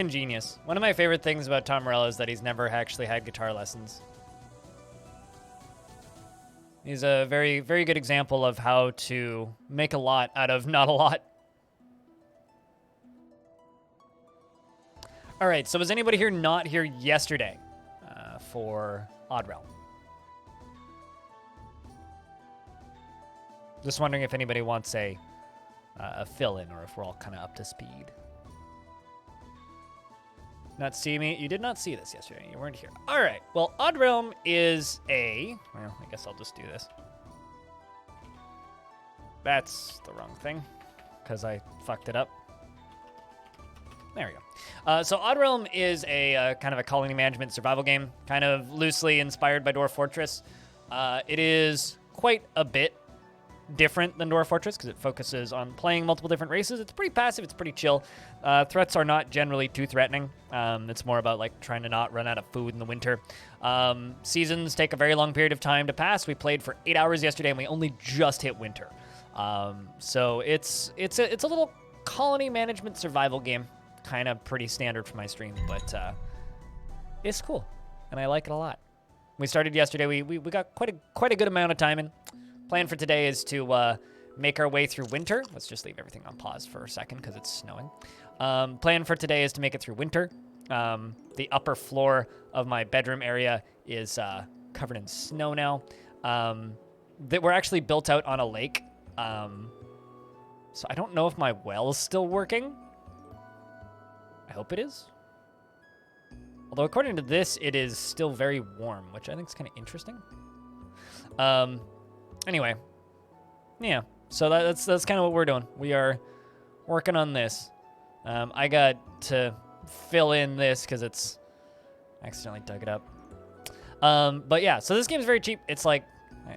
Ingenious. One of my favorite things about Tom Morello is that he's never actually had guitar lessons. He's a very, very good example of how to make a lot out of not a lot. All right, so was anybody here not here yesterday for Odd Realm? Just wondering if anybody wants a fill-in or if we're all kind of up to speed. Not see me? You did not see this yesterday. You weren't here. All right. Well, Odd Realm is well, I guess I'll just do this. That's the wrong thing because I fucked it up. There we go. So Odd Realm is a kind of a colony management survival game, kind of loosely inspired by Dwarf Fortress. It is quite a bit different than Dwarf Fortress because it focuses on playing multiple different races. It's pretty passive. It's pretty chill. Threats are not generally too threatening. It's more about like trying to not run out of food in the winter. Seasons take a very long period of time to pass. We played for 8 hours yesterday and we only just hit winter. So it's a little colony management survival game. Kind of pretty standard for my stream, but it's cool and I like it a lot. We started yesterday. We got quite a good amount of time in. Plan for today is to make our way through winter. Let's just leave everything on pause for a second because it's snowing. Plan for today is to make it through winter. The upper floor of my bedroom area is covered in snow now. That we're actually built out on a lake. So I don't know if my well is still working. I hope it is. Although according to this, it is still very warm, which I think is kind of interesting. Anyway, yeah, so that's kind of what we're doing. We are working on this. I got to fill in this because it's accidentally dug it up. But yeah, so this game is very cheap. It's like,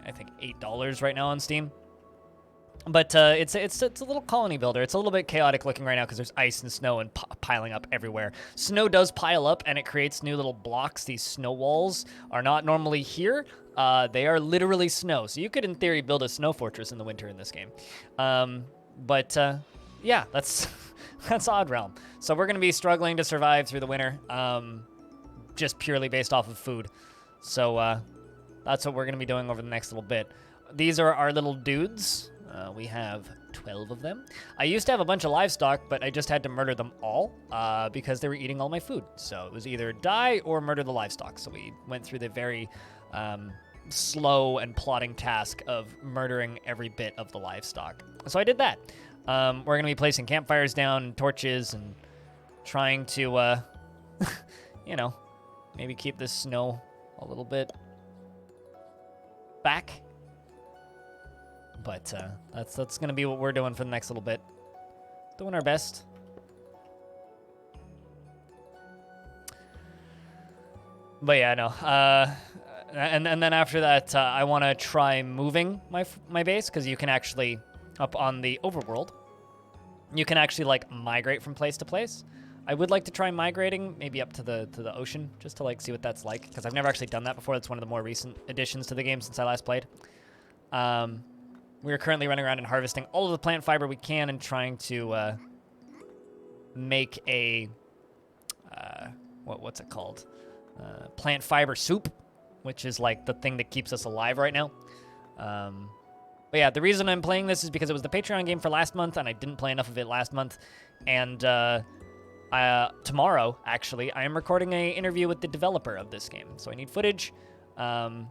I think $8 right now on Steam. But it's a little colony builder. It's a little bit chaotic looking right now because there's ice and snow and piling up everywhere. Snow does pile up and it creates new little blocks. These snow walls are not normally here. They are literally snow. So you could, in theory, build a snow fortress in the winter in this game. Yeah, that's Odd Realm. So we're going to be struggling to survive through the winter, just purely based off of food. So that's what we're going to be doing over the next little bit. These are our little dudes. We have 12 of them. I used to have a bunch of livestock, but I just had to murder them all because they were eating all my food. So it was either die or murder the livestock. So we went through the very slow and plotting task of murdering every bit of the livestock. So I did that. We're going to be placing campfires down and torches and trying to, you know, maybe keep this snow a little bit back. But that's going to be what we're doing for the next little bit. Doing our best. But yeah, no. And then after that, I want to try moving my base because you can actually, up on the overworld, you can actually like migrate from place to place. I would like to try migrating maybe up to the ocean just to like see what that's like because I've never actually done that before. That's one of the more recent additions to the game since I last played. We are currently running around and harvesting all of the plant fiber we can and trying to make a what's it called? Plant fiber soup, which is like the thing that keeps us alive right now. But yeah, the reason I'm playing this is because it was the Patreon game for last month, and I didn't play enough of it last month. And tomorrow, actually, I am recording an interview with the developer of this game, so I need footage, and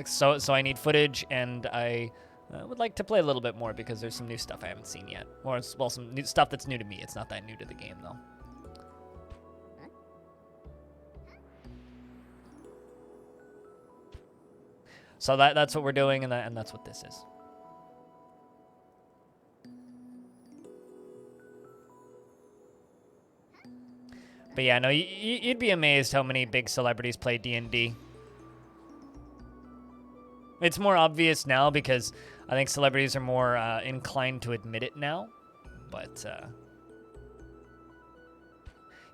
so I need footage, and I would like to play a little bit more because there's some new stuff I haven't seen yet. Or, well, some new stuff that's new to me. It's not that new to the game, though. So that's what we're doing, and that's what this is. But yeah, no, you'd be amazed how many big celebrities play D&D. It's more obvious now because I think celebrities are more inclined to admit it now. But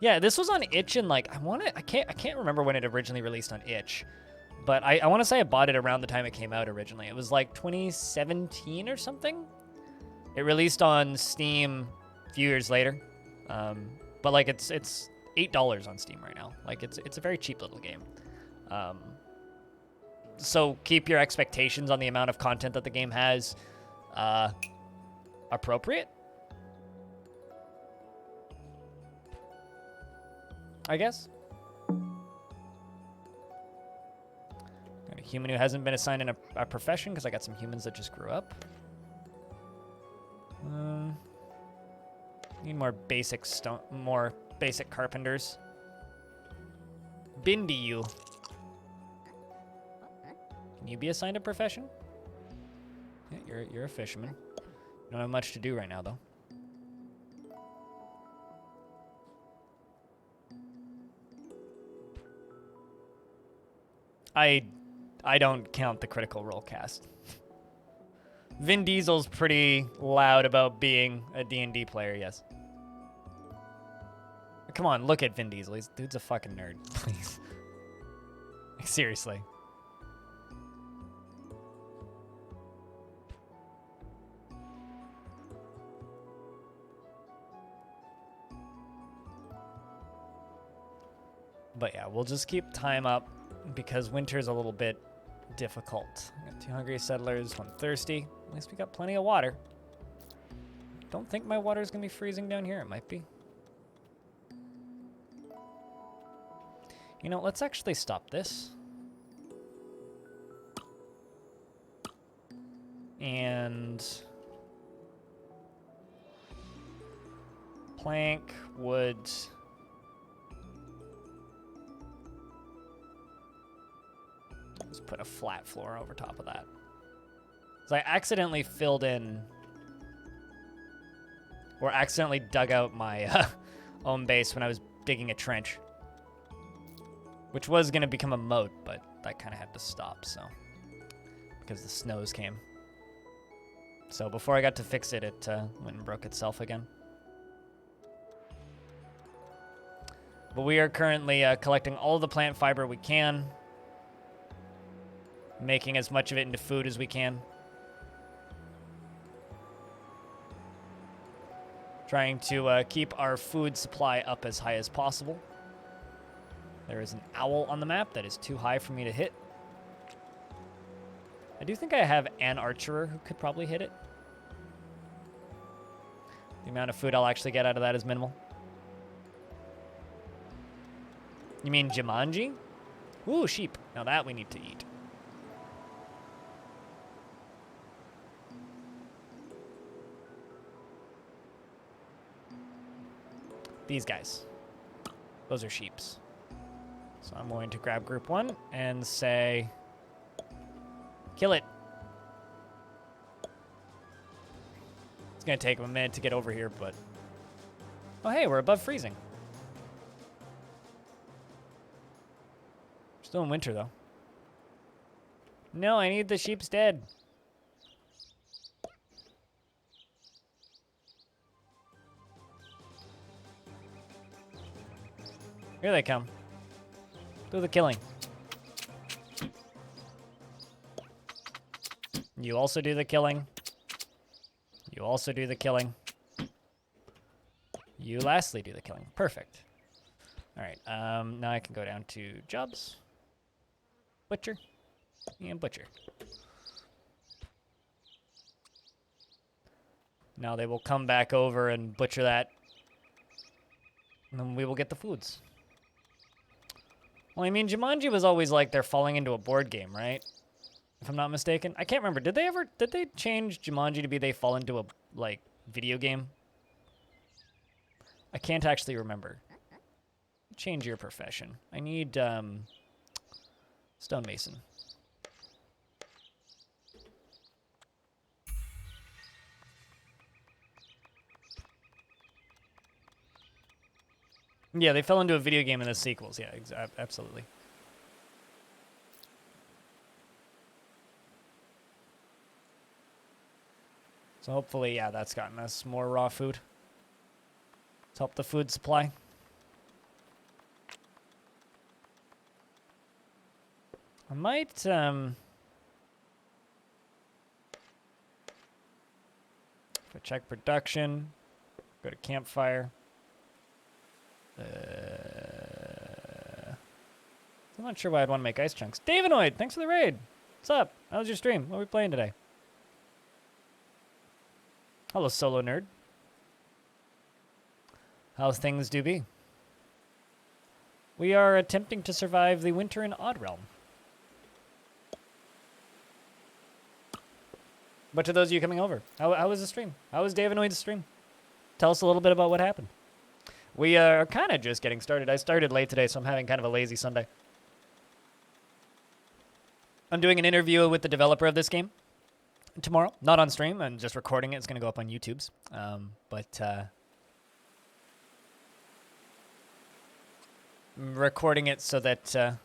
yeah, this was on Itch and like I can't remember when it originally released on Itch. But I want to say I bought it around the time it came out originally. It was like 2017 or something. It released on Steam a few years later, but like it's $8 on Steam right now. Like it's a very cheap little game. So keep your expectations on the amount of content that the game has appropriate, I guess. Got a human who hasn't been assigned in a profession because I got some humans that just grew up. Need more basic carpenters. Bindi, you. Can you be assigned a profession? Yeah, you're a fisherman. You don't have much to do right now, though. I don't count the Critical Role cast. Vin Diesel's pretty loud about being a D&D player, yes. Come on, look at Vin Diesel. Dude's a fucking nerd, please. Seriously. But yeah, we'll just keep time up because winter's a little bit difficult. I got 2 hungry settlers, 1 thirsty. At least we got plenty of water. Don't think my water's gonna be freezing down here. It might be. You know, let's actually stop this. And plank, wood. Let's put a flat floor over top of that. So I accidentally filled in, or accidentally dug out my own base when I was digging a trench, which was going to become a moat, but that kind of had to stop, so, because the snows came. So before I got to fix it, it went and broke itself again. But we are currently collecting all the plant fiber we can, making as much of it into food as we can. Trying to keep our food supply up as high as possible. There is an owl on the map that is too high for me to hit. I do think I have an archerer who could probably hit it. The amount of food I'll actually get out of that is minimal. You mean Jumanji? Ooh, sheep. Now that we need to eat. These guys. Those are sheeps. So I'm going to grab group 1 and say, kill it. It's going to take them a minute to get over here, but... Oh, hey, we're above freezing. Still in winter, though. No, I need the sheep's dead. Here they come. Do the killing. You also do the killing. You also do the killing. You lastly do the killing. Perfect. All right, now I can go down to jobs. Butcher. And butcher. Now they will come back over and butcher that. And then we will get the foods. Well, I mean, Jumanji was always like they're falling into a board game, right? If I'm not mistaken. I can't remember. Did they change Jumanji to be they fall into a, like, video game? I can't actually remember. Change your profession. I need, stonemason. Yeah, they fell into a video game in the sequels. Yeah, absolutely. So hopefully, yeah, that's gotten us more raw food. Let's help the food supply. I might, If I check production, go to campfire. I'm not sure why I'd want to make ice chunks. Davinoid, thanks for the raid. What's up? How was your stream? What are we playing today? Hello, solo nerd. How's things do be? We are attempting to survive the winter in Odd Realm. But to those of you coming over, how was the stream? How was Davinoid's stream? Tell us a little bit about what happened. We are kind of just getting started. I started late today, so I'm having kind of a lazy Sunday. I'm doing an interview with the developer of this game tomorrow. Not on stream. I'm just recording it. It's going to go up on YouTube's. I'm recording it so that,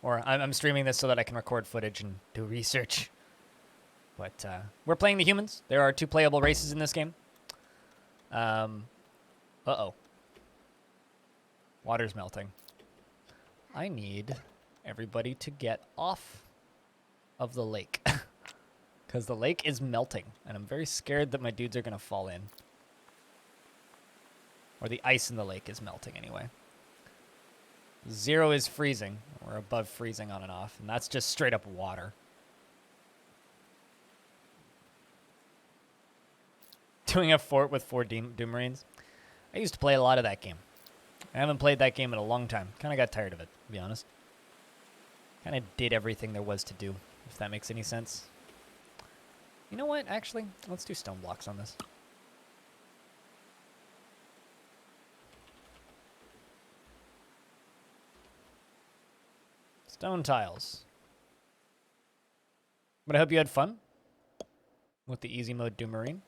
I'm streaming this so that I can record footage and do research. But we're playing the humans. There are 2 playable races in this game. Uh-oh. Water's melting. I need everybody to get off of the lake. Because the lake is melting. And I'm very scared that my dudes are going to fall in. Or the ice in the lake is melting anyway. 0 is freezing. We're above freezing on and off. And that's just straight up water. Doing a fort with 4 Doom Marines. I used to play a lot of that game. I haven't played that game in a long time. Kind of got tired of it, to be honest. Kind of did everything there was to do, if that makes any sense. You know what, actually? Let's do stone blocks on this. Stone tiles. But I hope you had fun with the easy mode Doom Marine.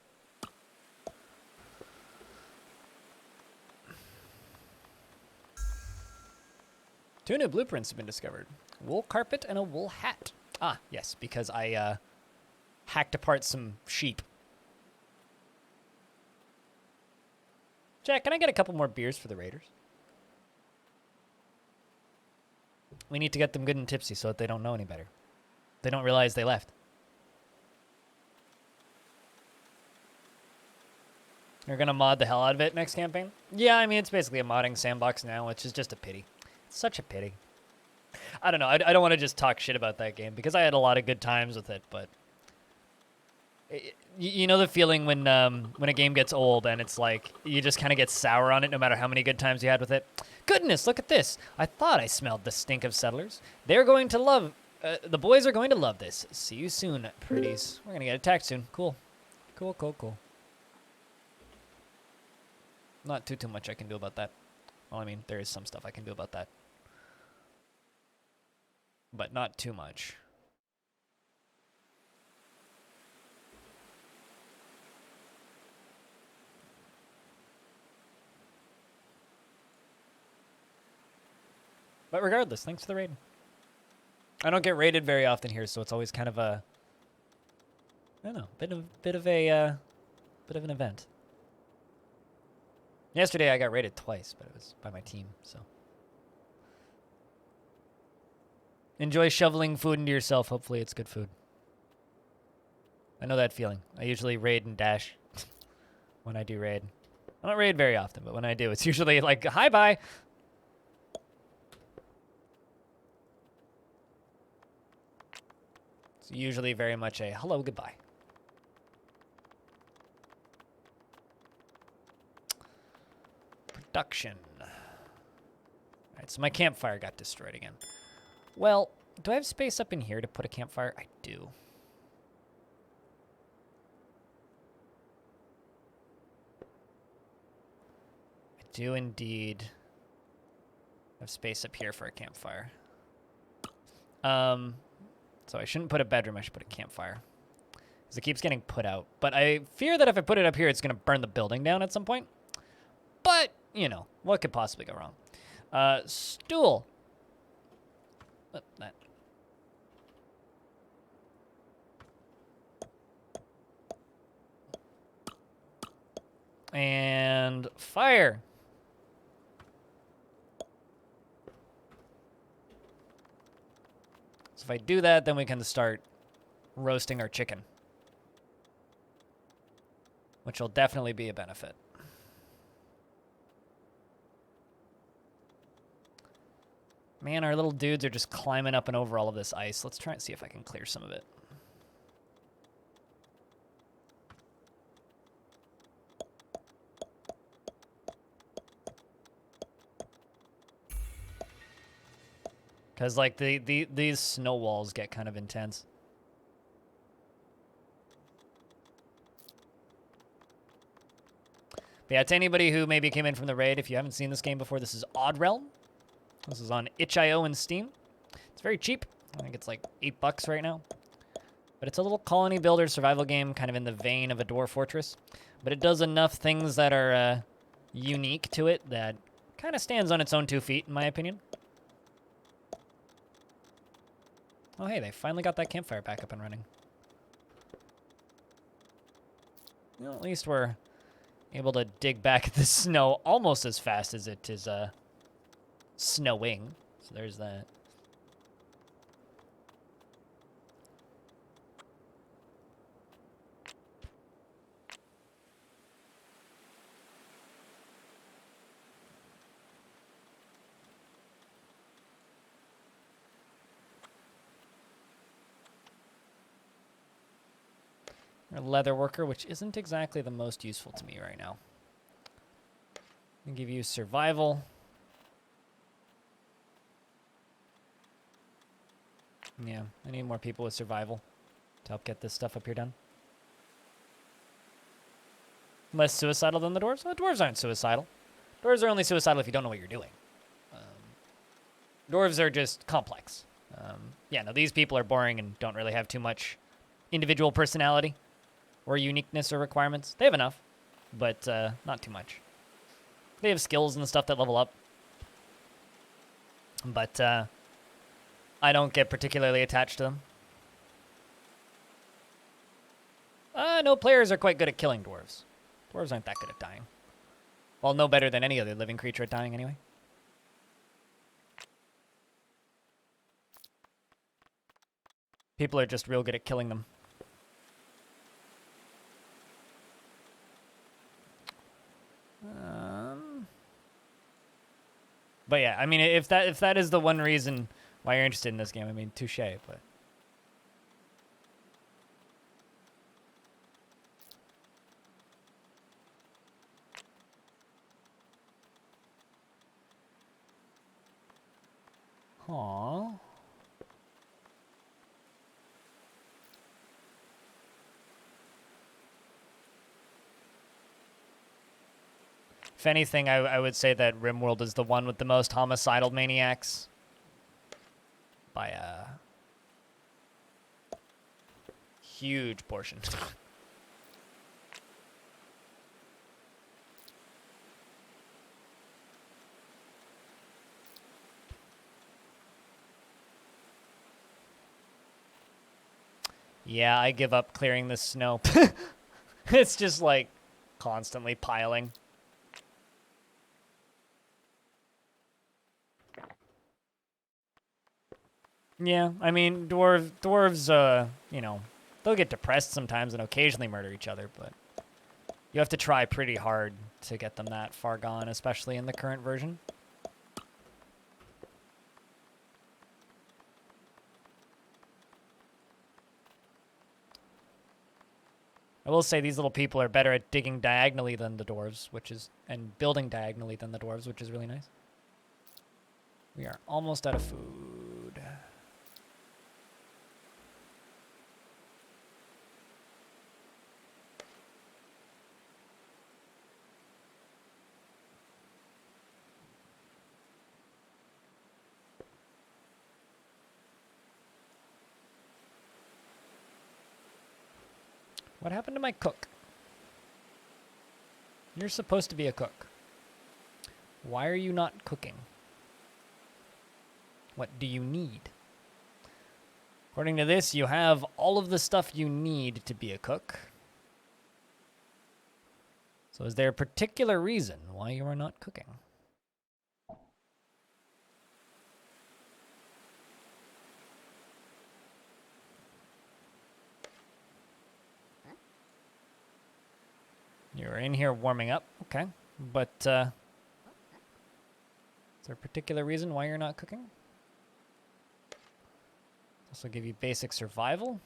2 new blueprints have been discovered. Wool carpet and a wool hat. Ah, yes, because I hacked apart some sheep. Jack, can I get a couple more beers for the Raiders? We need to get them good and tipsy so that they don't know any better. They don't realize they left. You're going to mod the hell out of it next campaign? Yeah, I mean, it's basically a modding sandbox now, which is just a pity. It's such a pity. I don't know. I don't want to just talk shit about that game because I had a lot of good times with it, but you know the feeling when a game gets old and it's like you just kind of get sour on it no matter how many good times you had with it. Goodness, look at this. I thought I smelled the stink of settlers. They're going to love, the boys are going to love this. See you soon, pretties. We're going to get attacked soon. Cool. Cool, cool, cool. Not too much I can do about that. Well, I mean, there is some stuff I can do about that. But not too much. But regardless, thanks for the raid. I don't get raided very often here, so it's always kind of a, I don't know, bit of an event. Yesterday I got raided twice, but it was by my team, so. Enjoy shoveling food into yourself. Hopefully it's good food. I know that feeling. I usually raid and dash when I do raid. I don't raid very often, but when I do, it's usually like, hi, bye. It's usually very much a hello, goodbye. Production. All right, so my campfire got destroyed again. Well, do I have space up in here to put a campfire? I do. I do indeed have space up here for a campfire. So I shouldn't put a bedroom, I should put a campfire. Because it keeps getting put out. But I fear that if I put it up here, it's going to burn the building down at some point. But, you know, what could possibly go wrong? Stool. That. And fire. So if I do that, then we can start roasting our chicken. which will definitely be a benefit. Man, our little dudes are just climbing up and over all of this ice. Let's try and see if I can clear some of it. Because, like, these snow walls get kind of intense. But yeah, to anybody who maybe came in from the raid, if you haven't seen this game before, this is Oddrealm. This is on itch.io and Steam. It's very cheap. I think it's like $8 right now. But it's a little colony builder survival game, kind of in the vein of a dwarf fortress. But it does enough things that are unique to it that kind of stands on its own 2 feet, in my opinion. Oh, hey, they finally got that campfire back up and running. Well, at least we're able to dig back the snow almost as fast as it is snowing. So there's that. A leather worker, which isn't exactly the most useful to me right now. I'll give you survival. Yeah, I need more people with survival to help get this stuff up here done. Less suicidal than the dwarves? Well, the dwarves aren't suicidal. Dwarves are only suicidal if you don't know what you're doing. Dwarves are just complex. Yeah, no, these people are boring and don't really have too much individual personality or uniqueness or requirements. They have enough, but not too much. They have skills and stuff that level up. But I don't get particularly attached to them. No players are quite good at killing dwarves. Dwarves aren't that good at dying. Well, no better than any other living creature at dying anyway. People are just real good at killing them. But yeah, I mean, if that is the one reason why you're interested in this game, I mean, touche, but... Aww. If anything, I would say that RimWorld is the one with the most homicidal maniacs. By a huge portion. Yeah, I give up clearing this snow. It's just like constantly piling. Yeah, I mean, dwarves, you know, they'll get depressed sometimes and occasionally murder each other, but you have to try pretty hard to get them that far gone, especially in the current version. I will say these little people are better at digging diagonally than the dwarves, and building diagonally than the dwarves, which is really nice. We are almost out of food. What happened to my cook? You're supposed to be a cook. Why are you not cooking? What do you need? According to this, you have all of the stuff you need to be a cook. So is there a particular reason why you are not cooking? You're in here warming up. Okay. But, is there a particular reason why you're not cooking? This will give you basic survival.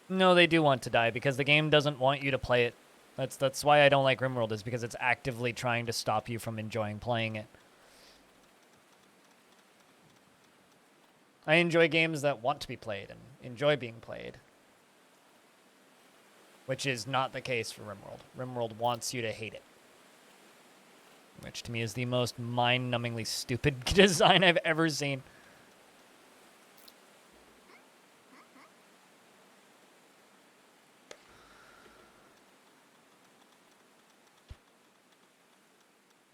No, they do want to die because the game doesn't want you to play it. That's why I don't like RimWorld, is because it's actively trying to stop you from enjoying playing it. I enjoy games that want to be played and enjoy being played, which is not the case for RimWorld. RimWorld wants you to hate it, which to me is the most mind-numbingly stupid design I've ever seen.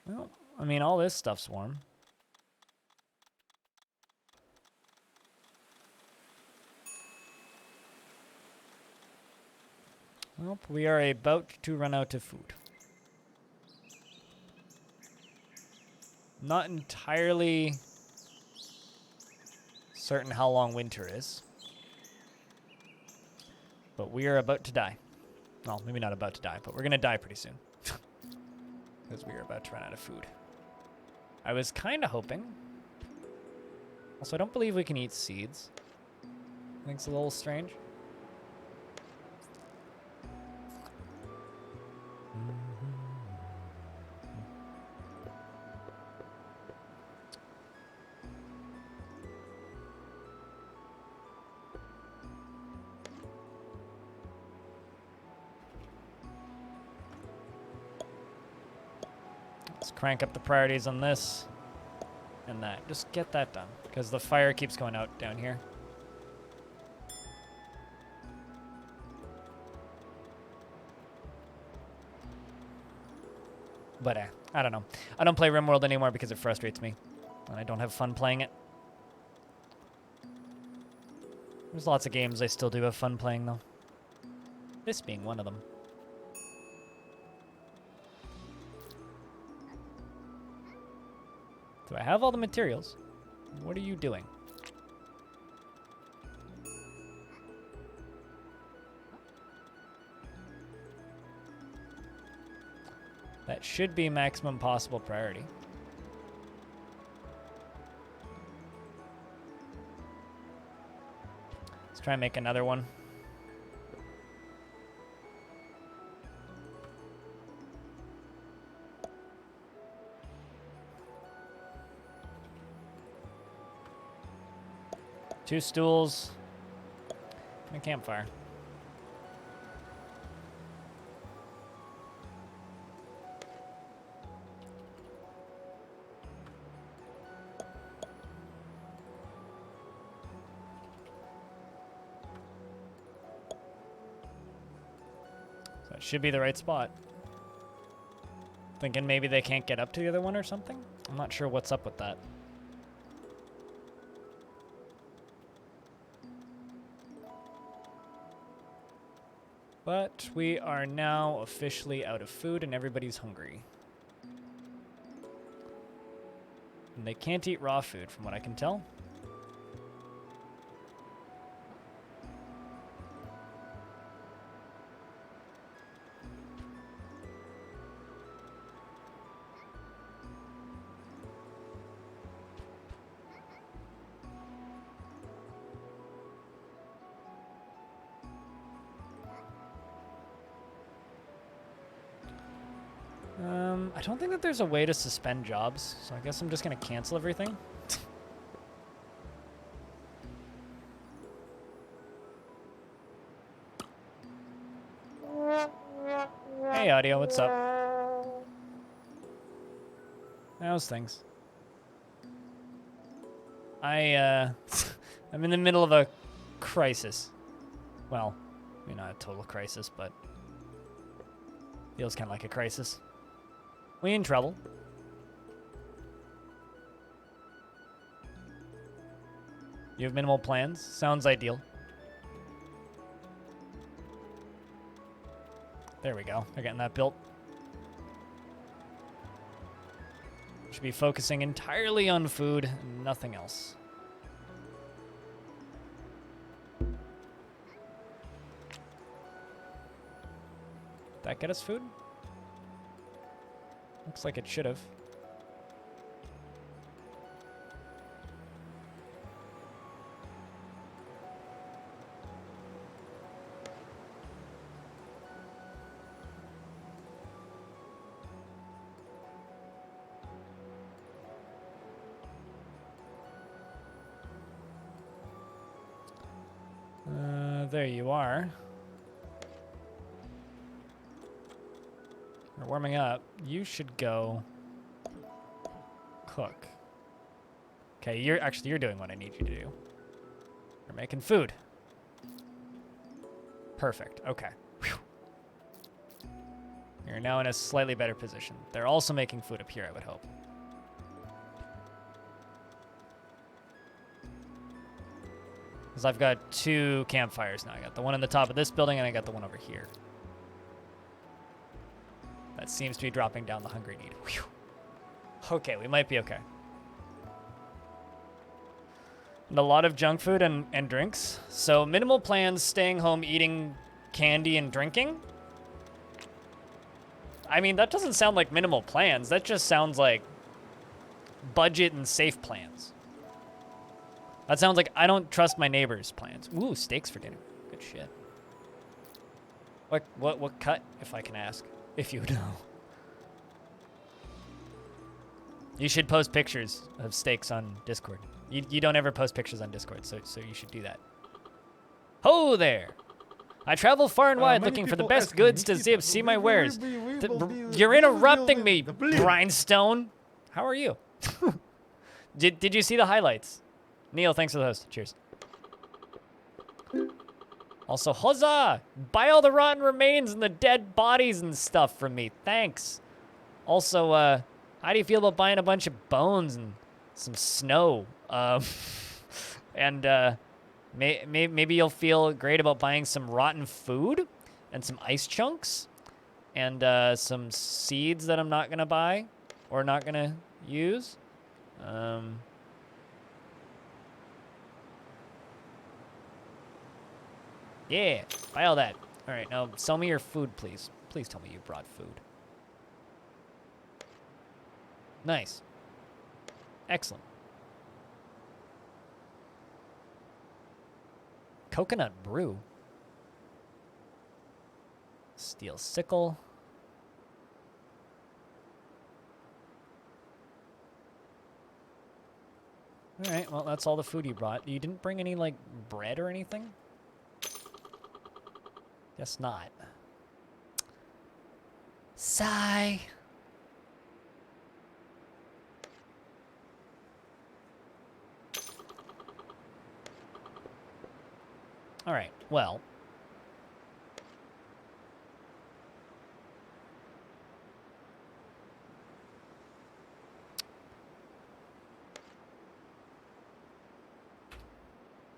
Well, I mean, all this stuff's warm. Well, we are about to run out of food. Not entirely certain how long winter is, but we are about to die. Well, maybe not about to die, but we're going to die pretty soon. Because we are about to run out of food. I was kind of hoping. Also, I don't believe we can eat seeds. I think it's a little strange. Let's crank up the priorities on this and that. Just get that done, because the fire keeps going out down here. But I don't know. I don't play RimWorld anymore because it frustrates me, and I don't have fun playing it. There's lots of games I still do have fun playing, though. This being one of them. Do I have all the materials? What are you doing? That should be maximum possible priority. Let's try and make another one. Two stools and a campfire. So it should be the right spot. Thinking maybe they can't get up to the other one or something? I'm not sure what's up with that. But we are now officially out of food and everybody's hungry. And they can't eat raw food from what I can tell. I don't think that there's a way to suspend jobs, so I guess I'm just going to cancel everything. Hey, audio, what's up? How's things? I'm in the middle of a crisis. Well, maybe not a total crisis, but feels kind of like a crisis. We in trouble. You have minimal plans? Sounds ideal. There we go. They're getting that built. should be focusing entirely on food and nothing else. That get us food? Looks like it should have. There you are. We're warming up. You should go cook. Okay, you're doing what I need you to do. You're making food. Perfect. Okay. Whew. You're now in a slightly better position. They're also making food up here, I would hope. Because I've got 2 campfires now. I got the one on the top of this building, and I got the one over here. That seems to be dropping down the hungry need. Whew. Okay, we might be okay. And a lot of junk food and drinks. So minimal plans, staying home, eating candy, and drinking. I mean, that doesn't sound like minimal plans. That just sounds like budget and safe plans. That sounds like I don't trust my neighbor's plans. Ooh, steaks for dinner. Good shit. What cut, if I can ask? If you know. You should post pictures of steaks on Discord. You don't ever post pictures on Discord, so you should do that. Ho there! I travel far and wide looking for the best goods to see my wares. You're interrupting me, Grindstone. How are you? Did you see the highlights? Neil, thanks for the host. Cheers. Also, huzzah! Buy all the rotten remains and the dead bodies and stuff from me. Thanks. Also, how do you feel about buying a bunch of bones and some snow? Maybe you'll feel great about buying some rotten food and some ice chunks and some seeds that I'm not gonna buy or not gonna use. Yeah, buy all that. All right, now sell me your food, please. Please tell me you brought food. Nice. Excellent. Coconut brew. Steel sickle. All right, well, that's all the food you brought. You didn't bring any, like, bread or anything? Guess not. Sigh. All right, well.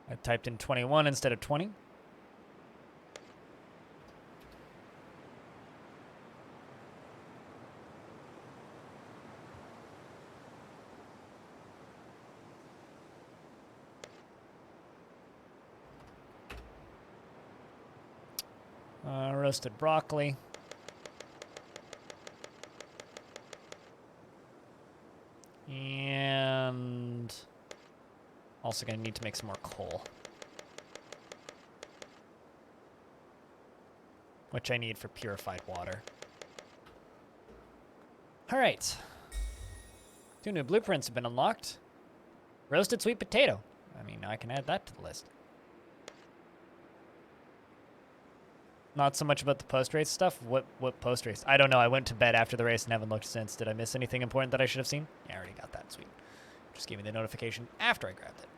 I typed in 21 instead of 20. Roasted broccoli. And also gonna need to make some more coal. Which I need for purified water. All right. 2 new blueprints have been unlocked. Roasted sweet potato. I mean, I can add that to the list. Not so much about the post-race stuff. What post-race? I don't know. I went to bed after the race and haven't looked since. Did I miss anything important that I should have seen? Yeah, I already got that. Sweet. Just gave me the notification after I grabbed it.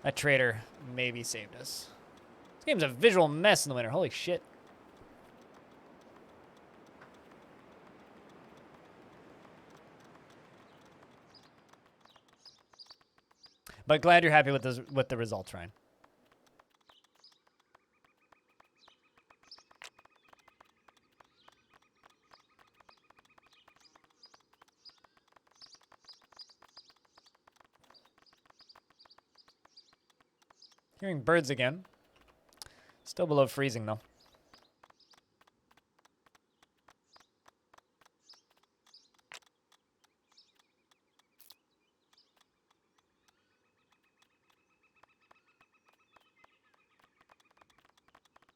That traitor maybe saved us. This game's a visual mess in the winter. Holy shit. But glad you're happy with the results, Ryan. Hearing birds again. Still below freezing, though.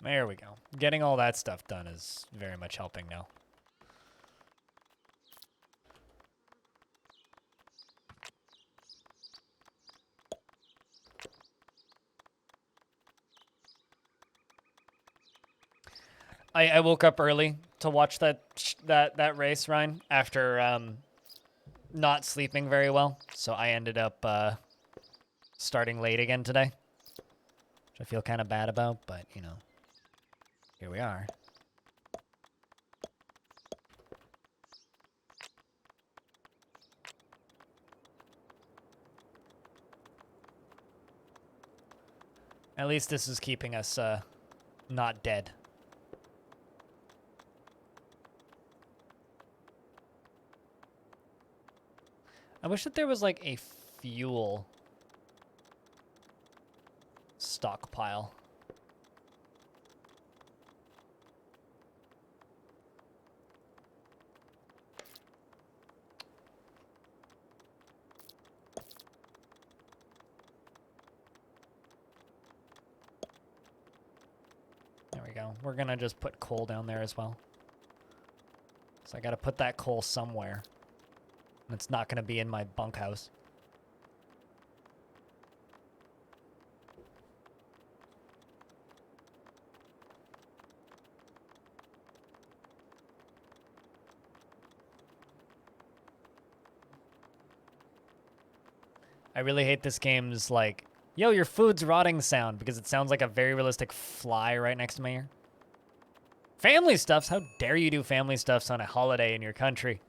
There we go. Getting all that stuff done is very much helping now. I woke up early to watch that race, Ryan, after not sleeping very well. So I ended up starting late again today, which I feel kind of bad about, but, you know, here we are. At least this is keeping us not dead. I wish that there was like a fuel stockpile. There we go. We're gonna just put coal down there as well. So I gotta put that coal somewhere. And it's not gonna be in my bunkhouse. I really hate this game's like, yo, your food's rotting sound, because it sounds like a very realistic fly right next to my ear. Family stuffs? How dare you do family stuffs on a holiday in your country?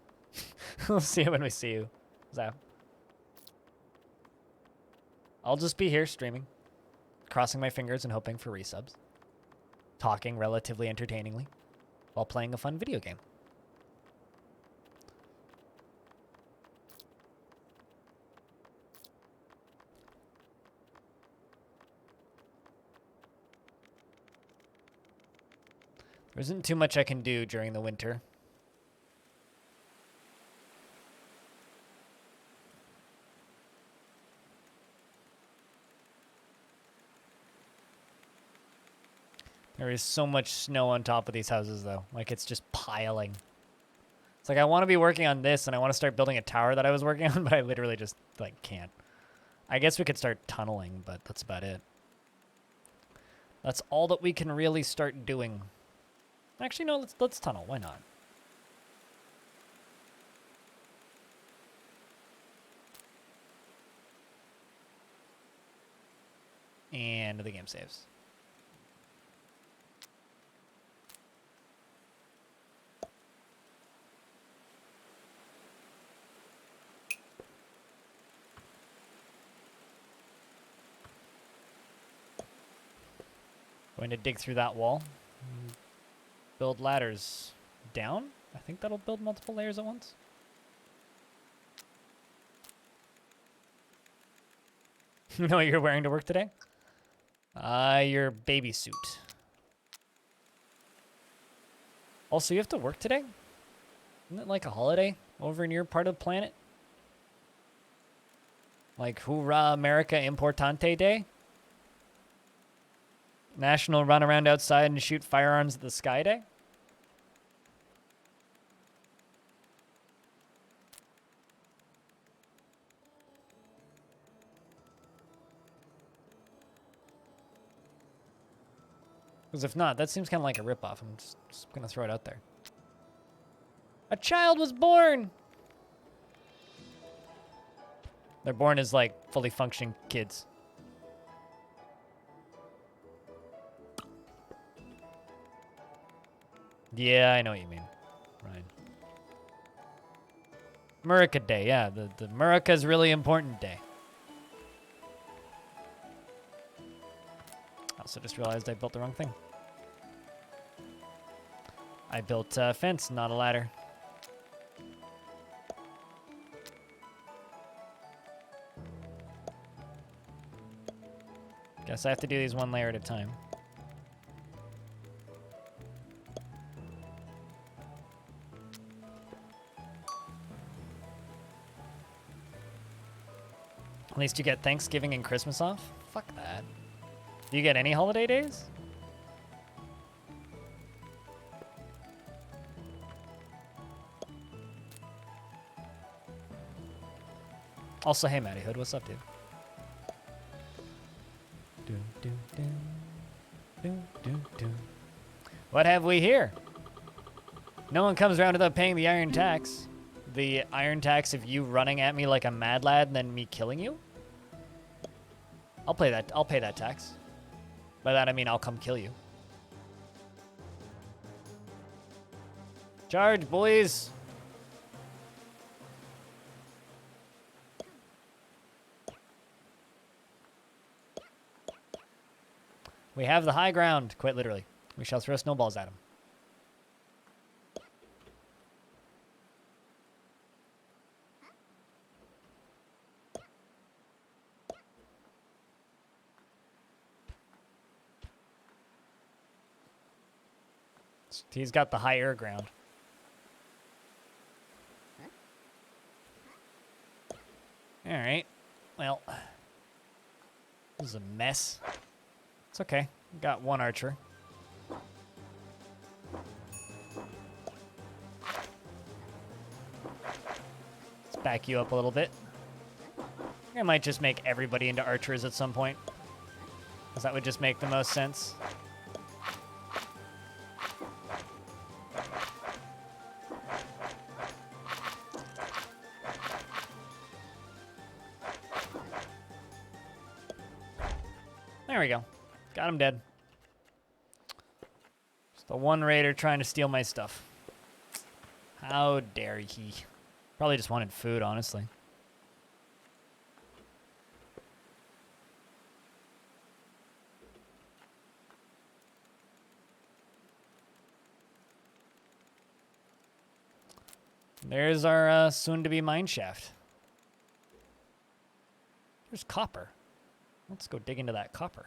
We'll see you when we see you. Zap. I'll just be here streaming, crossing my fingers and hoping for resubs, talking relatively entertainingly while playing a fun video game. There isn't too much I can do during the winter. There is so much snow on top of these houses, though. Like, it's just piling. It's like, I want to be working on this, and I want to start building a tower that I was working on, but I literally just, like, can't. I guess we could start tunneling, but that's about it. That's all that we can really start doing. Actually, no, let's tunnel. Why not? And the game saves. Going to dig through that wall. Build ladders down. I think that'll build multiple layers at once. You know what you're wearing to work today? Your baby suit. Also, you have to work today? Isn't it like a holiday over in your part of the planet? Like Hoorah America Importante Day? National Run Around Outside and Shoot Firearms at the Sky Day? Because if not, that seems kind of like a ripoff. I'm just going to throw it out there. A child was born! They're born as, like, fully functioning kids. Yeah, I know what you mean. Right. Murica Day, yeah. The Murica's really important day. I also just realized I built the wrong thing. I built a fence, not a ladder. Guess I have to do these one layer at a time. At least you get Thanksgiving and Christmas off? Fuck that. Do you get any holiday days? Also, hey, Matty Hood, what's up, dude? What have we here? No one comes around without paying the iron tax. The iron tax of you running at me like a mad lad and then me killing you? I'll pay that tax. By that I mean I'll come kill you. Charge, boys! We have the high ground, quite literally. We shall throw snowballs at him. He's got the higher ground. All right. Well, this is a mess. It's okay. Got one archer. Let's back you up a little bit. I might just make everybody into archers at some point, because that would just make the most sense. There we go. Got him dead. Just the one raider trying to steal my stuff. How dare he? Probably just wanted food, honestly. There's our soon-to-be mine shaft. There's copper. Let's go dig into that copper.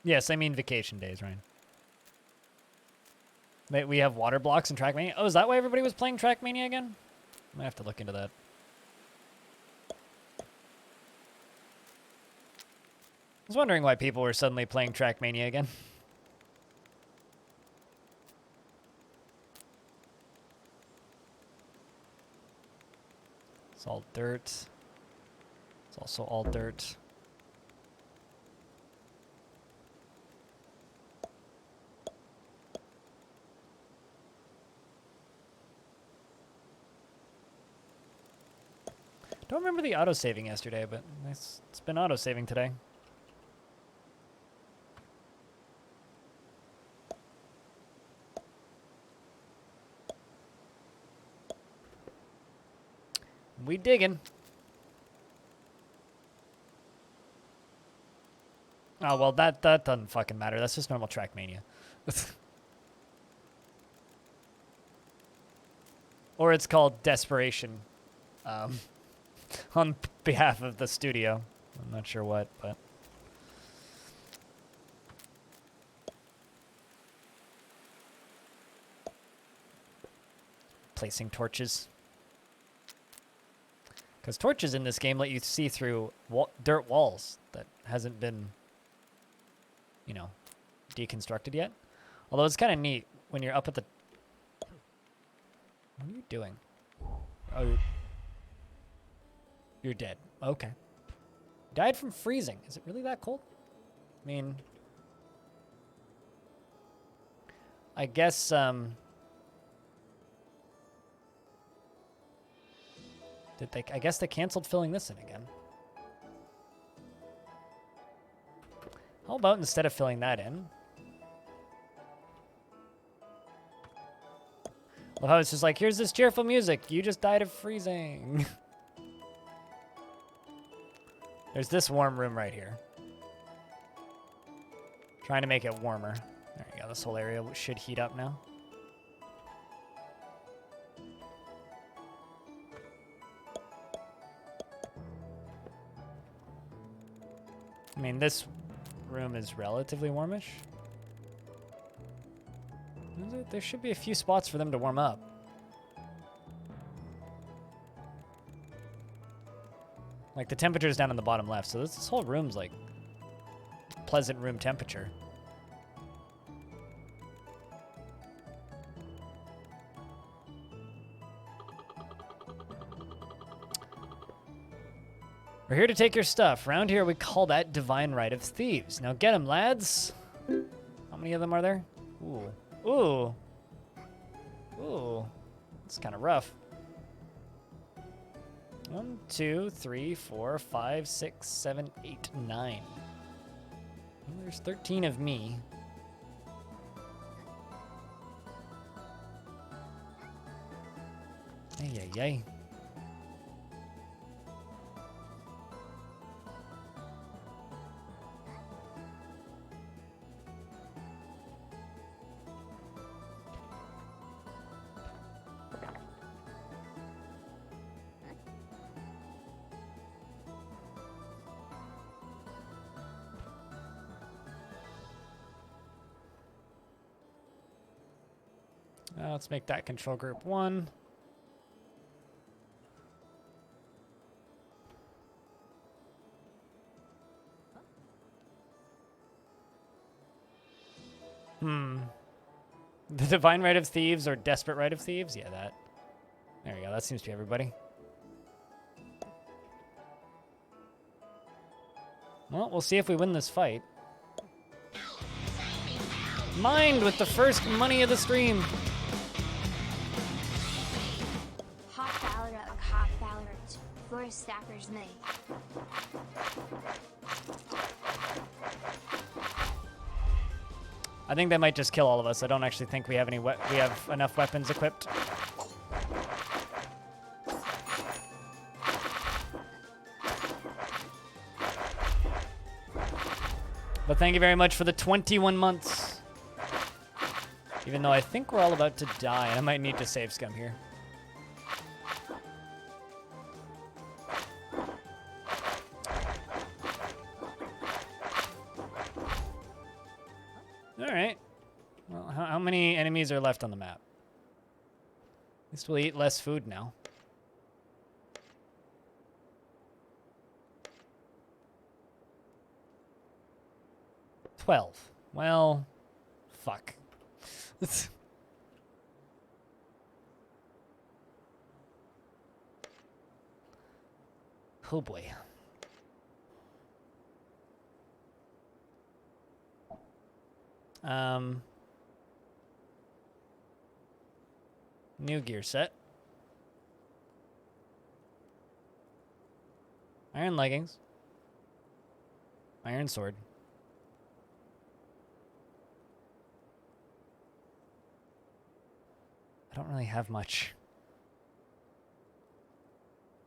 Yes, I mean vacation days, Ryan. We have water blocks in Trackmania. Oh, is that why everybody was playing Trackmania again? I might have to look into that. I was wondering why people were suddenly playing Trackmania again. It's all dirt. It's also all dirt. Don't remember the auto-saving yesterday, but it's been auto-saving today. We digging. Oh, well, that doesn't fucking matter. That's just normal Trackmania. Or it's called Desperation. On behalf of the studio. I'm not sure what, but... Placing torches. Because torches in this game let you see through dirt walls that hasn't been, you know, deconstructed yet. Although it's kind of neat when you're up at the... What are you doing? Oh, you're dead. Okay. Died from freezing. Is it really that cold? I mean... I guess, I guess they canceled filling this in again. How about instead of filling that in? Well, how it's just like, here's this cheerful music. You just died of freezing. There's this warm room right here. Trying to make it warmer. There you go. This whole area should heat up now. I mean, this room is relatively warmish. There should be a few spots for them to warm up. Like, the temperature's down on the bottom left, so this whole room's, like, pleasant room temperature. We're here to take your stuff. Around here, we call that divine right of thieves. Now get them, lads. How many of them are there? Ooh. Ooh. Ooh. It's kind of rough. 1, 2, 3, 4, 5, 6, 7, 8, 9. Well, there's 13 of me. Ay, ay, ay. Let's make that control group 1. The divine right of thieves or desperate right of thieves? Yeah, that. There you go. That seems to be everybody. Well, we'll see if we win this fight. Mind with the first money of the stream. Stackers me. I think they might just kill all of us. I don't actually think we have any. We have enough weapons equipped. But thank you very much for the 21 months. Even though I think we're all about to die, I might need to save scum here. How many enemies are left on the map? At least we'll eat less food now. Well, fuck. Oh boy. New gear set. Iron leggings. Iron sword. I don't really have much.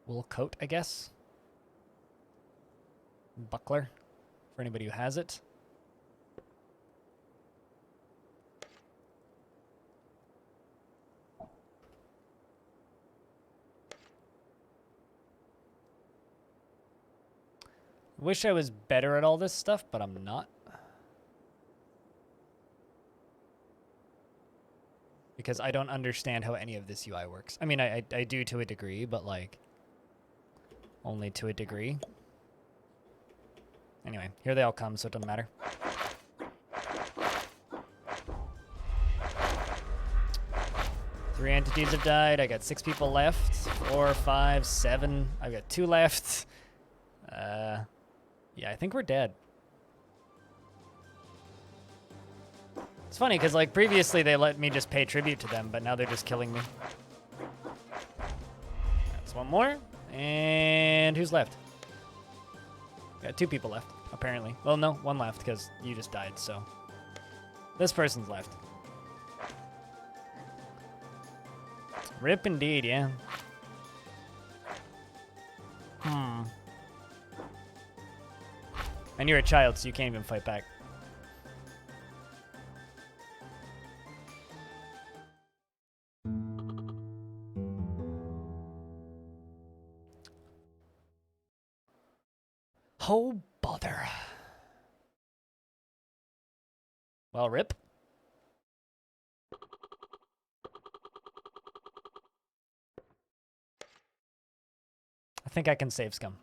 Wool coat, I guess. Buckler, for anybody who has it. Wish I was better at all this stuff, but I'm not. Because I don't understand how any of this UI works. I mean, I do to a degree, but like, only to a degree. Anyway, here they all come, so it doesn't matter. Three entities have died. I got 6 people left. 4, 5, 7. I've got 2 left. Yeah, I think we're dead. It's funny, because like previously they let me just pay tribute to them, but now they're just killing me. That's one more. And who's left? Got 2 people left, apparently. Well, no, 1 left, because you just died, so. This person's left. Rip indeed, yeah. And you're a child, so you can't even fight back. Oh, bother. Well, rip. I think I can save scum.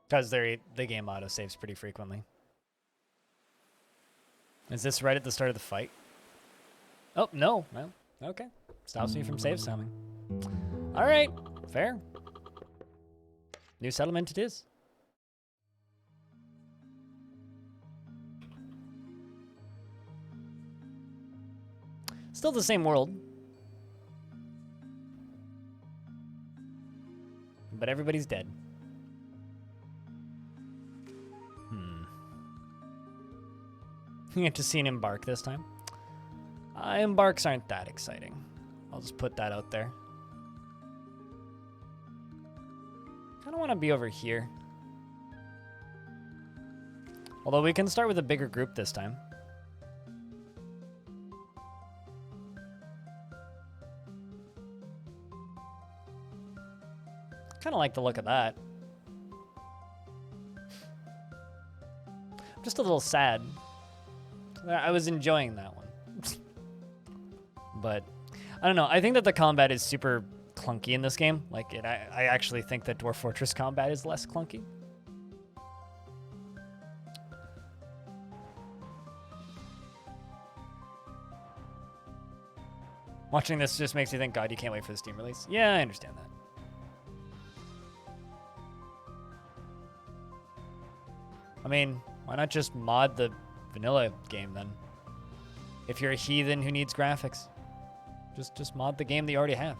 Because the game auto saves pretty frequently. Is this right at the start of the fight? Oh, no. Well, okay. Stops me from save summing. All right. Fair. New settlement it is. Still the same world. But everybody's dead. You get to see an embark this time. Embarks aren't that exciting. I'll just put that out there. Kind of want to be over here. Although we can start with a bigger group this time. Kind of like the look of that. I'm just a little sad. I was enjoying that one. But I don't know. I think that the combat is super clunky in this game. Like, I actually think that Dwarf Fortress combat is less clunky. Watching this just makes you think, God, you can't wait for the Steam release. Yeah, I understand that. I mean, why not just mod the vanilla game then? If you're a heathen who needs graphics, just mod the game that you already have.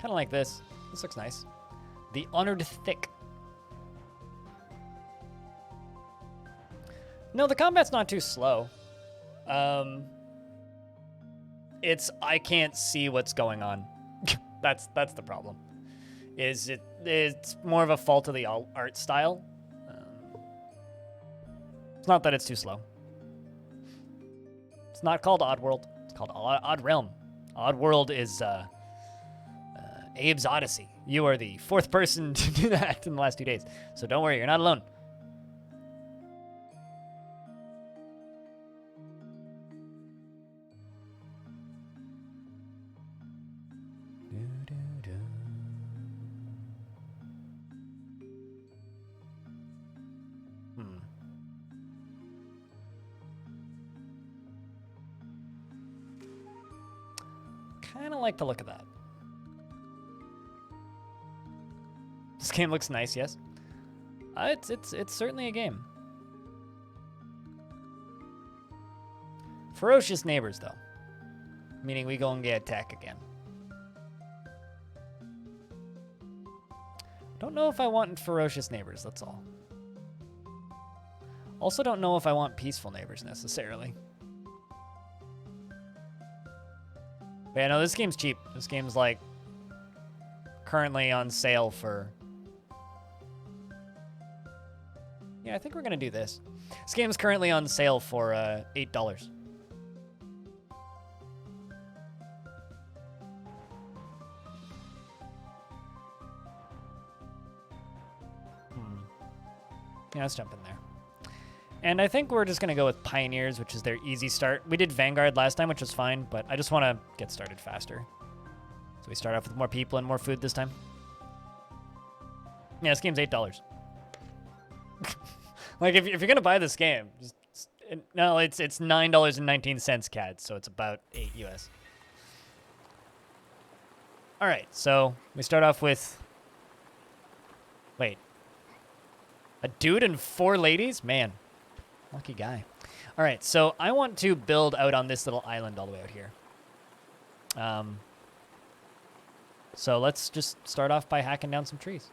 Kind of like this. This looks nice. The Honored Thick. No, the combat's not too slow. It's I can't see what's going on. That's the problem. It's more of a fault of the art style. It's not that it's too slow. It's not called Oddworld. It's called Odd Realm. Oddworld is Abe's Odyssey. You are the fourth person to do that in the last 2 days. So don't worry, you're not alone. Kind of like the look of that. This game looks nice, yes. It's certainly a game. Ferocious neighbors, though. Meaning we go and get attacked again. Don't know if I want ferocious neighbors, that's all. Also don't know if I want peaceful neighbors, necessarily. But yeah, no, this game's cheap. This game's, like, currently on sale for... Yeah, I think we're going to do this. This game's currently on sale for $8. Yeah, let's jump in there. And I think we're just going to go with Pioneers, which is their easy start. We did Vanguard last time, which was fine, but I just want to get started faster. So we start off with more people and more food this time. Yeah, this game's $8. Like, if you're going to buy this game, no, it's $9.19 CAD, so it's about $8 US. All right, so we start off with... Wait. A dude and 4 ladies? Man. Lucky guy. All right, so I want to build out on this little island all the way out here. So let's just start off by hacking down some trees.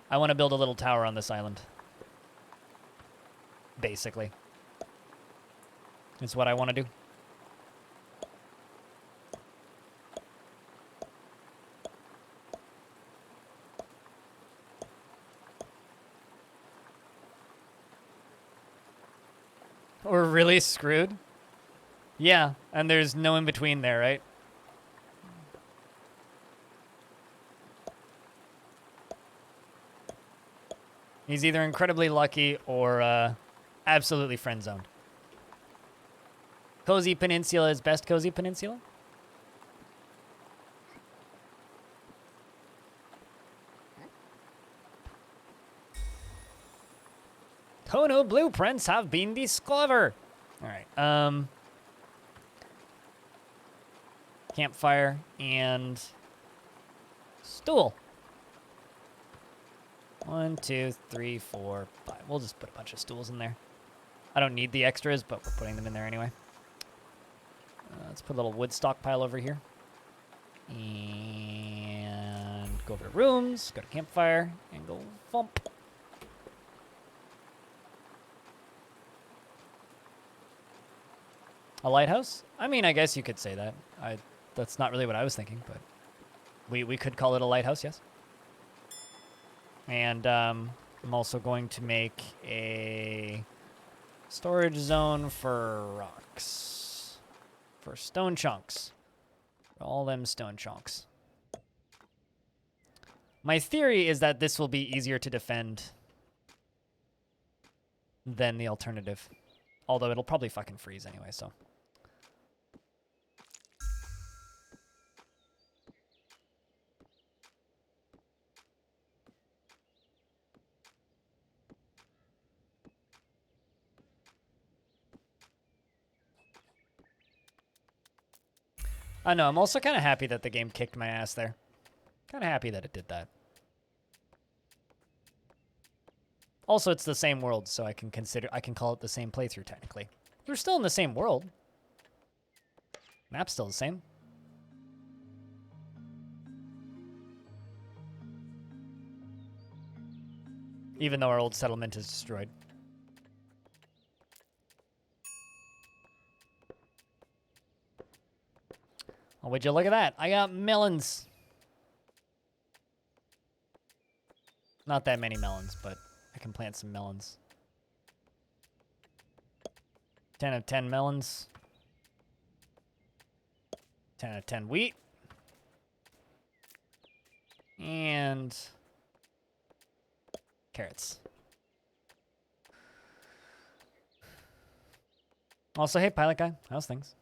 I want to build a little tower on this island. Basically. Is what I want to do. We're really screwed. Yeah, and there's no in between there, right? He's either incredibly lucky or absolutely friend zoned. Cozy Peninsula is best Cozy Peninsula? Tono blueprints have been discovered. All right. Campfire and stool. 1, 2, 3, 4, 5. We'll just put a bunch of stools in there. I don't need the extras, but we're putting them in there anyway. Let's put a little wood stockpile over here. And go over to rooms, go to campfire, and go thump. A lighthouse? I mean, I guess you could say that. That's not really what I was thinking, but we could call it a lighthouse, yes. And I'm also going to make a storage zone for rocks. For stone chunks. For all them stone chunks. My theory is that this will be easier to defend than the alternative. Although it'll probably fucking freeze anyway, so. I know, I'm also kind of happy that the game kicked my ass there. Kind of happy that it did that. Also, it's the same world, so I can call it the same playthrough technically. You're still in the same world. Map's still the same. Even though our old settlement is destroyed. Oh, would you look at that? I got melons. Not that many melons, but I can plant some melons. 10 of 10 melons. 10 of 10 wheat. And carrots. Also, hey, pilot guy, how's things?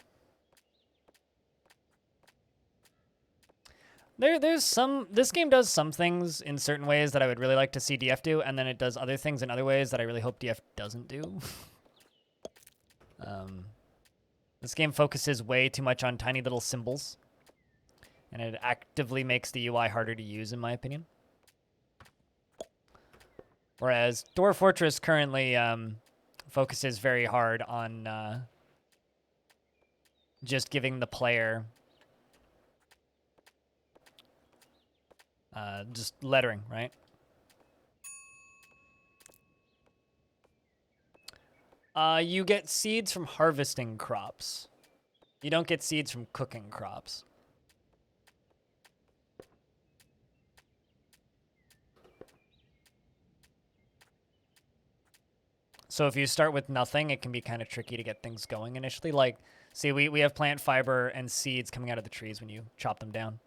This game does some things in certain ways that I would really like to see DF do, and then it does other things in other ways that I really hope DF doesn't do. This game focuses way too much on tiny little symbols, and it actively makes the UI harder to use, in my opinion. Whereas Dwarf Fortress currently focuses very hard on just giving the player just lettering, right? You get seeds from harvesting crops. You don't get seeds from cooking crops. So if you start with nothing, it can be kind of tricky to get things going initially. Like, see, we have plant fiber and seeds coming out of the trees when you chop them down.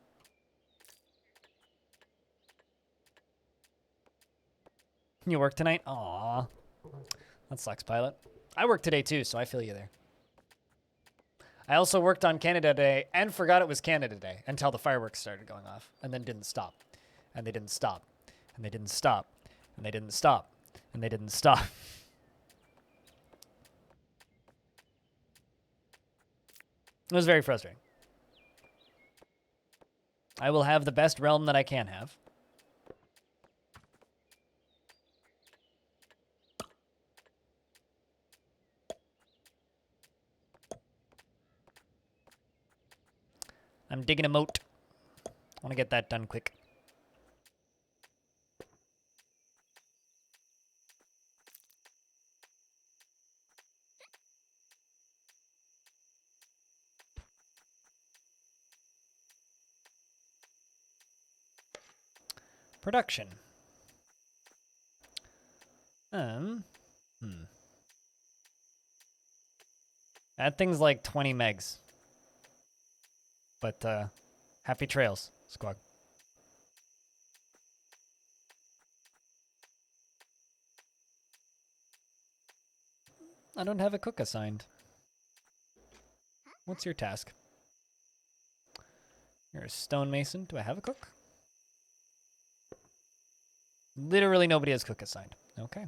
You work tonight? Aw. That sucks, pilot. I work today too, so I feel you there. I also worked on Canada Day and forgot it was Canada Day until the fireworks started going off and then didn't stop. And they didn't stop. And they didn't stop. And they didn't stop. And they didn't stop. It was very frustrating. I will have the best realm that I can have. I'm digging a moat. I want to get that done quick. Production. That thing's like 20 megs. But happy trails, squad. I don't have a cook assigned. What's your task? You're a stonemason. Do I have a cook? Literally nobody has cook assigned. Okay.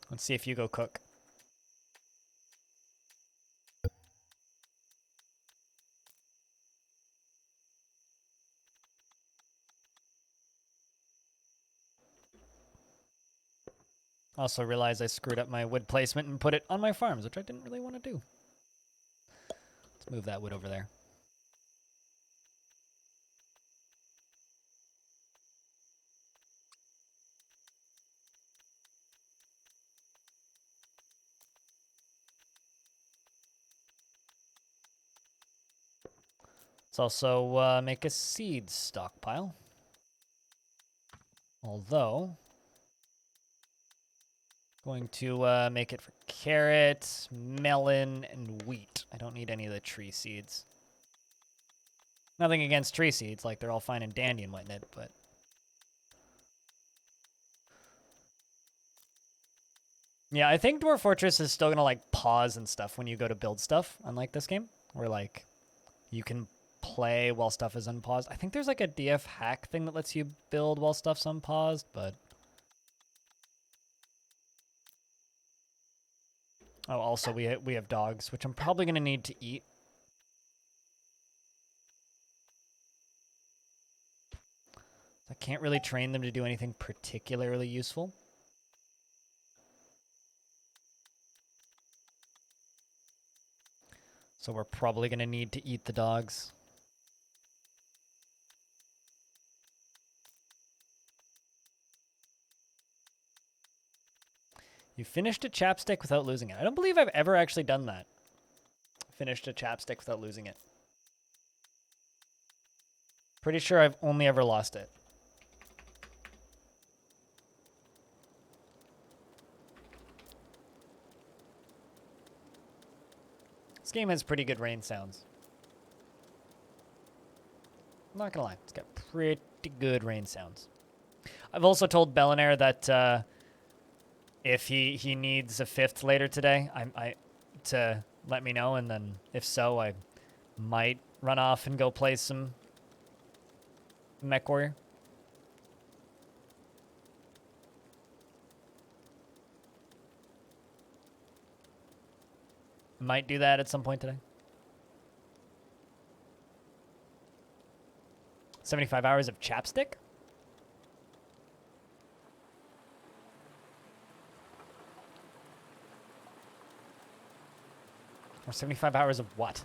Let's see if you go cook. Also realized I screwed up my wood placement and put it on my farms, which I didn't really want to do. Let's move that wood over there. Let's also make a seed stockpile. Although, going to make it for carrot, melon, and wheat. I don't need any of the tree seeds. Nothing against tree seeds, like they're all fine and dandy and whatnot, but... Yeah, I think Dwarf Fortress is still gonna, like, pause and stuff when you go to build stuff, unlike this game, where, like, you can play while stuff is unpaused. I think there's, like, a DF hack thing that lets you build while stuff's unpaused, but... Oh, also, we have dogs, which I'm probably gonna need to eat. I can't really train them to do anything particularly useful. So we're probably going to need to eat the dogs. You finished a chapstick without losing it. I don't believe I've ever actually done that. Finished a chapstick without losing it. Pretty sure I've only ever lost it. This game has pretty good rain sounds. I'm not gonna lie, it's got pretty good rain sounds. I've also told Bellinaire that if he needs a fifth later today, I to let me know, and then if so, I might run off and go play some Mech Warrior. Might do that at some point today. 75 hours of chapstick? Or 75 hours of what?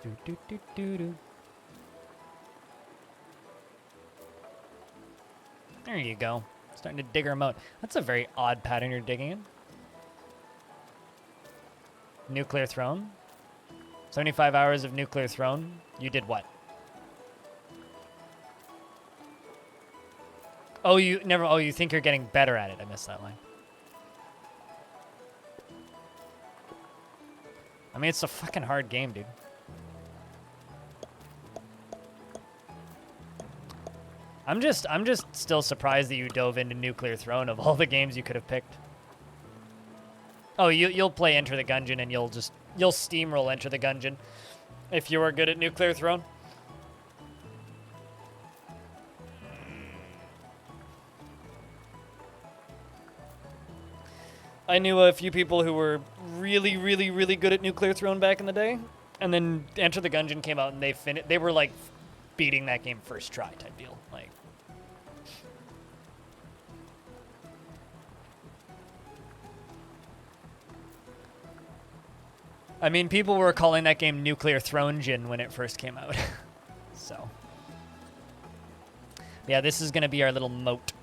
Do do do do do. There you go. Starting to dig her moat. That's a very odd pattern you're digging in. Nuclear throne. 75 hours of nuclear throne. You did what? Oh, you think you're getting better at it. I missed that line. I mean, it's a fucking hard game, dude. I'm just still surprised that you dove into Nuclear Throne of all the games you could have picked. Oh, you'll play Enter the Gungeon and you'll steamroll Enter the Gungeon if you are good at Nuclear Throne. I knew a few people who were really, really, really good at Nuclear Throne back in the day, and then Enter the Gungeon came out and they were like beating that game first try type deal. Like, I mean, people were calling that game Nuclear Thronegeon when it first came out. So, yeah, this is gonna be our little moat.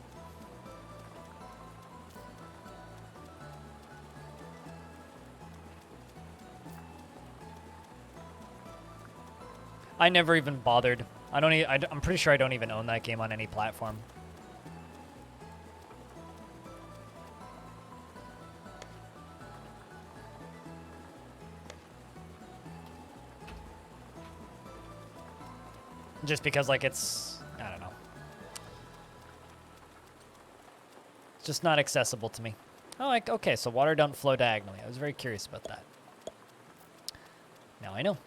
I never even bothered. I'm pretty sure I don't even own that game on any platform. Just because, like, it's, I don't know. It's just not accessible to me. Oh, like, okay, so water don't flow diagonally. I was very curious about that. Now I know.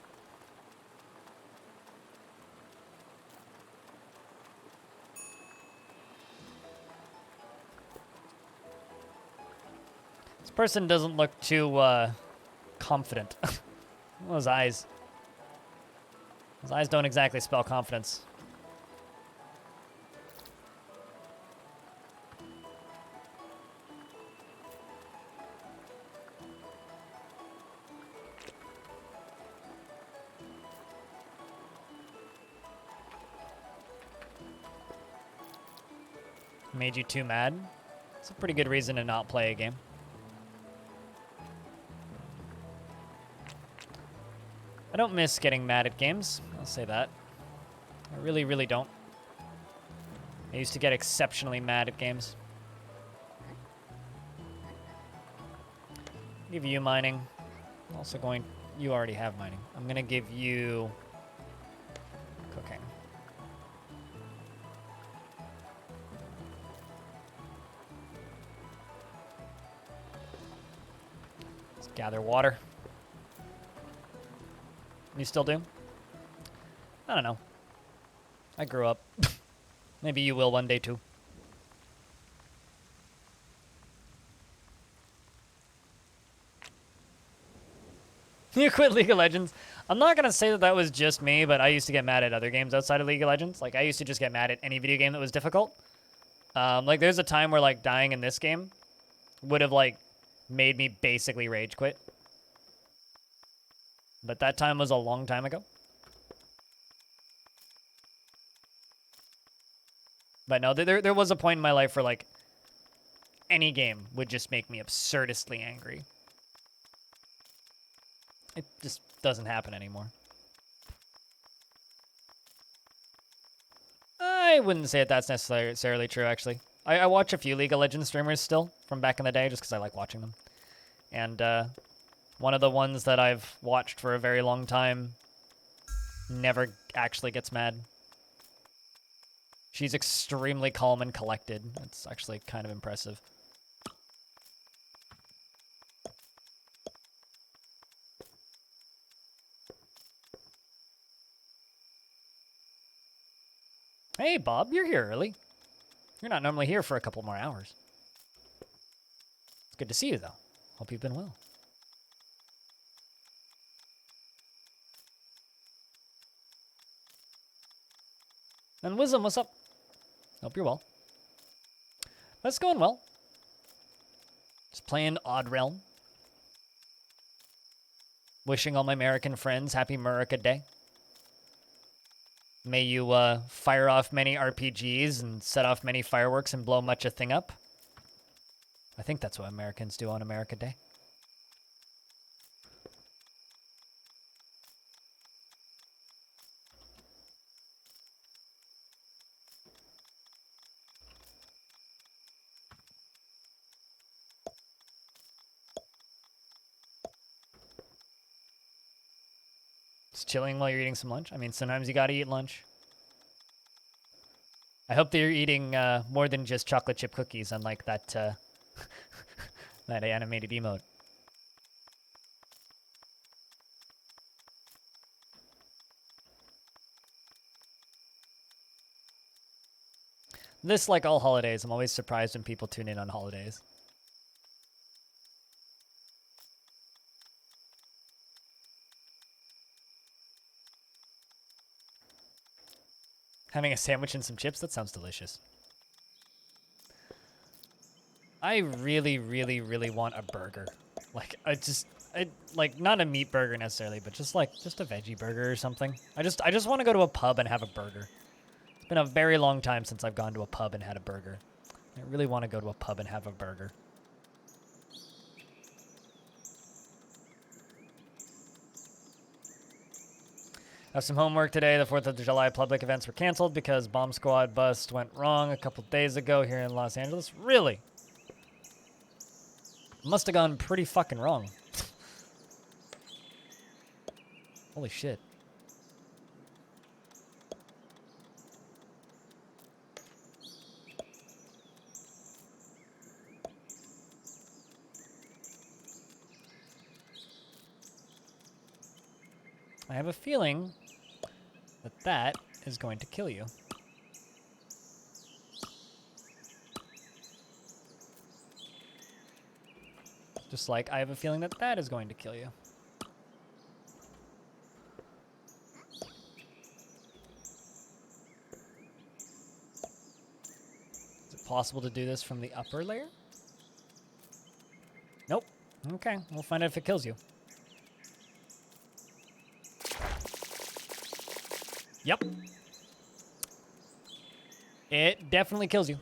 This person doesn't look too, confident. Those eyes. Those eyes don't exactly spell confidence. Made you too mad? It's a pretty good reason to not play a game. I don't miss getting mad at games. I'll say that. I really, really don't. I used to get exceptionally mad at games. Give you mining. I'm also going... You already have mining. I'm going to give you... cooking. Let's gather water. You still do? I don't know. I grew up. Maybe you will one day too. You quit League of Legends. I'm not going to say that that was just me, but I used to get mad at other games outside of League of Legends. Like, I used to just get mad at any video game that was difficult. Like, there's a time where, like, dying in this game would have, like, made me basically rage quit. But that time was a long time ago. But no, there was a point in my life where, like, any game would just make me absurdistly angry. It just doesn't happen anymore. I wouldn't say that that's necessarily true, actually. I watch a few League of Legends streamers still from back in the day just because I like watching them. And one of the ones that I've watched for a very long time never actually gets mad. She's extremely calm and collected. It's actually kind of impressive. Hey, Bob, you're here early. You're not normally here for a couple more hours. It's good to see you, though. Hope you've been well. And Wisdom, what's up? Hope you're well. That's going well. Just playing Odd Realm. Wishing all my American friends happy America Day. May you fire off many RPGs and set off many fireworks and blow much a thing up. I think that's what Americans do on America Day. Just chilling while you're eating some lunch. I mean, sometimes you gotta eat lunch. I hope that you're eating more than just chocolate chip cookies, unlike that that animated emote. This, like all holidays, I'm always surprised when people tune in on holidays. Having a sandwich and some chips? That sounds delicious. I really, really, really want a burger. Like, like, not a meat burger necessarily, but just a veggie burger or something. I just want to go to a pub and have a burger. It's been a very long time since I've gone to a pub and had a burger. I really want to go to a pub and have a burger. Have some homework today. The 4th of July public events were canceled because bomb squad bust went wrong a couple days ago here in Los Angeles. Really? Must have gone pretty fucking wrong. Holy shit. I have a feeling that that is going to kill you. Just like I have a feeling that that is going to kill you. Is it possible to do this from the upper layer? Nope. Okay, we'll find out if it kills you. Yep. It definitely kills you.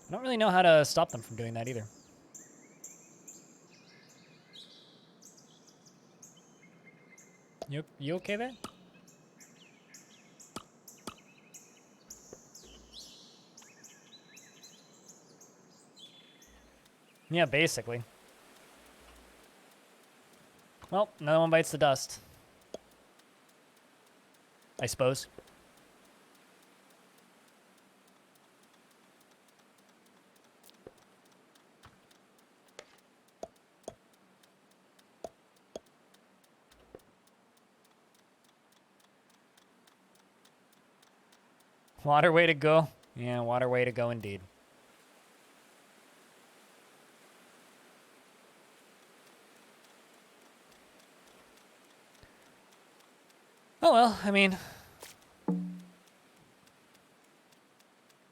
I don't really know how to stop them from doing that either. You okay there? Yeah, basically. Well, no one bites the dust. I suppose. Water way to go. Yeah, water way to go indeed. Oh well, I mean,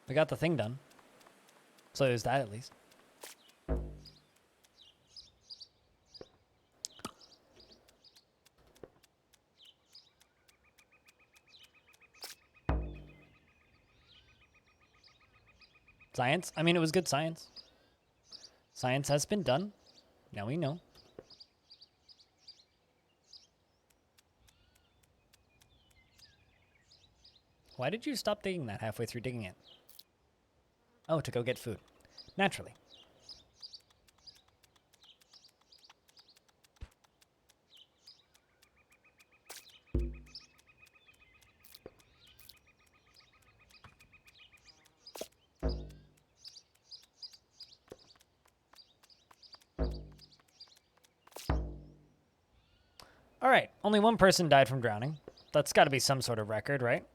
we got the thing done. So there's that at least. Science? I mean, it was good science. Science has been done. Now we know. Why did you stop digging that halfway through digging it? Oh, to go get food. Naturally. All right, only one person died from drowning. That's got to be some sort of record, right?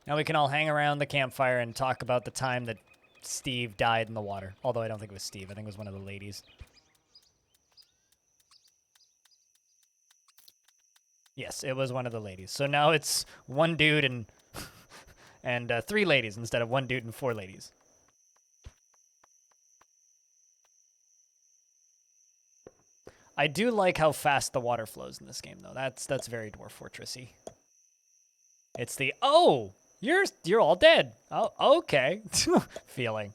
Now we can all hang around the campfire and talk about the time that Steve died in the water. Although I don't think it was Steve. I think it was one of the ladies. Yes, it was one of the ladies. So now it's one dude and and 3 ladies instead of one dude and 4 ladies. I do like how fast the water flows in this game, though. That's very Dwarf Fortressy. It's the you're all dead. Oh, okay. Feeling.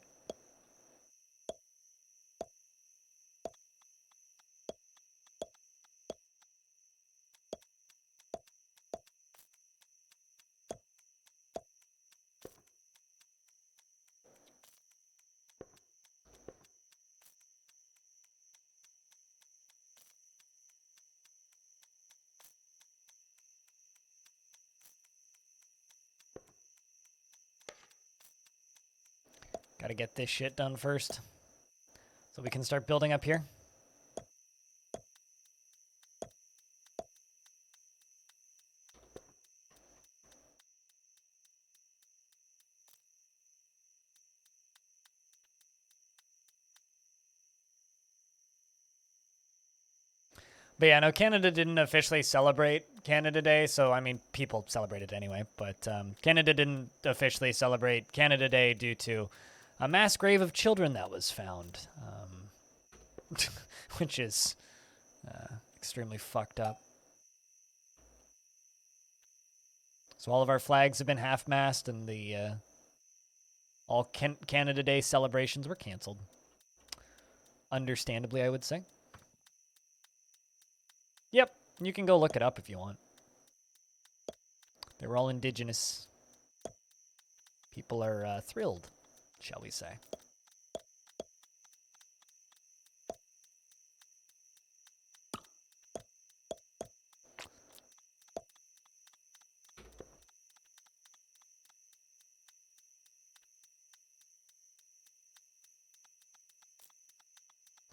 Gotta get this shit done first, so we can start building up here. But yeah, no, Canada didn't officially celebrate Canada Day, so I mean, people celebrate it anyway, but Canada didn't officially celebrate Canada Day due to a mass grave of children that was found, which is extremely fucked up. So all of our flags have been half-mast, and the all Canada Day celebrations were canceled. Understandably, I would say. Yep, you can go look it up if you want. They were all Indigenous. People are thrilled, shall we say.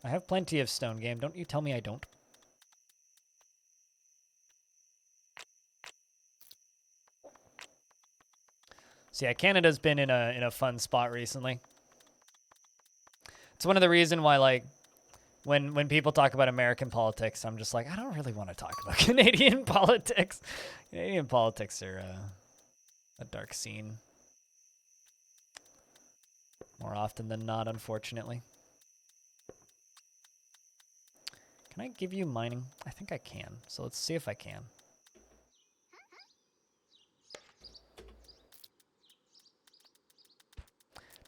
I have plenty of stone game. Don't you tell me I don't. So yeah, Canada's been in a fun spot recently. It's one of the reasons why, like, when people talk about American politics, I'm just like, I don't really want to talk about Canadian politics. Canadian politics are a dark scene. More often than not, unfortunately. Can I give you mining? I think I can. So let's see if I can.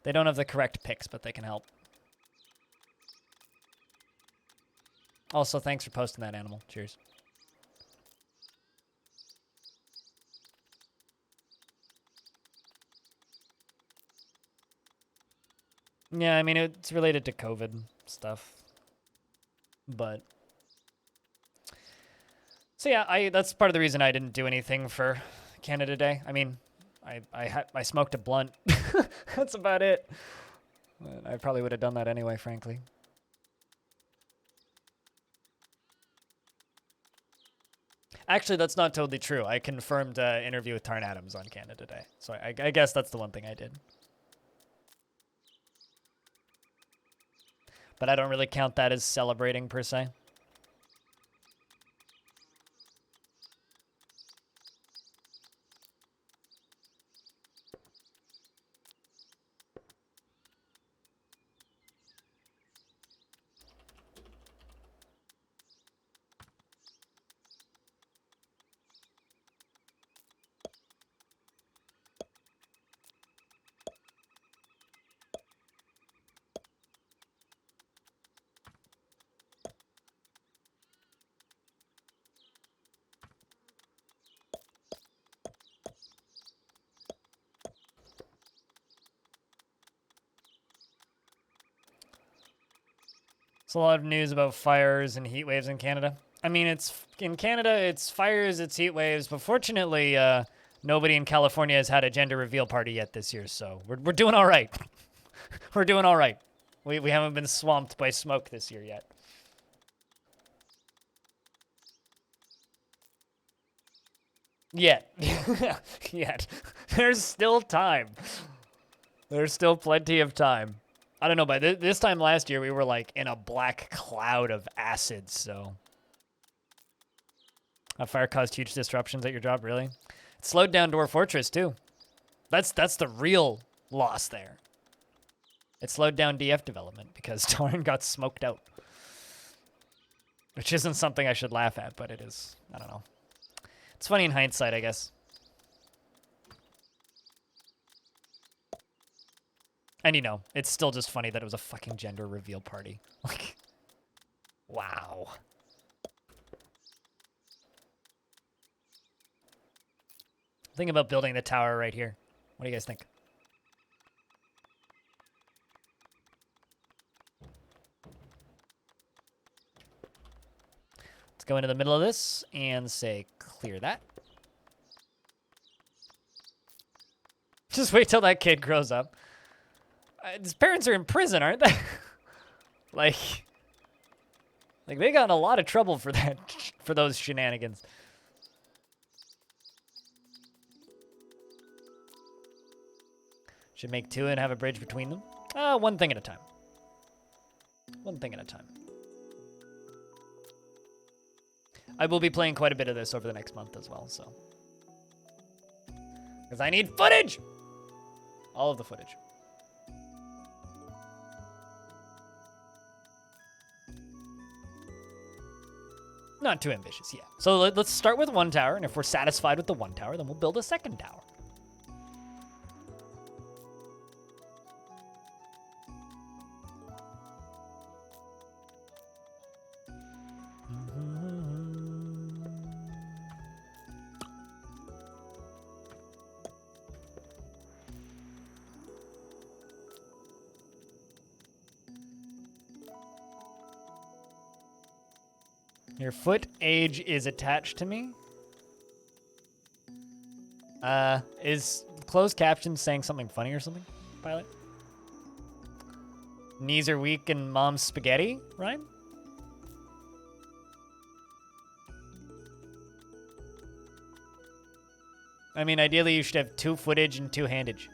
They don't have the correct picks, but they can help. Also, thanks for posting that, Animal. Cheers. Yeah, I mean, it's related to COVID stuff. But... So yeah, that's part of the reason I didn't do anything for Canada Day. I mean, I smoked a blunt. That's about it. But I probably would have done that anyway, frankly. Actually, that's not totally true. I confirmed an interview with Tarn Adams on Canada Day. So I guess that's the one thing I did. But I don't really count that as celebrating, per se. It's a lot of news about fires and heat waves in Canada. I mean, in Canada, it's fires, it's heat waves, but fortunately, nobody in California has had a gender reveal party yet this year, so we're doing all right. We're doing all right. We haven't been swamped by smoke this year yet. Yet. Yet. There's still time. There's still plenty of time. I don't know, but this time last year, we were, like, in a black cloud of acid, so... A fire caused huge disruptions at your job, really? It slowed down Dwarf Fortress, too. That's the real loss there. It slowed down DF development because Tarn got smoked out. Which isn't something I should laugh at, but it is. I don't know. It's funny in hindsight, I guess. And, you know, it's still just funny that it was a fucking gender reveal party. Like, wow. Think about building the tower right here. What do you guys think? Let's go into the middle of this and say, clear that. Just wait till that kid grows up. His parents are in prison, aren't they? like they got in a lot of trouble for that, for those shenanigans. Should make two and have a bridge between them. One thing at a time. One thing at a time. I will be playing quite a bit of this over the next month as well, so. Because I need footage! All of the footage. Not too ambitious, yeah. So let's start with one tower, and if we're satisfied with the one tower, then we'll build a second tower. Your foot age is attached to me. Is closed caption saying something funny or something, Pilot? Knees are weak and mom's spaghetti, Ryan? I mean, ideally you should have 2 footage and 2 handage.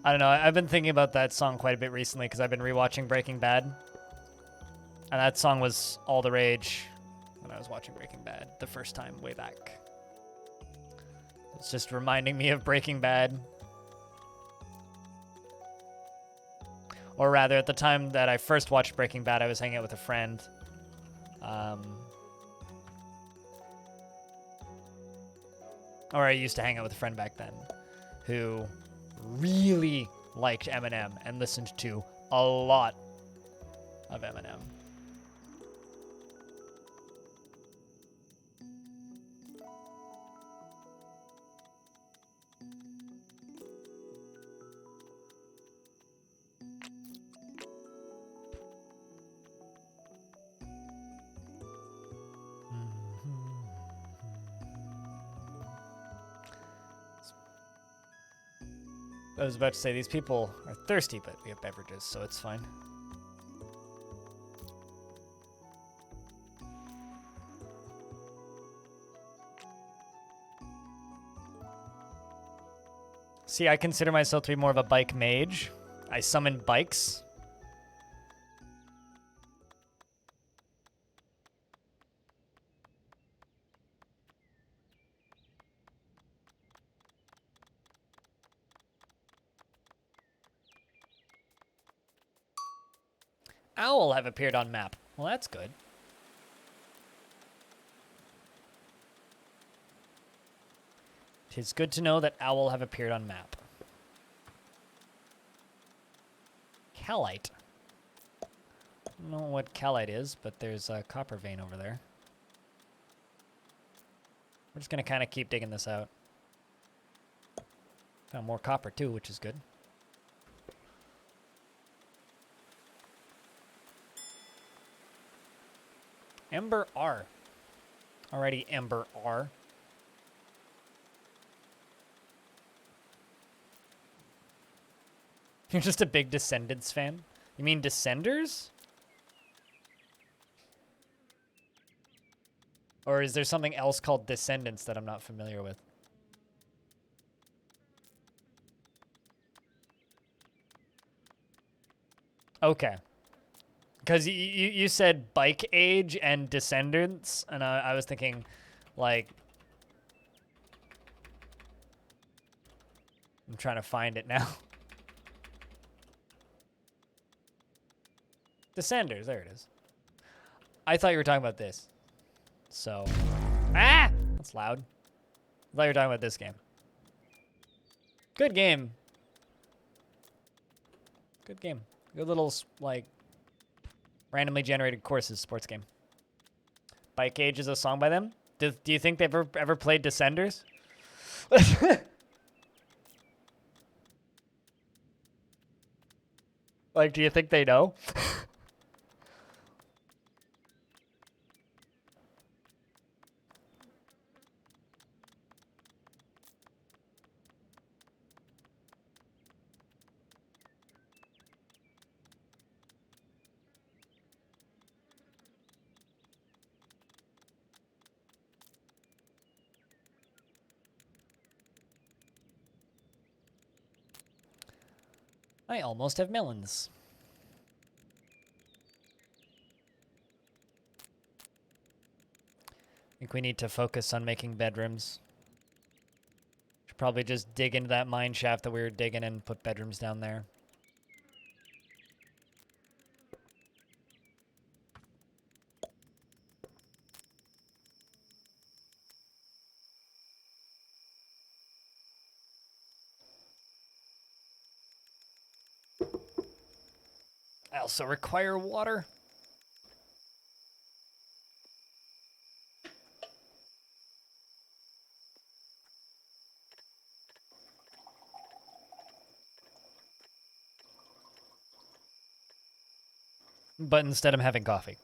I don't know. I've been thinking about that song quite a bit recently because I've been rewatching Breaking Bad. And that song was all the rage when I was watching Breaking Bad the first time way back. It's just reminding me of Breaking Bad. Or rather, at the time that I first watched Breaking Bad, I was hanging out with a friend. Or I used to hang out with a friend back then who really liked Eminem and listened to a lot of Eminem. I was about to say, these people are thirsty, but we have beverages, so it's fine. See, I consider myself to be more of a bike mage. I summon bikes. Owl have appeared on map. Well, that's good. Tis good to know that owl have appeared on map. Calite. I don't know what calite is, but there's a copper vein over there. We're just going to kind of keep digging this out. Found more copper too, which is good. Ember R. Alrighty, Ember R. You're just a big Descendants fan? You mean Descenders? Or is there something else called Descendants that I'm not familiar with? Okay. Because you said bike age and Descendants, and I was thinking, like... I'm trying to find it now. Descenders, there it is. I thought you were talking about this. So... Ah! That's loud. I thought you were talking about this game. Good game. Good game. Good little, like... randomly generated courses sports game. Bike Age is a song by them? Do you think they've ever played Descenders? Like, do you think they know? I almost have melons. think we need to focus on making bedrooms. Should probably just dig into that mine shaft that we were digging and put bedrooms down there. I also require water. But instead I'm having coffee.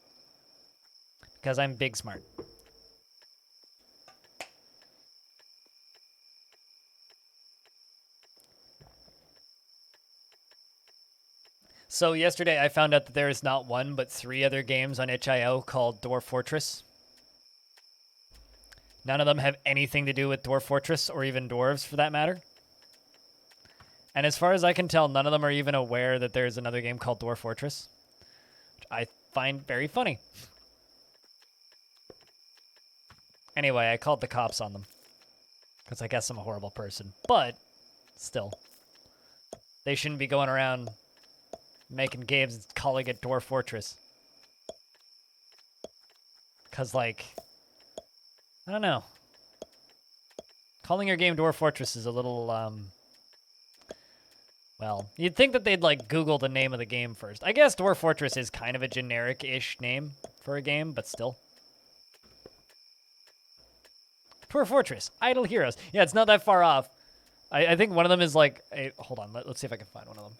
Because I'm big smart. So yesterday I found out that there is not one, but 3 other games on itch.io called Dwarf Fortress. None of them have anything to do with Dwarf Fortress or even dwarves for that matter. And as far as I can tell, none of them are even aware that there's another game called Dwarf Fortress, which I find very funny. Anyway, I called the cops on them because I guess I'm a horrible person. But still, they shouldn't be going around making games and calling it Dwarf Fortress. Because, like, I don't know. Calling your game Dwarf Fortress is a little, well, you'd think that they'd, like, Google the name of the game first. I guess Dwarf Fortress is kind of a generic-ish name for a game, but still. Dwarf Fortress, Idle Heroes. Yeah, it's not that far off. I think one of them is, like, hold on, let's see if I can find one of them.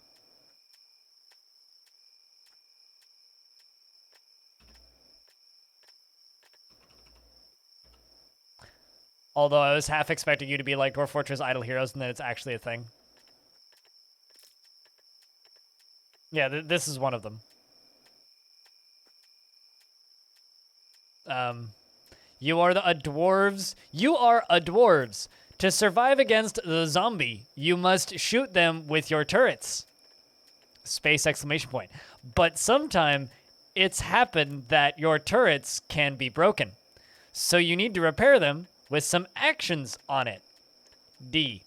Although I was half expecting you to be like Dwarf Fortress Idle Heroes, and then it's actually a thing. Yeah, this is one of them. You are a dwarves. You are a dwarves. To survive against the zombie, you must shoot them with your turrets. Space exclamation point. But sometime it's happened that your turrets can be broken. So you need to repair them with some actions on it. D.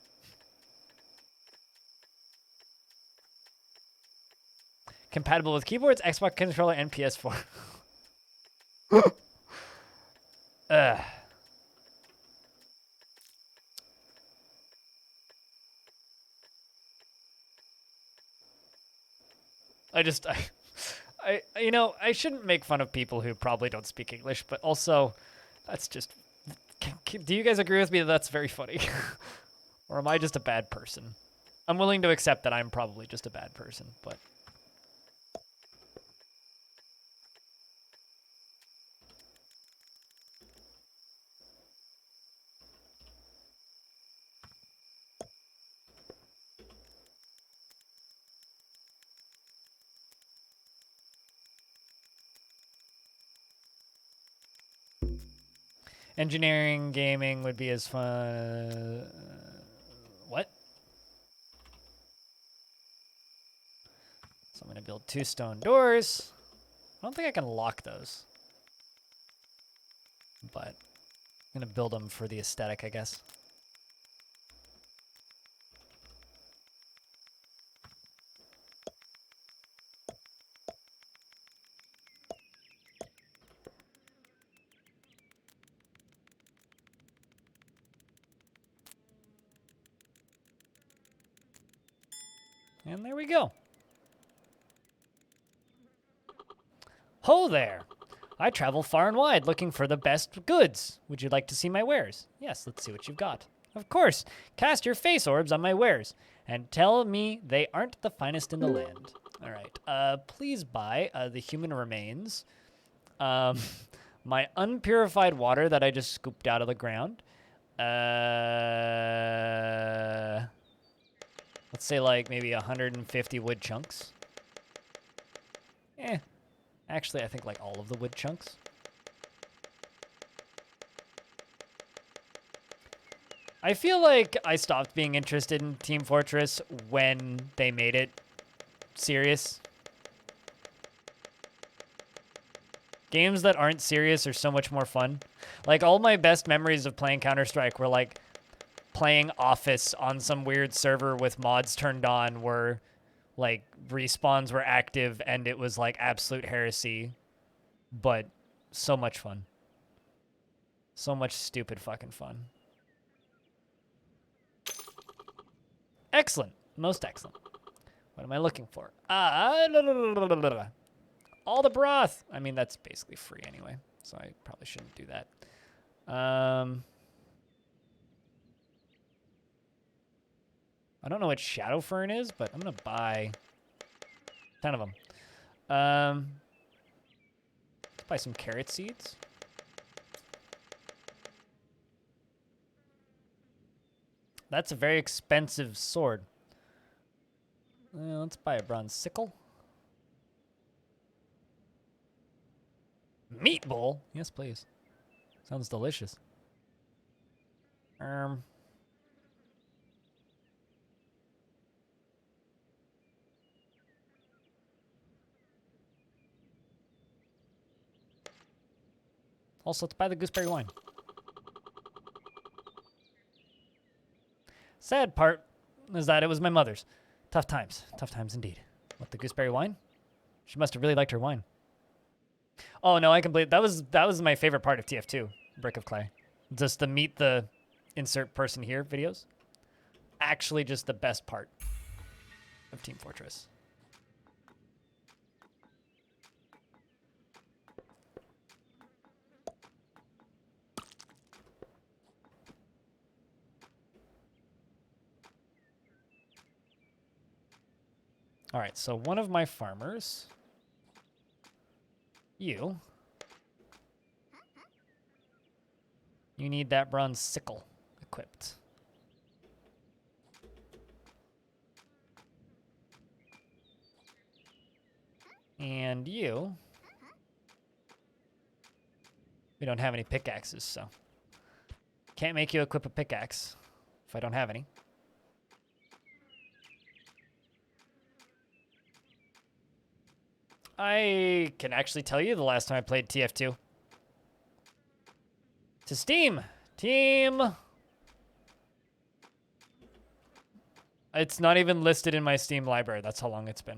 Compatible with keyboards, Xbox controller, and PS4. Ugh. You know, I shouldn't make fun of people who probably don't speak English, but also, that's just, do you guys agree with me that that's very funny? Or am I just a bad person? I'm willing to accept that I'm probably just a bad person, but. Engineering, gaming would be as fun. What? So I'm going to build 2 stone doors. I don't think I can lock those. But I'm going to build them for the aesthetic, I guess. And there we go. Ho there! I travel far and wide looking for the best goods. Would you like to see my wares? Yes, let's see what you've got. Of course. Cast your face orbs on my wares and tell me they aren't the finest in the land. All right. Please buy the human remains. My unpurified water that I just scooped out of the ground. Let's say like maybe 150 wood chunks. Actually, I think like all of the wood chunks. I feel like I stopped being interested in Team Fortress when they made it serious. Games that aren't serious are so much more fun. Like, all my best memories of playing Counter-Strike were, like, playing Office on some weird server with mods turned on where, like, respawns were active and it was, like, absolute heresy. But so much fun. So much stupid fucking fun. Excellent. Most excellent. What am I looking for? All the broth. I mean, that's basically free anyway, so I probably shouldn't do that. I don't know what Shadow Fern is, but I'm going to buy 10 of them. Let's buy some carrot seeds. That's a very expensive sword. Let's buy a bronze sickle. Meat bowl? Yes, please. Sounds delicious. Also, let's buy the gooseberry wine. Sad part is that it was my mother's. Tough times indeed. What, the gooseberry wine? She must have really liked her wine. Oh no, I completely. That was my favorite part of TF2, Brick of Clay. Just the meet the insert person here videos. Actually, just the best part of Team Fortress. All right, so one of my farmers, you need that bronze sickle equipped. And you, we don't have any pickaxes, so can't make you equip a pickaxe if I don't have any. I can actually tell you the last time I played TF2. To Steam. Team. It's not even listed in my Steam library. That's how long it's been.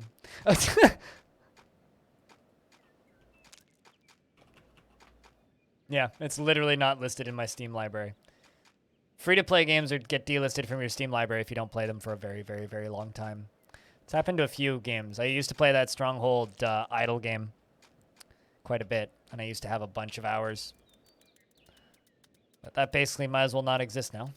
Yeah, it's literally not listed in my Steam library. Free-to-play games get delisted from your Steam library if you don't play them for a very, very, very long time. It's happened to a few games. I used to play that Stronghold idle game quite a bit, and I used to have a bunch of hours. But that basically might as well not exist now.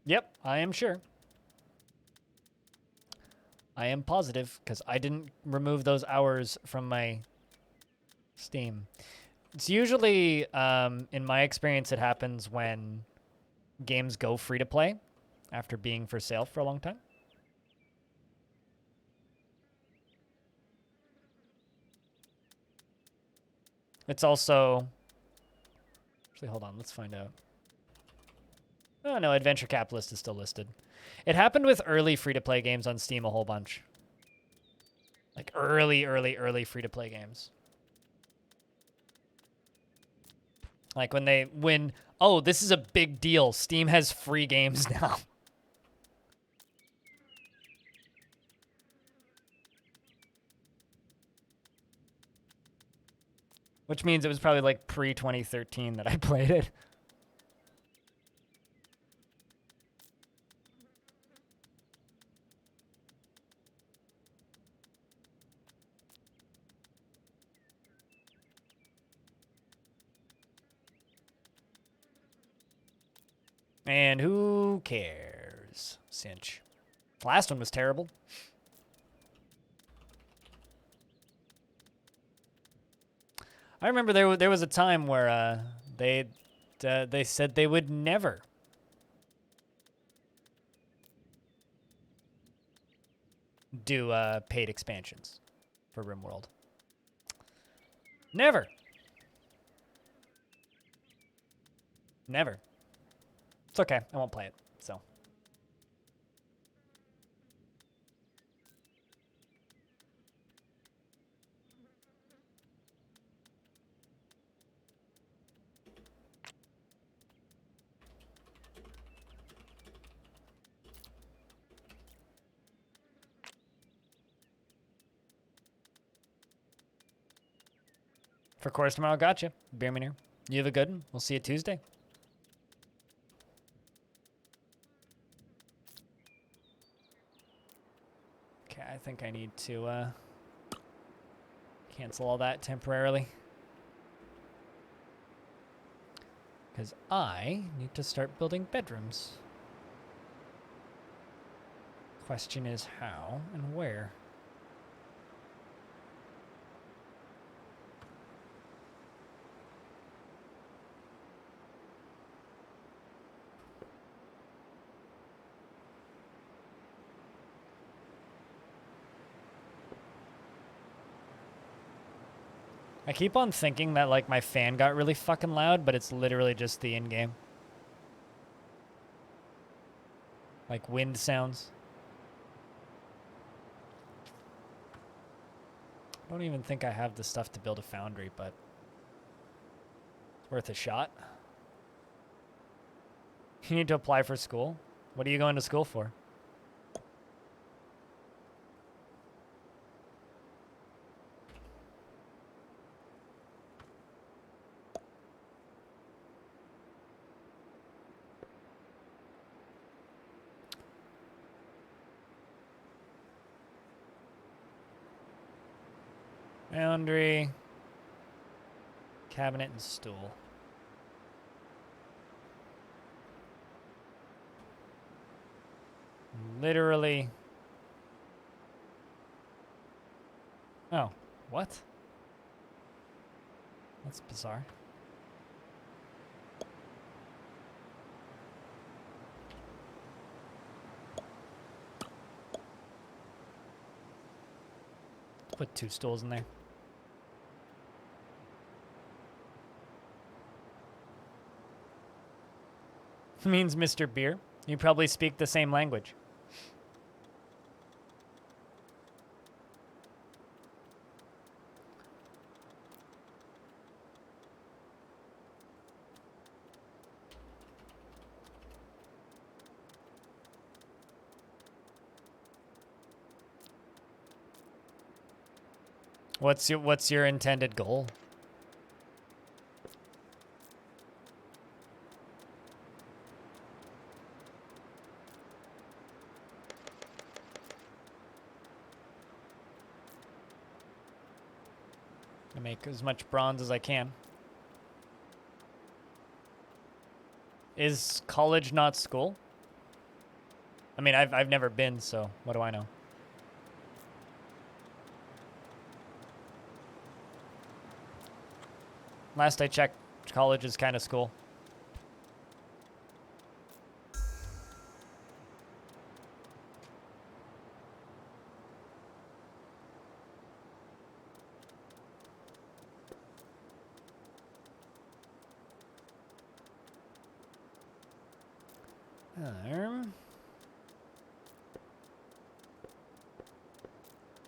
Yep, I am sure. I am positive, because I didn't remove those hours from my Steam. It's usually, in my experience, it happens when games go free-to-play after being for sale for a long time. It's also... Actually, hold on, let's find out. Oh, no, Adventure Capitalist is still listed. It happened with early free-to-play games on Steam a whole bunch. Like early free-to-play games. Like when, oh, this is a big deal. Steam has free games now. Which means it was probably like pre-2013 that I played it. And who cares? Cinch. Last one was terrible. I remember there was a time where they said they would never do paid expansions for RimWorld. Never. Never. It's okay. I won't play it. So. For course tomorrow, gotcha. Beer Meaner. You have a good one. We'll see you Tuesday. Okay, I think I need to cancel all that temporarily. Because I need to start building bedrooms. Question is how and where. I keep on thinking that, like, my fan got really fucking loud, but it's literally just the in-game. Like, wind sounds. I don't even think I have the stuff to build a foundry, but it's worth a shot. You need to apply for school? What are you going to school for? Foundry, cabinet, and stool. Literally. Oh, what? That's bizarre. Put 2 stools in there. Means Mr. Beer. You probably speak the same language. What's your intended goal? I make as much bronze as I can. Is college not school? I mean, I've never been, so what do I know? Last I checked, college is kind of school.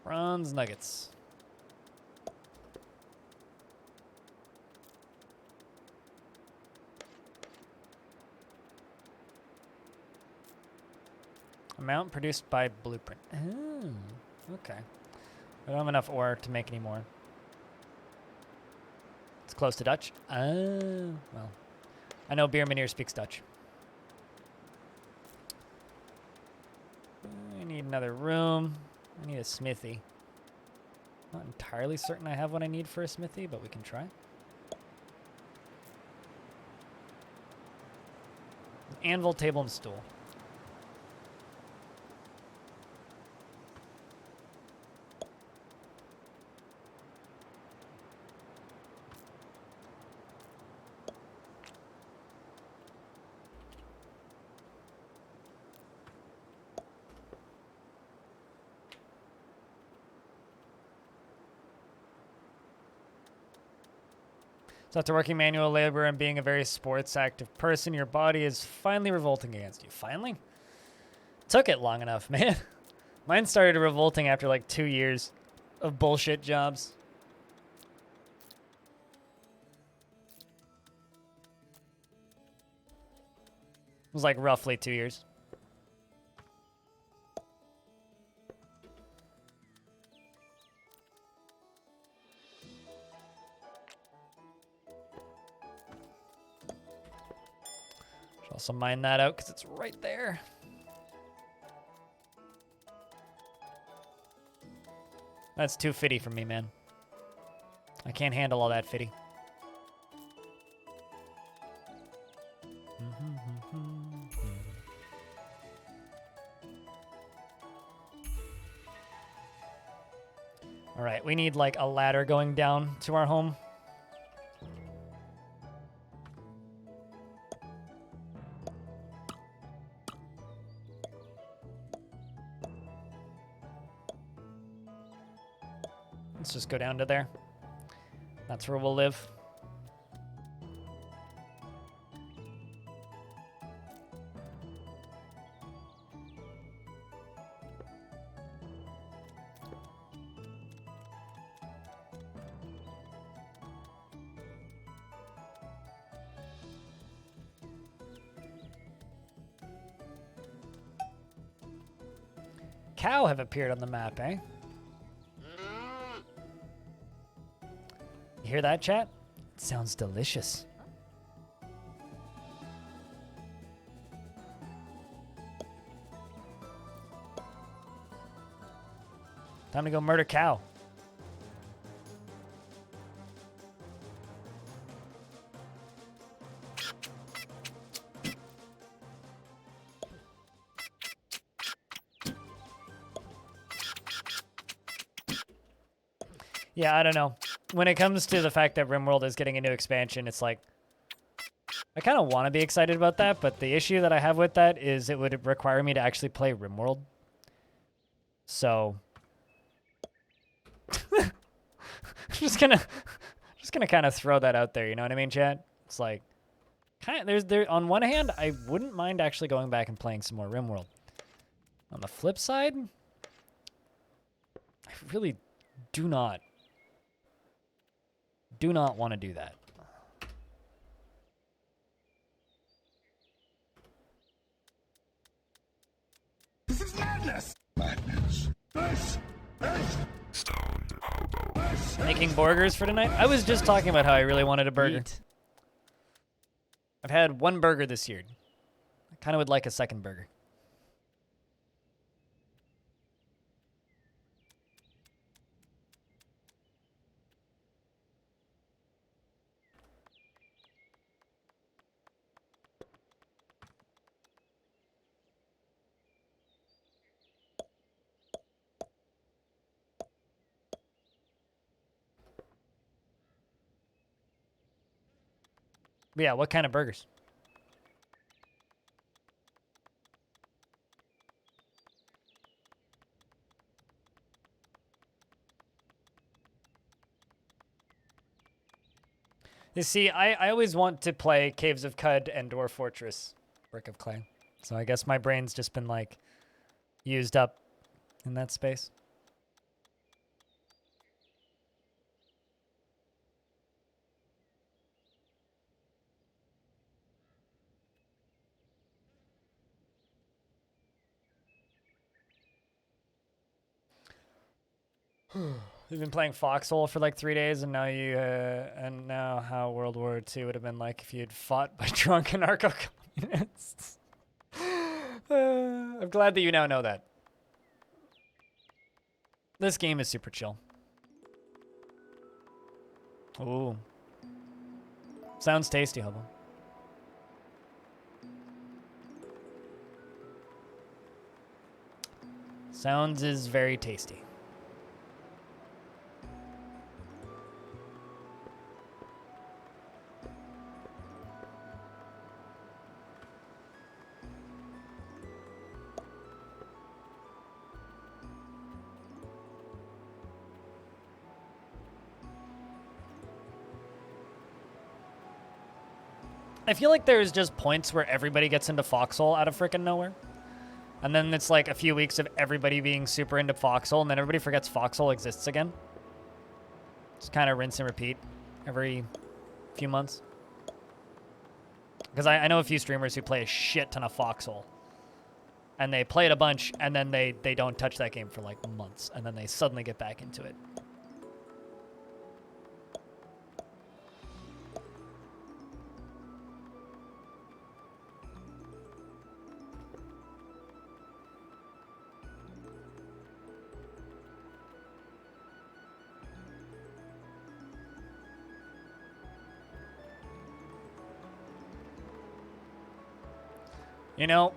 Bronze nuggets. Amount produced by blueprint. Oh, okay. I don't have enough ore to make any more. It's close to Dutch. Oh, well. I know Beer Meneer speaks Dutch. I need another room. I need a smithy. Not entirely certain I have what I need for a smithy, but we can try. Anvil, table, and stool. So after working manual labor and being a very sports active person, your body is finally revolting against you. Finally? Took it long enough, man. Mine started revolting after like 2 years of bullshit jobs. It was like roughly 2 years. Should also mine that out because it's right there. That's too fitty for me, man. I can't handle all that fitty. All right, we need like a ladder going down to our home. Let's just go down to there. That's where we'll live. Cow have appeared on the map, eh? You hear that, chat? It sounds delicious. Time to go murder cow. Yeah, I don't know. When it comes to the fact that RimWorld is getting a new expansion, it's like, I kind of want to be excited about that, but the issue that I have with that is it would require me to actually play RimWorld. So, just gonna kind of throw that out there. You know what I mean, chat? It's like, kind of, there. On one hand, I wouldn't mind actually going back and playing some more RimWorld. On the flip side, I really do not want to do that. This is madness! Madness. This is Stone Hobo. Making burgers for tonight? I was just talking about how I really wanted a burger. Eat. I've had one burger this year. I kind of would like a second burger. But yeah, what kind of burgers? You see, I always want to play Caves of Cud and Dwarf Fortress, Brick of Clay. So I guess my brain's just been like used up in that space. You've been playing Foxhole for like 3 days, and now and now how World War II would have been like if you had fought by drunk anarcho-communists. I'm glad that you now know that. This game is super chill. Ooh. Sounds tasty, Hobo. Sounds is very tasty. I feel like there's just points where everybody gets into Foxhole out of freaking nowhere. And then it's like a few weeks of everybody being super into Foxhole, and then everybody forgets Foxhole exists again. Just kind of rinse and repeat every few months. Because I know a few streamers who play a shit ton of Foxhole. And they play it a bunch, and then they don't touch that game for like months, and then they suddenly get back into it. You know,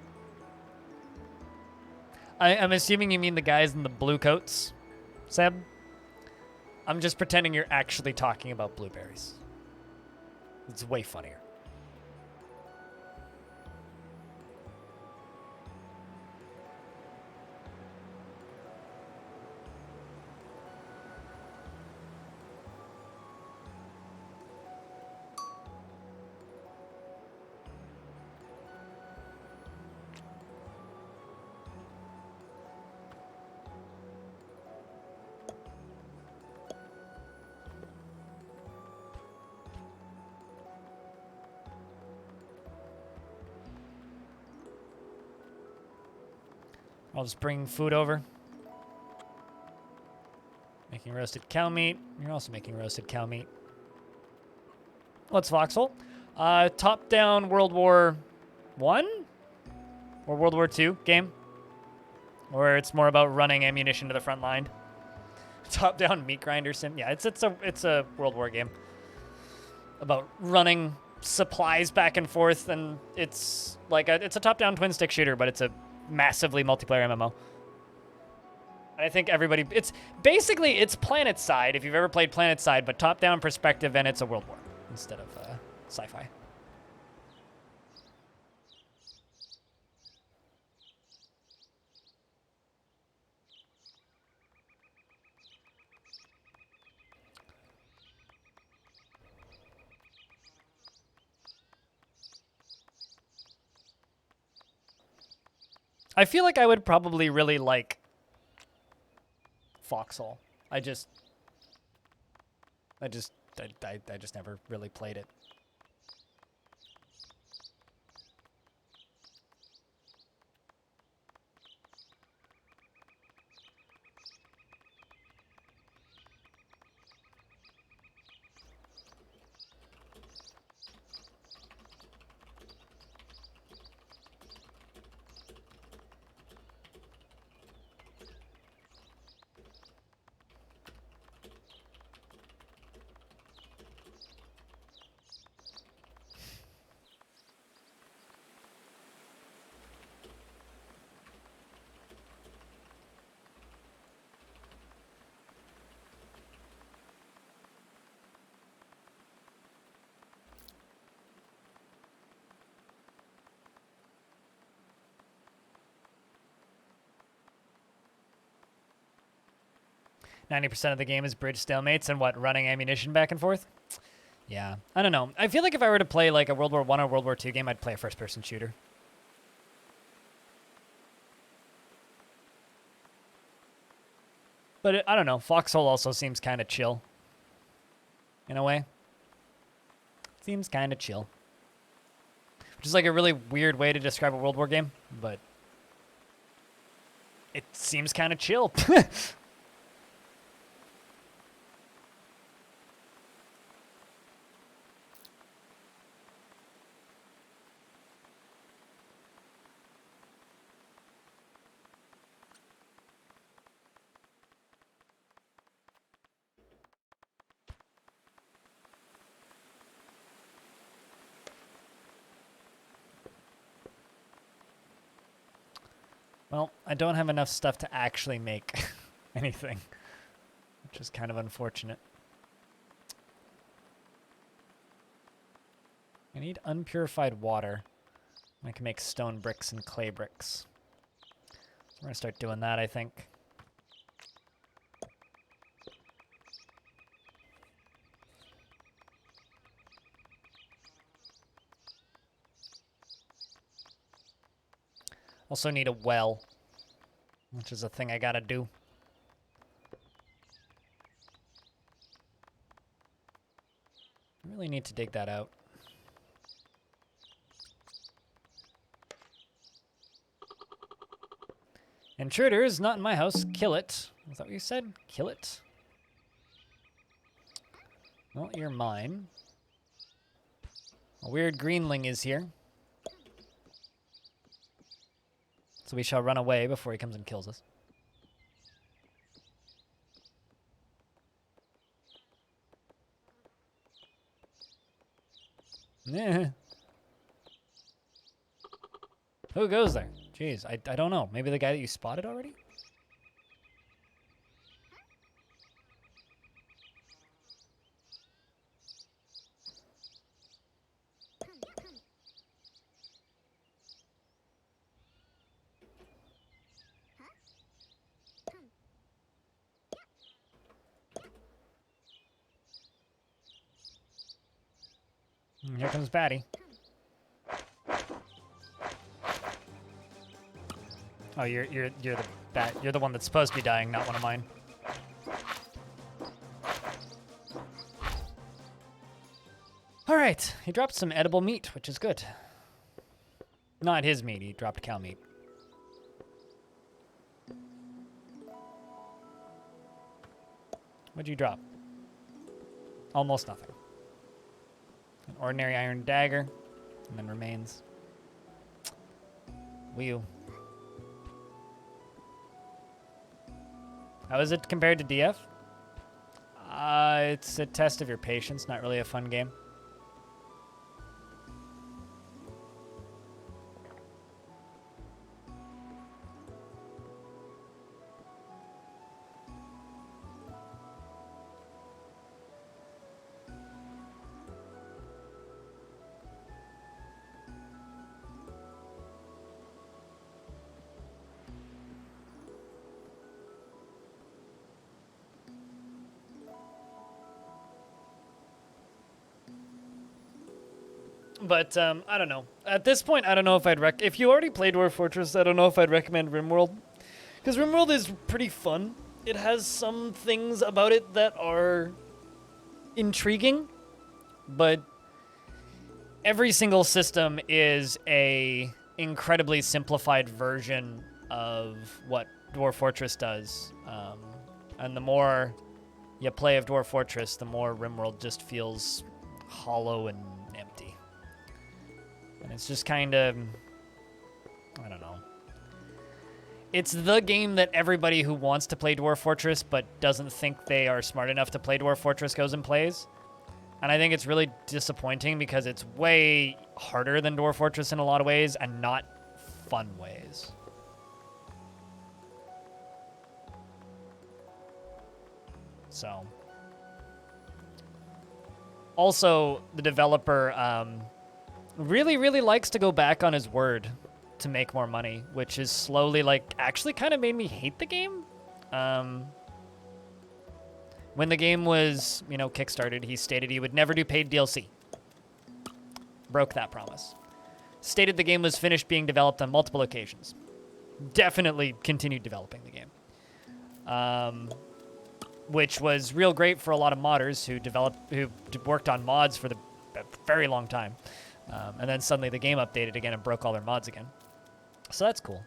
I'm assuming you mean the guys in the blue coats, Seb. I'm just pretending you're actually talking about blueberries. It's way funnier. I'll just bring food over. Making roasted cow meat. You're also making roasted cow meat. What's Foxhole? Top-down World War I? Or World War II game? Where it's more about running ammunition to the front line. Top-down meat grinder sim. Yeah, it's a World War game. About running supplies back and forth, and it's like it's a top-down twin-stick shooter, but it's a massively multiplayer MMO. And I think everybody, it's PlanetSide, if you've ever played PlanetSide, but top-down perspective, and it's a World War instead of sci-fi. I feel like I would probably really like Foxhole. I just never really played it. %90 of the game is bridge stalemates and what, running ammunition back and forth? Yeah, I don't know. I feel like if I were to play like a World War I or World War II game, I'd play a first-person shooter. But I don't know. Foxhole also seems kind of chill. In a way. Seems kind of chill. Which is like a really weird way to describe a World War game, but it seems kind of chill. Well, I don't have enough stuff to actually make anything, which is kind of unfortunate. I need unpurified water. I can make stone bricks and clay bricks. So we're gonna start doing that, I think. Also need a well, which is a thing I gotta do. I really need to dig that out. Intruders, not in my house. Kill it. Is that what you said? Kill it? Well, you're mine. A weird greenling is here. So we shall run away before he comes and kills us. Yeah. Who goes there? Jeez, I don't know. Maybe the guy that you spotted already? Here comes Patty. Oh, you're the one that's supposed to be dying, not one of mine. All right, he dropped some edible meat, which is good. Not his meat, he dropped cow meat. What'd you drop? Almost nothing. An ordinary iron dagger, and then remains. Whew. How is it compared to DF? It's a test of your patience, not really a fun game. But I don't know. At this point, I don't know if I'd if you already played Dwarf Fortress, I don't know if I'd recommend RimWorld, because RimWorld is pretty fun. It has some things about it that are intriguing, but every single system is a incredibly simplified version of what Dwarf Fortress does. And the more you play of Dwarf Fortress, the more RimWorld just feels hollow and empty. And it's just kind of, I don't know. It's the game that everybody who wants to play Dwarf Fortress but doesn't think they are smart enough to play Dwarf Fortress goes and plays. And I think it's really disappointing because it's way harder than Dwarf Fortress in a lot of ways and not fun ways. So. Also, the developer really likes to go back on his word to make more money, which is slowly, like, actually kind of made me hate the game. When the game was, you know, kickstarted, he stated he would never do paid DLC. Broke that promise. Stated the game was finished being developed on multiple occasions. Definitely continued developing the game. Which was real great for a lot of modders who worked on mods for a very long time. And then suddenly the game updated again and broke all their mods again. So that's cool.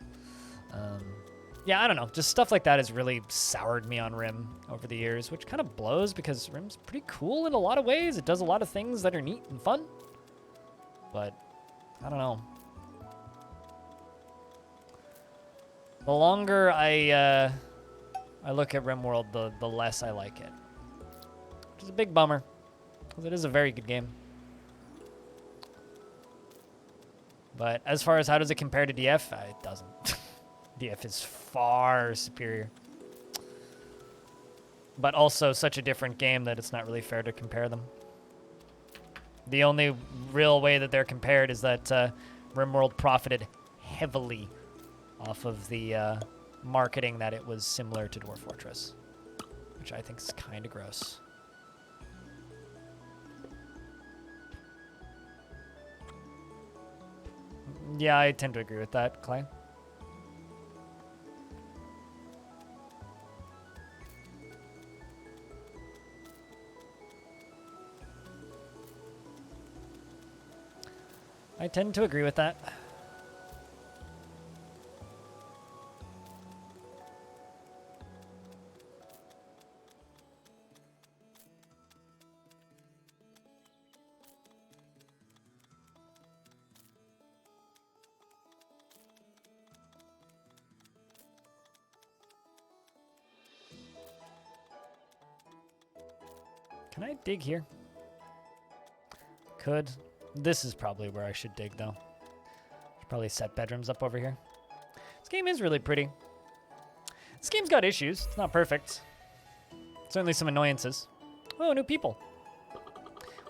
Yeah, I don't know. Just stuff like that has really soured me on Rim over the years, which kind of blows because Rim's pretty cool in a lot of ways. It does a lot of things that are neat and fun. But, I don't know. The longer I look at RimWorld, the less I like it. Which is a big bummer, because it is a very good game. But as far as how does it compare to DF, it doesn't. DF is far superior. But also such a different game that it's not really fair to compare them. The only real way that they're compared is that RimWorld profited heavily off of the marketing that it was similar to Dwarf Fortress, which I think is kind of gross. Yeah, I tend to agree with that, Clay. I tend to agree with that. Can I dig here? Could. This is probably where I should dig, though. Should probably set bedrooms up over here. This game is really pretty. This game's got issues. It's not perfect. Certainly some annoyances. Oh, new people.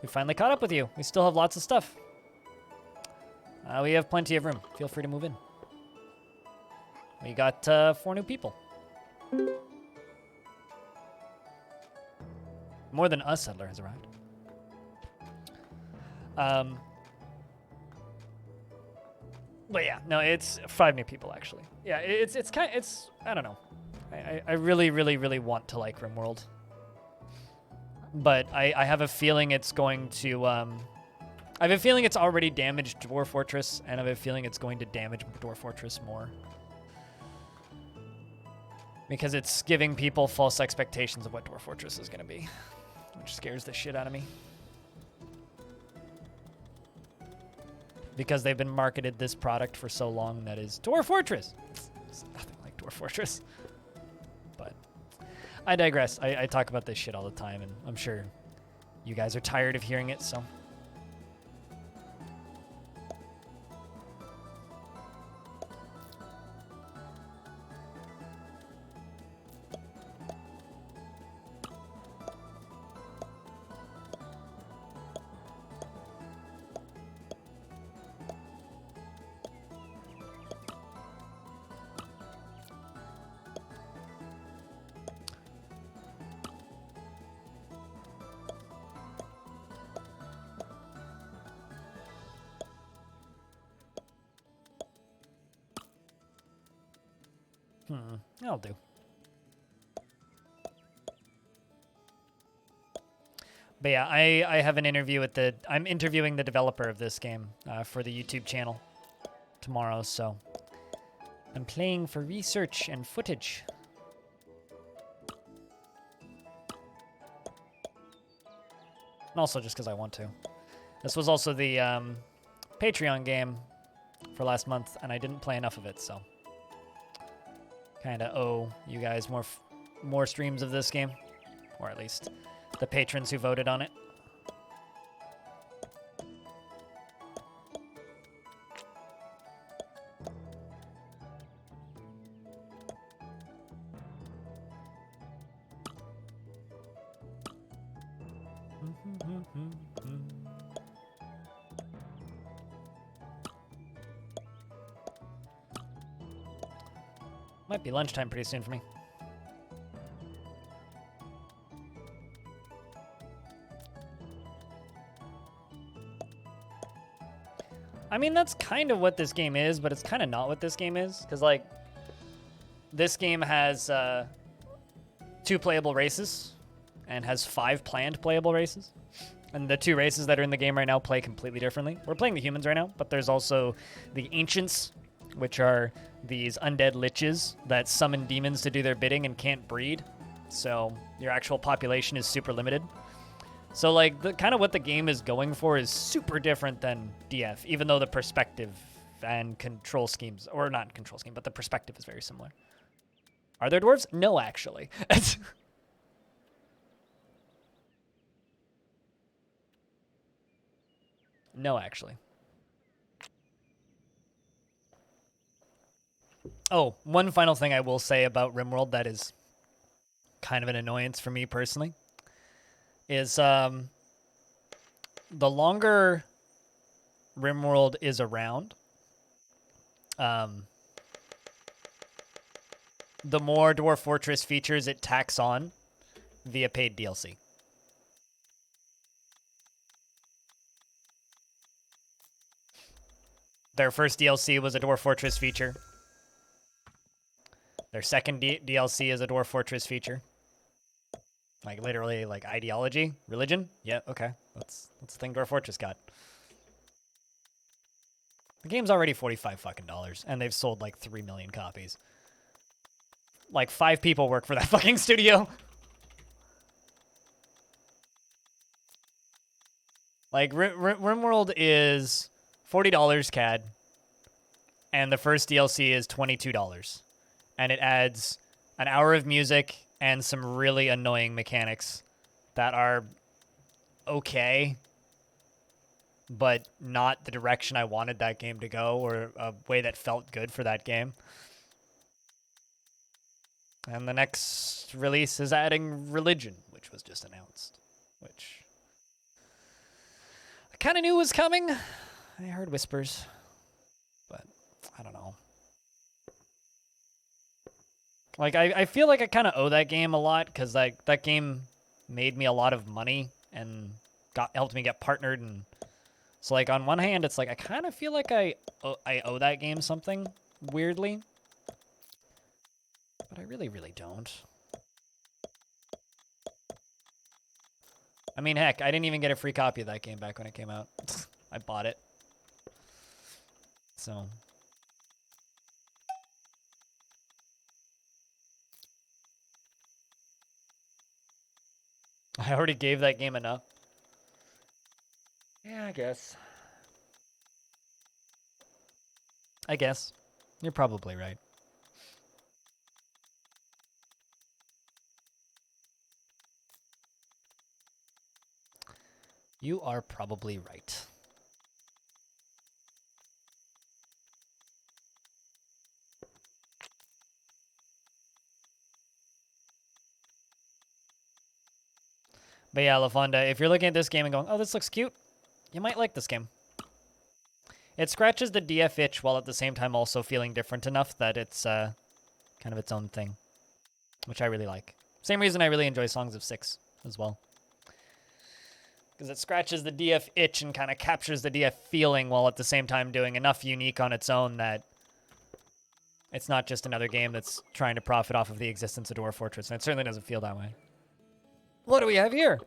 We finally caught up with you. We still have lots of stuff. We have plenty of room. Feel free to move in. We got 4 new people. More than a settler has arrived. But yeah, no, it's 5 new people actually. Yeah, it's I don't know. I really, really, really want to like RimWorld. But I have a feeling it's going to I have a feeling it's already damaged Dwarf Fortress, and I have a feeling it's going to damage Dwarf Fortress more. Because it's giving people false expectations of what Dwarf Fortress is going to be, which scares the shit out of me. Because they've been marketed this product for so long that is Dwarf Fortress. It's nothing like Dwarf Fortress. But I digress. I talk about this shit all the time, and I'm sure you guys are tired of hearing it, so. That'll do. But yeah, I have an interview with I'm interviewing the developer of this game for the YouTube channel tomorrow, so I'm playing for research and footage. And also just because I want to. This was also the Patreon game for last month, and I didn't play enough of it, so kind of owe you guys more streams of this game, or at least the patrons who voted on it. Might be lunchtime pretty soon for me. I mean, that's kind of what this game is, but it's kind of not what this game is. Because, like, this game has 2 playable races and has 5 planned playable races. And the 2 races that are in the game right now play completely differently. We're playing the humans right now, but there's also the ancients, which are these undead liches that summon demons to do their bidding and can't breed. So your actual population is super limited. So like the kind of what the game is going for is super different than DF, even though the perspective and control schemes, or not control scheme, but the perspective is very similar. Are there dwarves? No, actually. No, actually. Oh, one final thing I will say about RimWorld that is kind of an annoyance for me personally is the longer RimWorld is around, the more Dwarf Fortress features it tacks on via paid DLC. Their first DLC was a Dwarf Fortress feature. Their second DLC is a Dwarf Fortress feature. Like, literally, like, ideology? Religion? Yeah, okay. That's the thing Dwarf Fortress got. The game's already $45 fucking, and they've sold like 3 million copies. Like 5 people work for that fucking studio. Like RimWorld is $40 CAD, and the first DLC is $22, and it adds an hour of music and some really annoying mechanics that are okay, but not the direction I wanted that game to go, or a way that felt good for that game. And the next release is adding Religion, which was just announced, which I kind of knew was coming. I heard whispers, but I don't know. Like, I feel like I kind of owe that game a lot, because like that game made me a lot of money and helped me get partnered, and so like on one hand it's like I kind of feel like I owe that game something weirdly, but I really don't. I mean, heck, I didn't even get a free copy of that game back when it came out. I bought it. So I already gave that game enough. Yeah, I guess. You're probably right. You are probably right. But yeah, LaFonda, if you're looking at this game and going, oh, this looks cute, you might like this game. It scratches the DF itch while at the same time also feeling different enough that it's kind of its own thing, which I really like. Same reason I really enjoy Songs of Six as well. Because it scratches the DF itch and kind of captures the DF feeling while at the same time doing enough unique on its own that it's not just another game that's trying to profit off of the existence of Dwarf Fortress, and it certainly doesn't feel that way. What do we have here?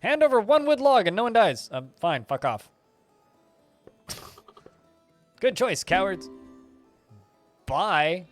Hand over 1 wood log and no one dies. Fine, fuck off. Good choice, cowards. Bye.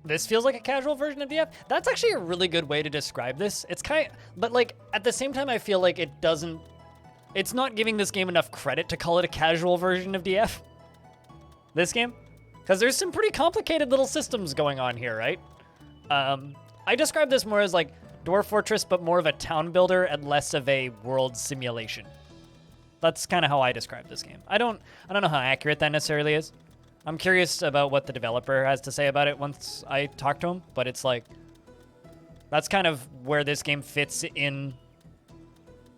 This feels like a casual version of DF. That's actually a really good way to describe this. It's but like at the same time, I feel like it's not giving this game enough credit to call it a casual version of DF. This game, because there's some pretty complicated little systems going on here, right? I describe this more as like Dwarf Fortress, but more of a town builder and less of a world simulation. That's kind of how I describe this game. I don't know how accurate that necessarily is. I'm curious about what the developer has to say about it once I talk to him, but it's like, that's kind of where this game fits in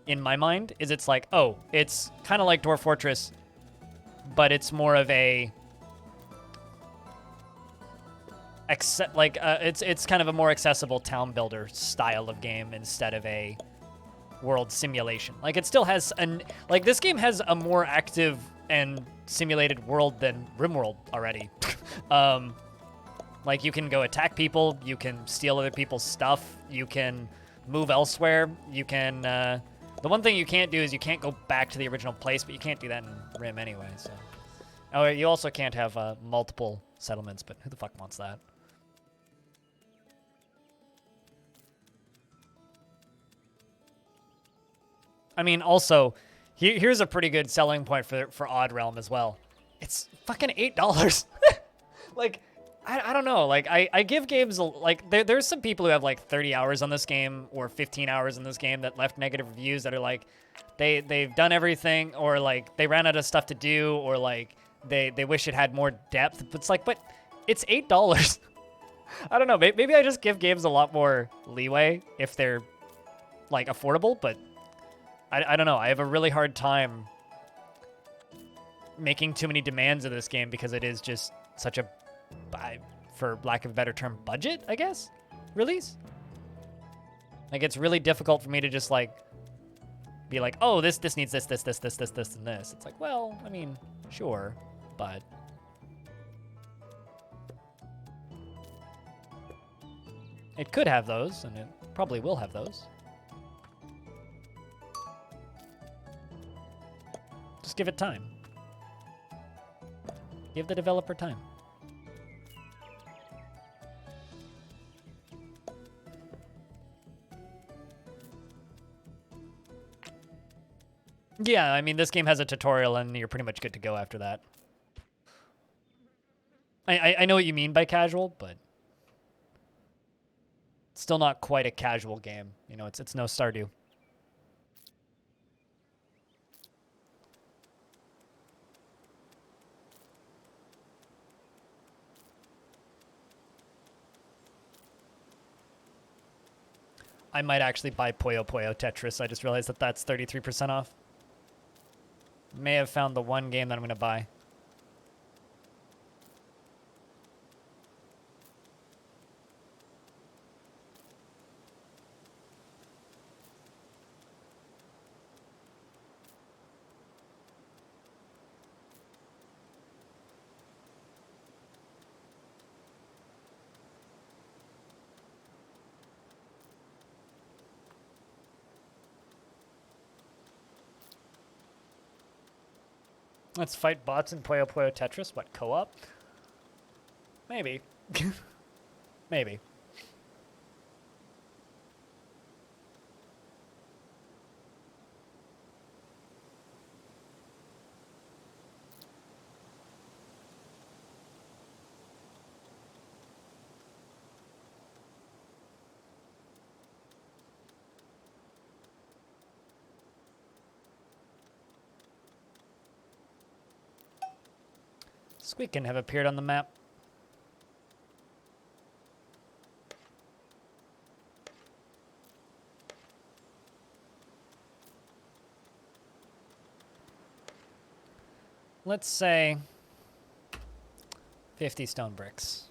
my mind, is it's like, oh, it's kind of like Dwarf Fortress, but it's more of a, it's kind of a more accessible town builder style of game instead of a world simulation. Like, it still has this game has a more active and simulated world than RimWorld already. Like, you can go attack people, you can steal other people's stuff, you can move elsewhere, you can, the one thing you can't do is you can't go back to the original place, but you can't do that in Rim anyway, so. Oh, you also can't have multiple settlements, but who the fuck wants that? I mean, also, here's a pretty good selling point for Odd Realm as well. It's fucking $8. Like, I don't know. Like, I give games, like, there's some people who have, like, 30 hours on this game or 15 hours in this game that left negative reviews that are, like, they've done everything, or, like, they ran out of stuff to do, or, like, they wish it had more depth. But it's like, but it's $8. I don't know. Maybe I just give games a lot more leeway if they're like affordable, but I don't know. I have a really hard time making too many demands of this game because it is just such a, for lack of a better term, budget, I guess, release. Like, it's really difficult for me to just like be like, oh, this needs this, and this. It's like, well, I mean, sure, but it could have those, and it probably will have those. Just give it time. Give the developer time. Yeah, I mean, this game has a tutorial, and you're pretty much good to go after that. I know what you mean by casual, but it's still not quite a casual game. You know, it's no Stardew. I might actually buy Puyo Puyo Tetris. I just realized that that's 33% off. May have found the one game that I'm going to buy. Let's fight bots in Puyo Puyo Tetris. What, co-op? Maybe. Maybe. Squeakin' have appeared on the map. Let's say 50 stone bricks.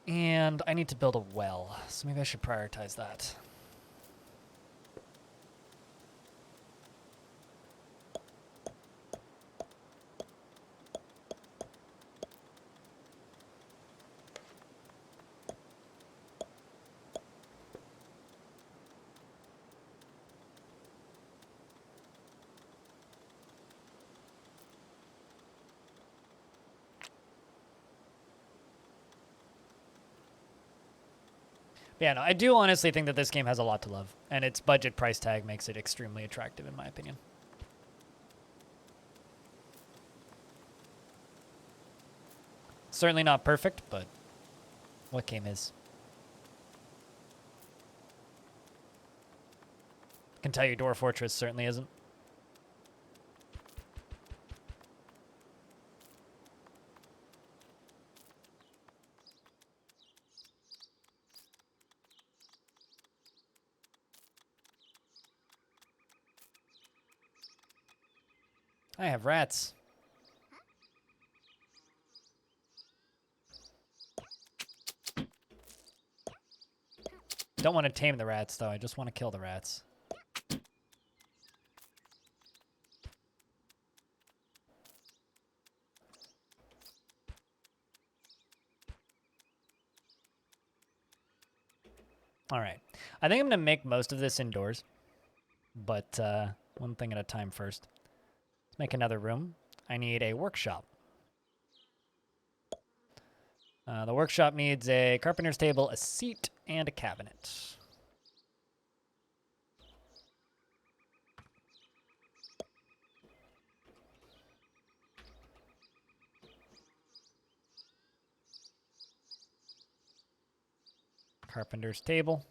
And I need to build a well, so maybe I should prioritize that. Yeah, no, I do honestly think that this game has a lot to love, and its budget price tag makes it extremely attractive, in my opinion. Certainly not perfect, but what game is? I can tell you Dwarf Fortress certainly isn't. I have rats. Don't want to tame the rats, though. I just want to kill the rats. All right. I think I'm going to make most of this indoors, but one thing at a time first. Let's make another room. I need a workshop. The workshop needs a carpenter's table, a seat, and a cabinet. Carpenter's table.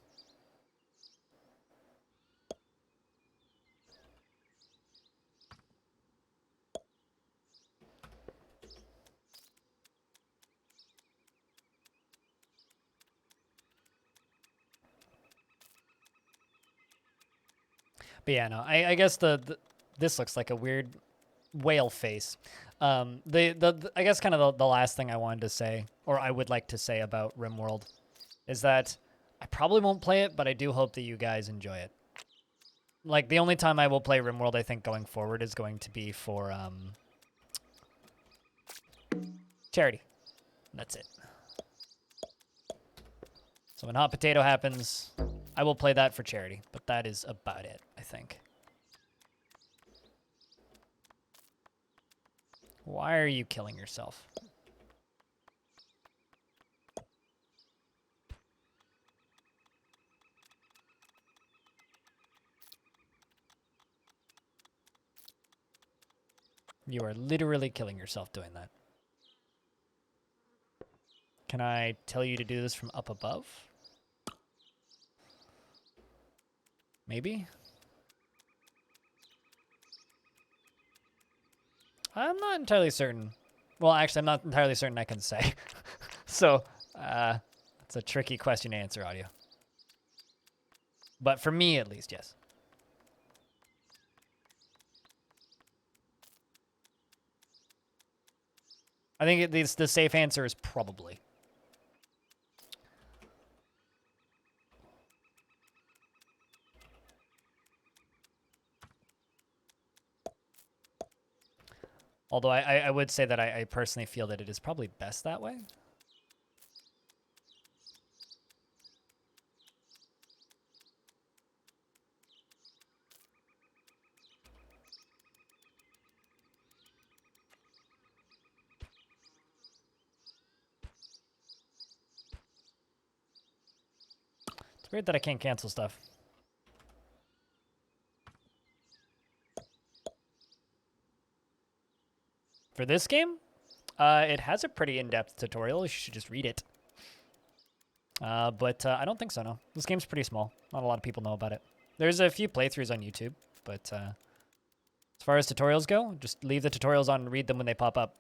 But yeah, no, I guess this looks like a weird whale face. I guess kind of the last thing I wanted to say, or I would like to say about RimWorld, is that I probably won't play it, but I do hope that you guys enjoy it. Like, the only time I will play RimWorld, I think, going forward is going to be for charity. That's it. So when Hot Potato happens, I will play that for charity, but that is about it, I think. Why are you killing yourself? You are literally killing yourself doing that. Can I tell you to do this from up above? Maybe? I'm not entirely certain. Well, actually, I'm not entirely certain I can say. So, it's a tricky question to answer, audio. But for me, at least, yes. I think the safe answer is probably. Although I would say that I personally feel that it is probably best that way. It's weird that I can't cancel stuff. For this game, it has a pretty in-depth tutorial. You should just read it. But I don't think so, no. This game's pretty small. Not a lot of people know about it. There's a few playthroughs on YouTube, but as far as tutorials go, just leave the tutorials on and read them when they pop up.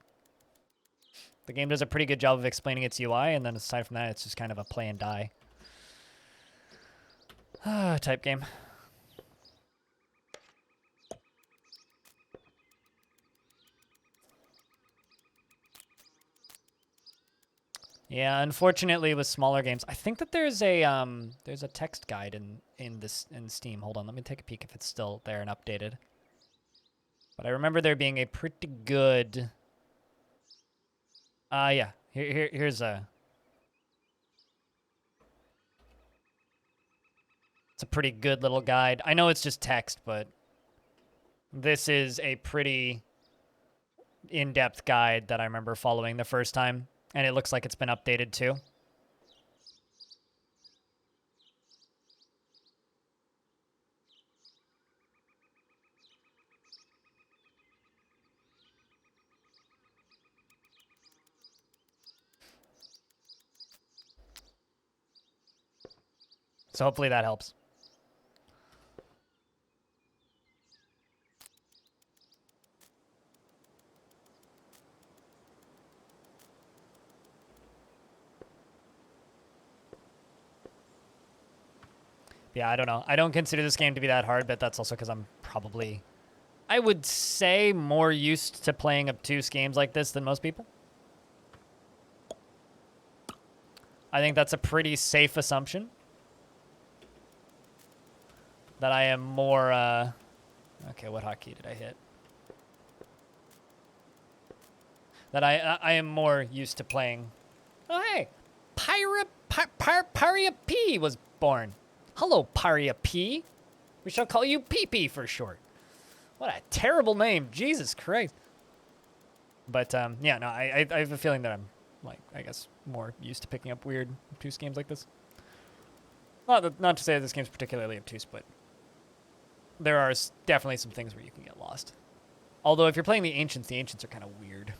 The game does a pretty good job of explaining its UI, and then aside from that, it's just kind of a play and die type game. Yeah, unfortunately with smaller games, I think that there's a text guide in Steam. Hold on, let me take a peek if it's still there and updated. But I remember there being a pretty good. Yeah. Here's a. It's a pretty good little guide. I know it's just text, but this is a pretty in-depth guide that I remember following the first time. And it looks like it's been updated too. So hopefully that helps. Yeah, I don't know. I don't consider this game to be that hard, but that's also because I'm probably, I would say, more used to playing obtuse games like this than most people. I think that's a pretty safe assumption. That I am more, okay, what hotkey did I hit? That I am more used to playing. Oh, hey, Paria P was born. Hello, Paria P. We shall call you PP for short. What a terrible name, Jesus Christ. But yeah, no, I have a feeling that I'm, like, I guess, more used to picking up weird, obtuse games like this. Not to say that this game's particularly obtuse, but there are definitely some things where you can get lost. Although if you're playing the Ancients are kind of weird.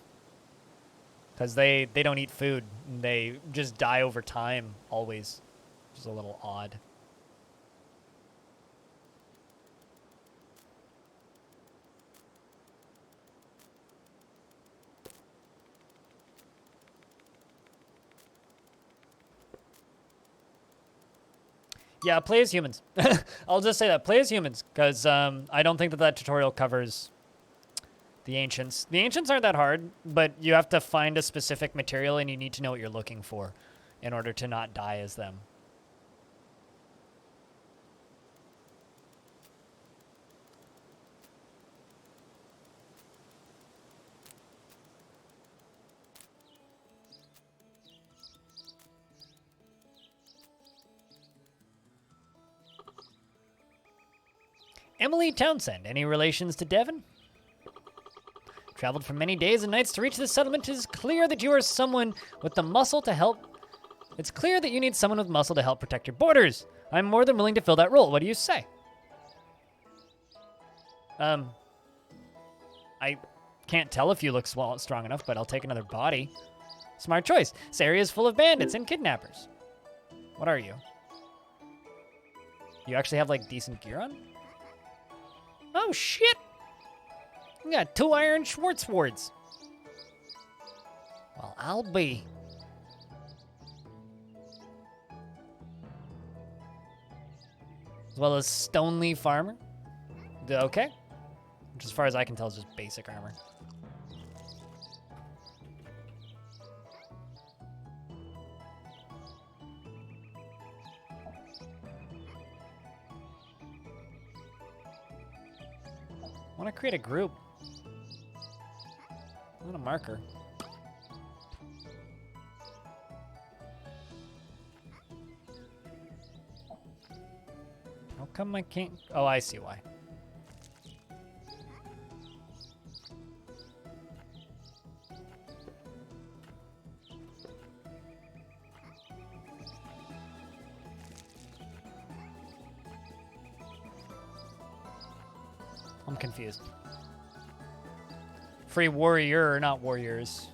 Because they don't eat food. They just die over time, always. Which is a little odd. Yeah, play as humans. I'll just say that. Play as humans, because I don't think that tutorial covers the ancients. The ancients aren't that hard, but you have to find a specific material, and you need to know what you're looking for in order to not die as them. Emily Townsend, any relations to Devon? Traveled for many days and nights to reach this settlement. It is clear that you are someone with the muscle to help. It's clear that you need someone with muscle to help protect your borders. I'm more than willing to fill that role. What do you say? I can't tell if you look strong enough, but I'll take another body. Smart choice. This area is full of bandits and kidnappers. What are you? You actually have, like, decent gear on? Oh, shit! You got 2 iron Schwartz swords. Well, I'll be. As well as Stoneleaf Farmer. Okay. Which, as far as I can tell, is just basic armor. I want to create a group. I want a marker. How come I can't? Oh, I see why. I'm confused. Free warrior, not warriors.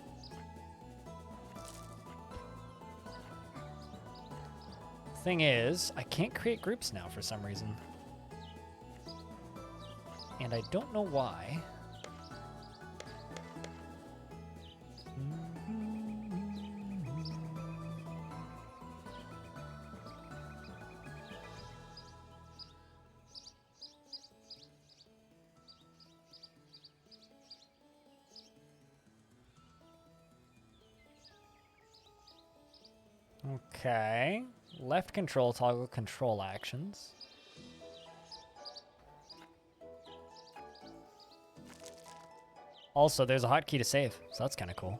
Thing is, I can't create groups now for some reason. And I don't know why. Okay. Left control toggle control actions. Also, there's a hotkey to save, so that's kind of cool.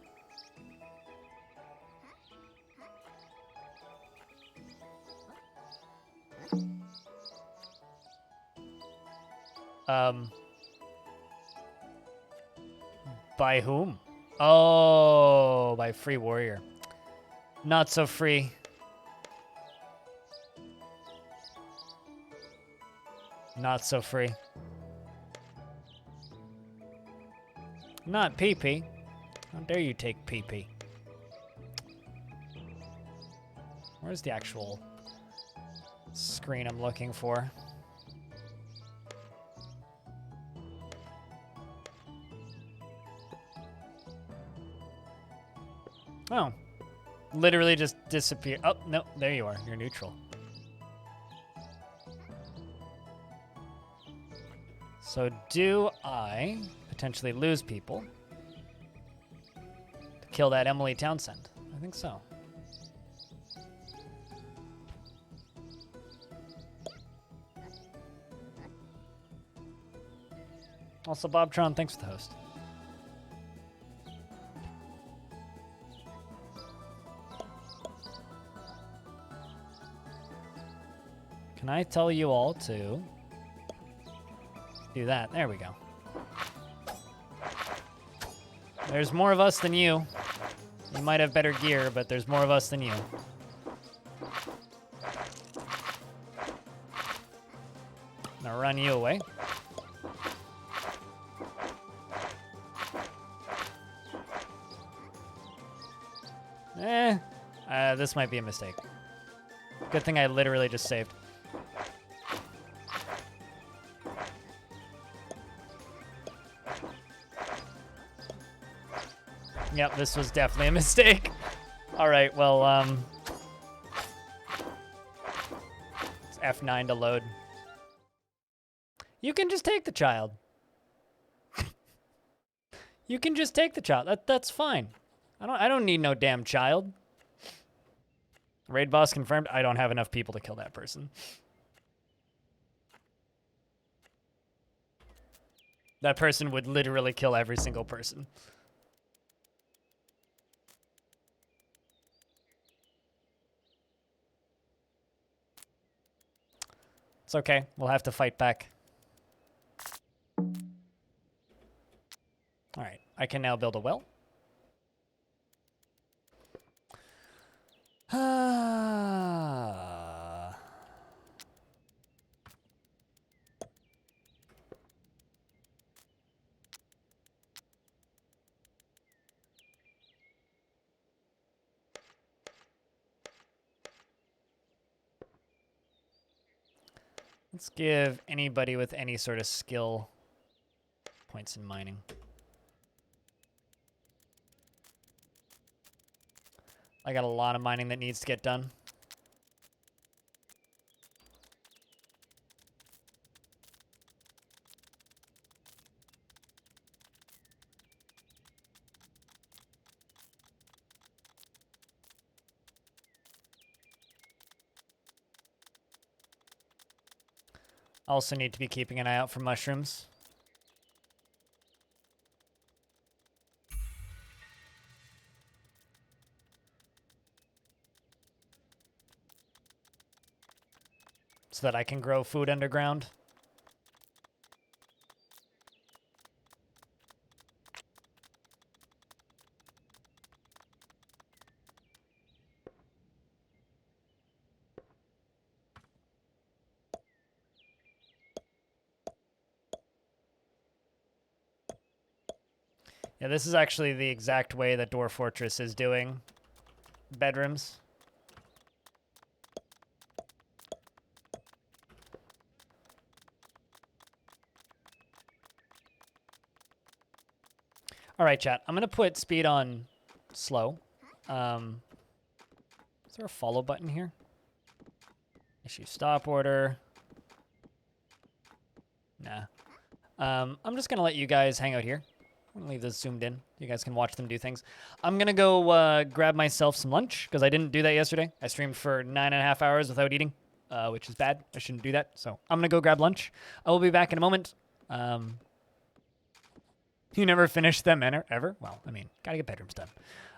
By whom? Oh, by Free Warrior. Not so free. Not so free. Not PP. How dare you take PP? Where's the actual screen I'm looking for? Oh. Literally just disappear. Oh, no, there you are. You're neutral. So do I potentially lose people to kill that Emily Townsend? I think so. Also, Bobtron, thanks for the host. Can I tell you all to do that? There we go. There's more of us than you. You might have better gear, but there's more of us than you. Now run you away. This might be a mistake. Good thing I literally just saved. Yep, this was definitely a mistake. All right, well, let's F9 to load. You can just take the child. You can just take the child. That's fine. I don't need no damn child. Raid boss confirmed. I don't have enough people to kill that person. That person would literally kill every single person. It's okay. We'll have to fight back. All right. I can now build a well. Let's give anybody with any sort of skill points in mining. I got a lot of mining that needs to get done. Also need to be keeping an eye out for mushrooms. So that I can grow food underground. Yeah, this is actually the exact way that Dwarf Fortress is doing bedrooms. All right, chat. I'm going to put speed on slow. Is there a follow button here? Issue stop order. Nah. I'm just going to let you guys hang out here. I'm gonna leave this zoomed in. You guys can watch them do things. I'm going to go grab myself some lunch because I didn't do that yesterday. I streamed for 9.5 hours without eating, which is bad. I shouldn't do that. So I'm going to go grab lunch. I will be back in a moment. You never finished them ever? Well, I mean, gotta get bedrooms done.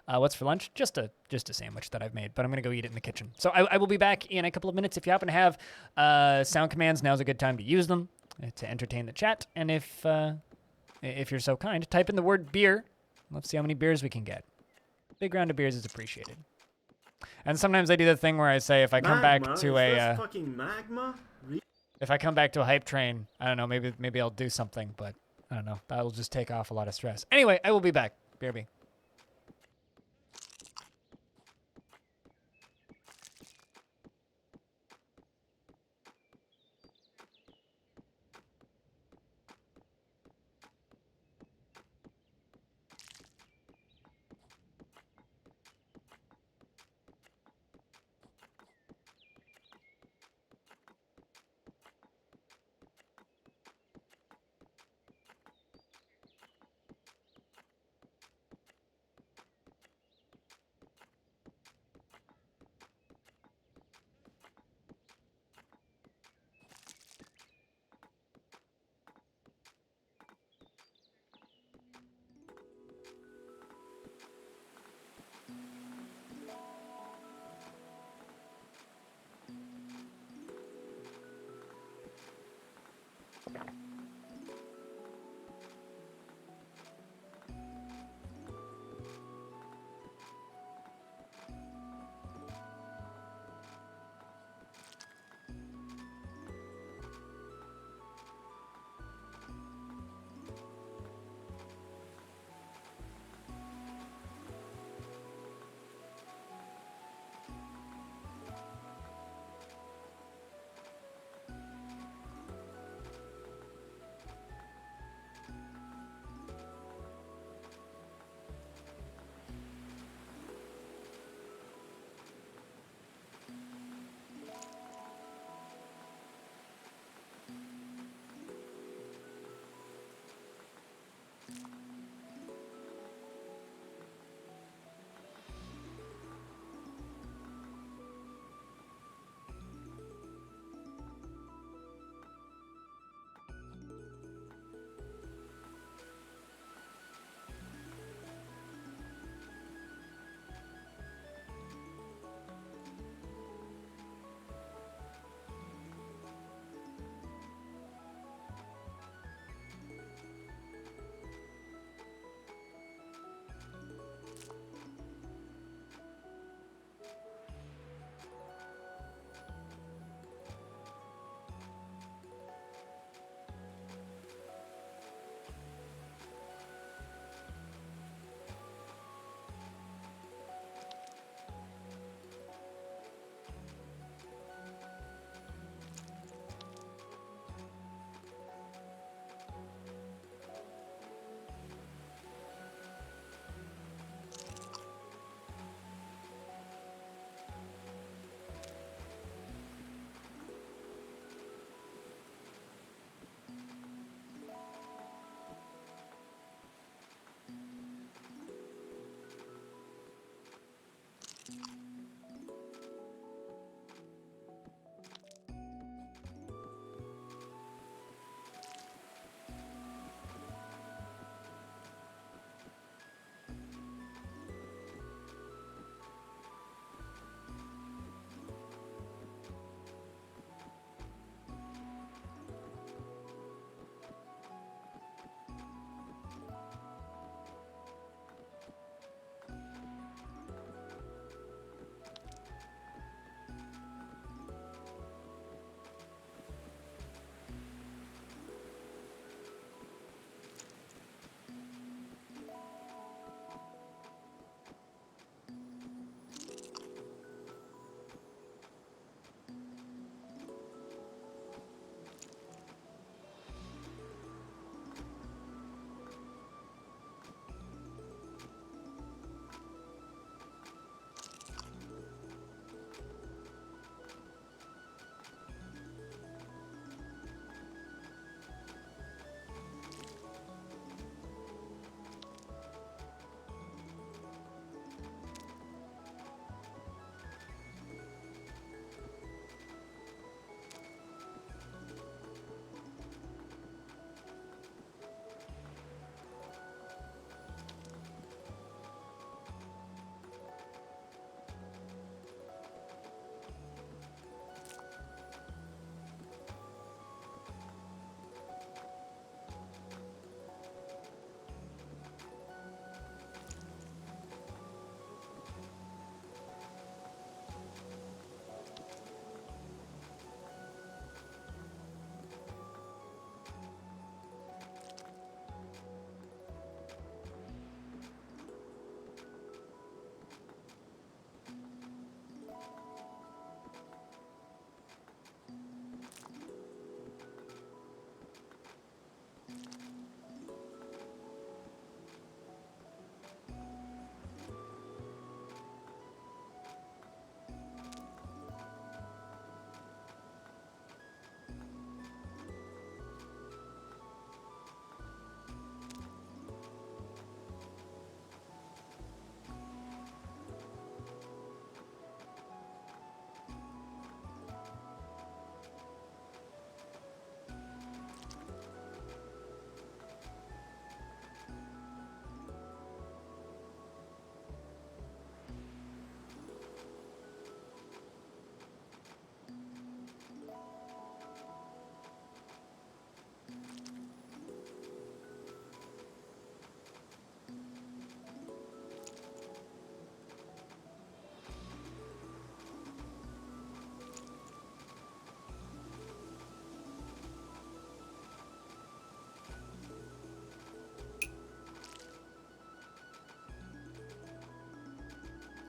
What's for lunch? Just a sandwich that I've made, but I'm gonna go eat it in the kitchen. So I will be back in a couple of minutes. If you happen to have sound commands, now's a good time to use them to entertain the chat. And if you're so kind, type in the word beer. Let's see how many beers we can get. Big round of beers is appreciated. And sometimes I do the thing where I say if I come back to a fucking magma? if I come back to a hype train, I don't know, maybe I'll do something, but I don't know. That'll just take off a lot of stress. Anyway, I will be back. BRB.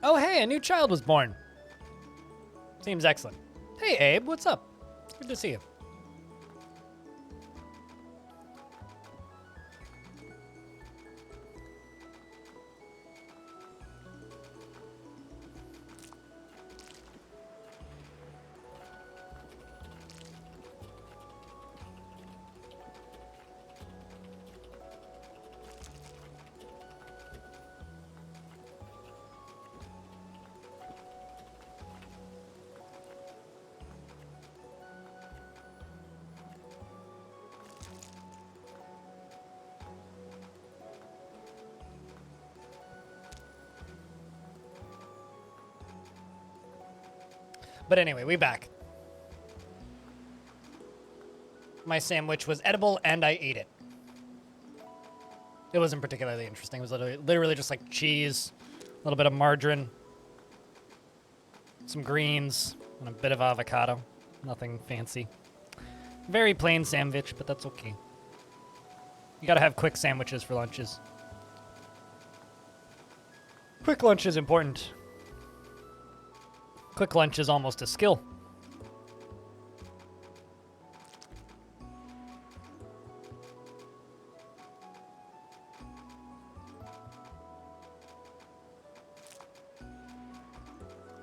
Oh, hey, a new child was born. Seems excellent. Hey, Abe, what's up? Good to see you. But anyway, we back. My sandwich was edible, and I ate it. It wasn't particularly interesting. It was literally just like cheese, a little bit of margarine, some greens, and a bit of avocado. Nothing fancy. Very plain sandwich, but that's okay. You gotta have quick sandwiches for lunches. Quick lunch is important. Quick lunch is almost a skill.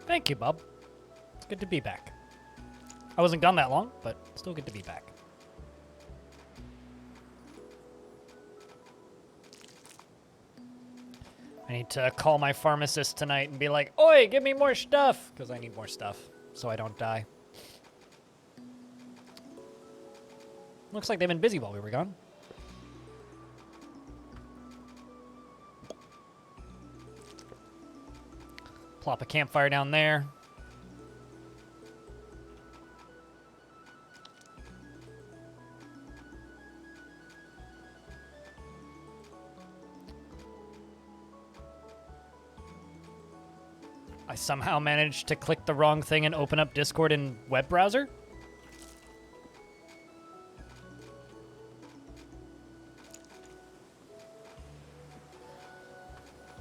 Thank you, Bob. It's good to be back. I wasn't gone that long, but still good to be back. I need to call my pharmacist tonight and be like, "Oi, give me more stuff!" Because I need more stuff so I don't die. Looks like they've been busy while we were gone. Plop a campfire down there. I somehow managed to click the wrong thing and open up Discord in web browser.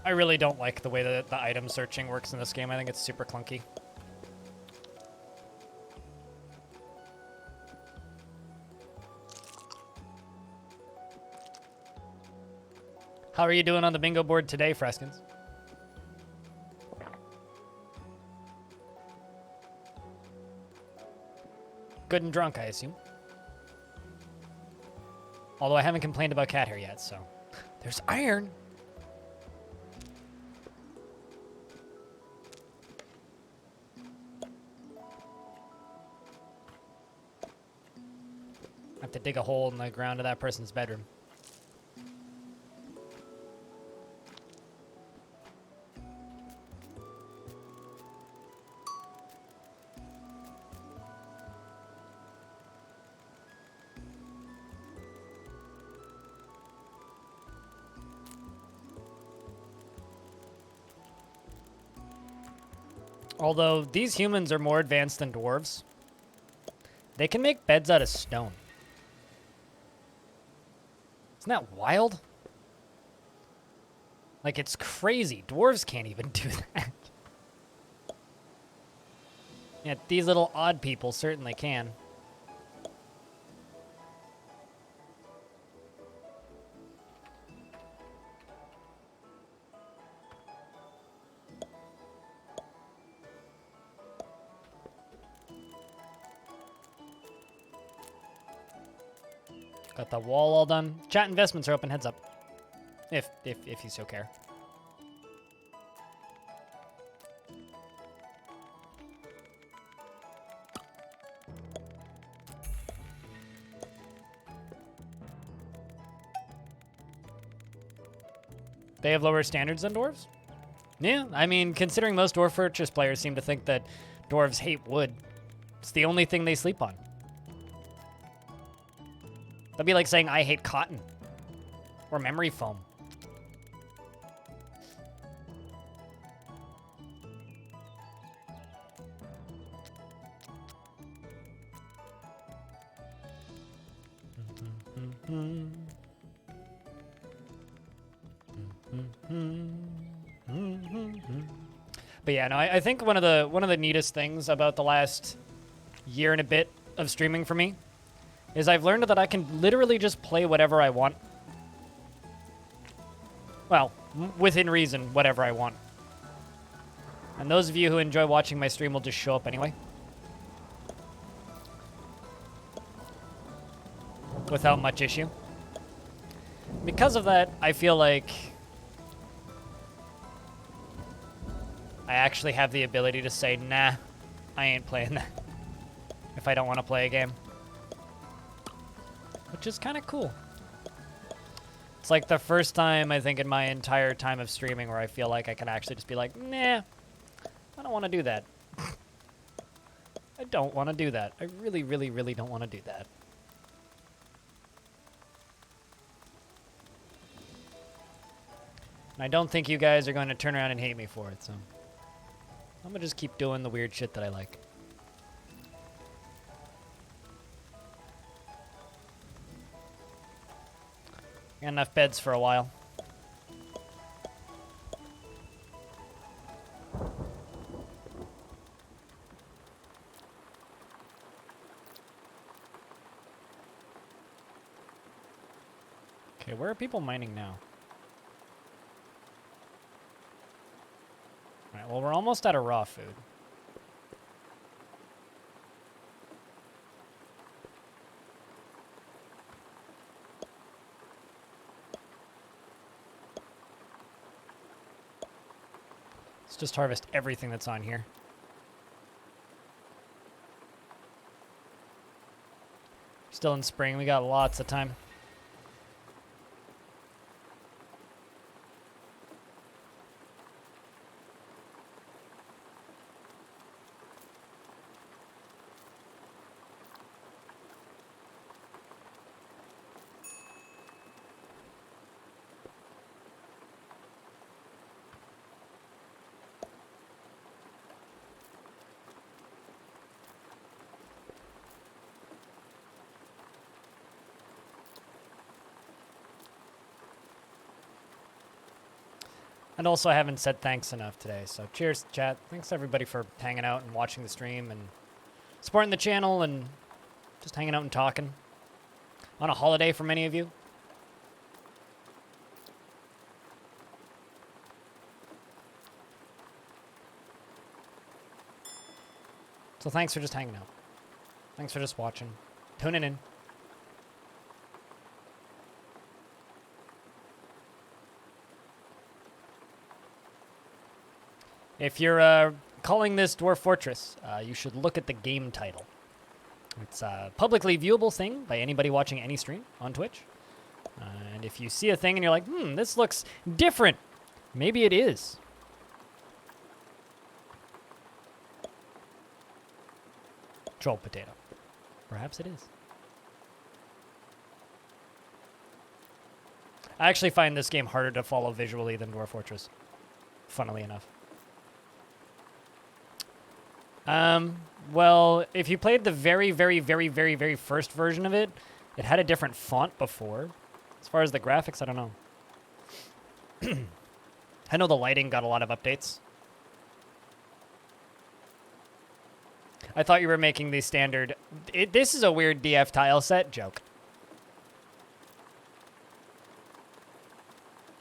I really don't like the way that the item searching works in this game. I think it's super clunky. How are you doing on the bingo board today, Freskins? Good and drunk, I assume. Although I haven't complained about cat hair yet, so. There's iron! I have to dig a hole in the ground of that person's bedroom. Although these humans are more advanced than dwarves, they can make beds out of stone. Isn't that wild? Like, it's crazy. Dwarves can't even do that. Yet these little odd people certainly can. Got the wall all done. Chat investments are open, heads up. If you so care. They have lower standards than dwarves? Yeah, I mean, considering most Dwarf Fortress players seem to think that dwarves hate wood. It's the only thing they sleep on. That'd be like saying I hate cotton or memory foam. But yeah, no, I think one of the neatest things about the last year and a bit of streaming for me is I've learned that I can literally just play whatever I want. Well, within reason, whatever I want. And those of you who enjoy watching my stream will just show up anyway. Without much issue. Because of that, I feel like I actually have the ability to say, nah, I ain't playing that if I don't want to play a game. Which is kind of cool. It's like the first time, I think, in my entire time of streaming where I feel like I can actually just be like, nah, I don't want to do that. I don't want to do that. I really, really, really don't want to do that. And I don't think you guys are going to turn around and hate me for it, so I'm going to just keep doing the weird shit that I like. Got enough beds for a while. Okay, where are people mining now? Alright, well, we're almost out of raw food. Let's just harvest everything that's on here. Still in spring, we got lots of time. And also, I haven't said thanks enough today, so cheers, chat. Thanks, everybody, for hanging out and watching the stream and supporting the channel and just hanging out and talking. On a holiday for many of you. So thanks for just hanging out. Thanks for just watching. Tuning in. If you're calling this Dwarf Fortress, you should look at the game title. It's a publicly viewable thing by anybody watching any stream on Twitch. And if you see a thing and you're like, this looks different, maybe it is. Troll potato. Perhaps it is. I actually find this game harder to follow visually than Dwarf Fortress, funnily enough. Well, if you played the very, very, very, very, very first version of it, it had a different font before. As far as the graphics, I don't know. I know the lighting got a lot of updates. I thought you were making the standard... this is a weird DF tile set joke.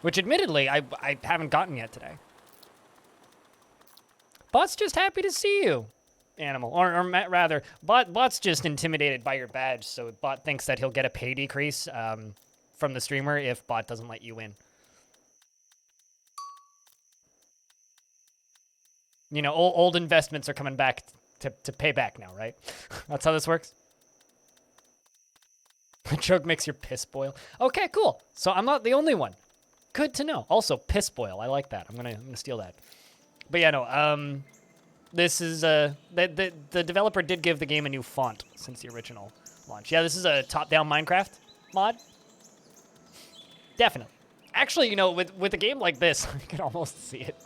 Which, admittedly, I haven't gotten yet today. Bot's just happy to see you, Animal. Or rather, Bot's just intimidated by your badge, so Bot thinks that he'll get a pay decrease from the streamer if Bot doesn't let you in. You know, old investments are coming back to pay back now, right? That's how this works. The joke makes your piss boil. Okay, cool. So I'm not the only one. Good to know. Also, piss boil. I like that. I'm gonna steal that. But yeah, no. This is the developer did give the game a new font since the original launch. Yeah, this is a top-down Minecraft mod. Definitely. Actually, you know, with a game like this, I can almost see it.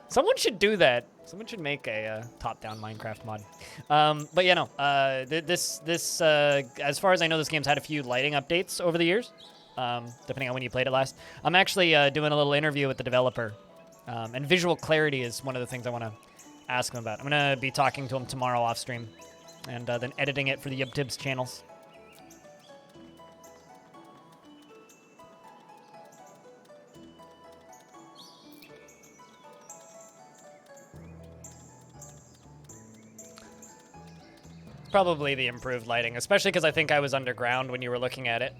Someone should do that. Someone should make a top-down Minecraft mod. But yeah, no. This as far as I know, this game's had a few lighting updates over the years, depending on when you played it last. I'm actually doing a little interview with the developer And visual clarity is one of the things I want to ask him about. I'm going to be talking to him tomorrow off stream and then editing it for the YubTibs channels. Probably the improved lighting, especially because I think I was underground when you were looking at it.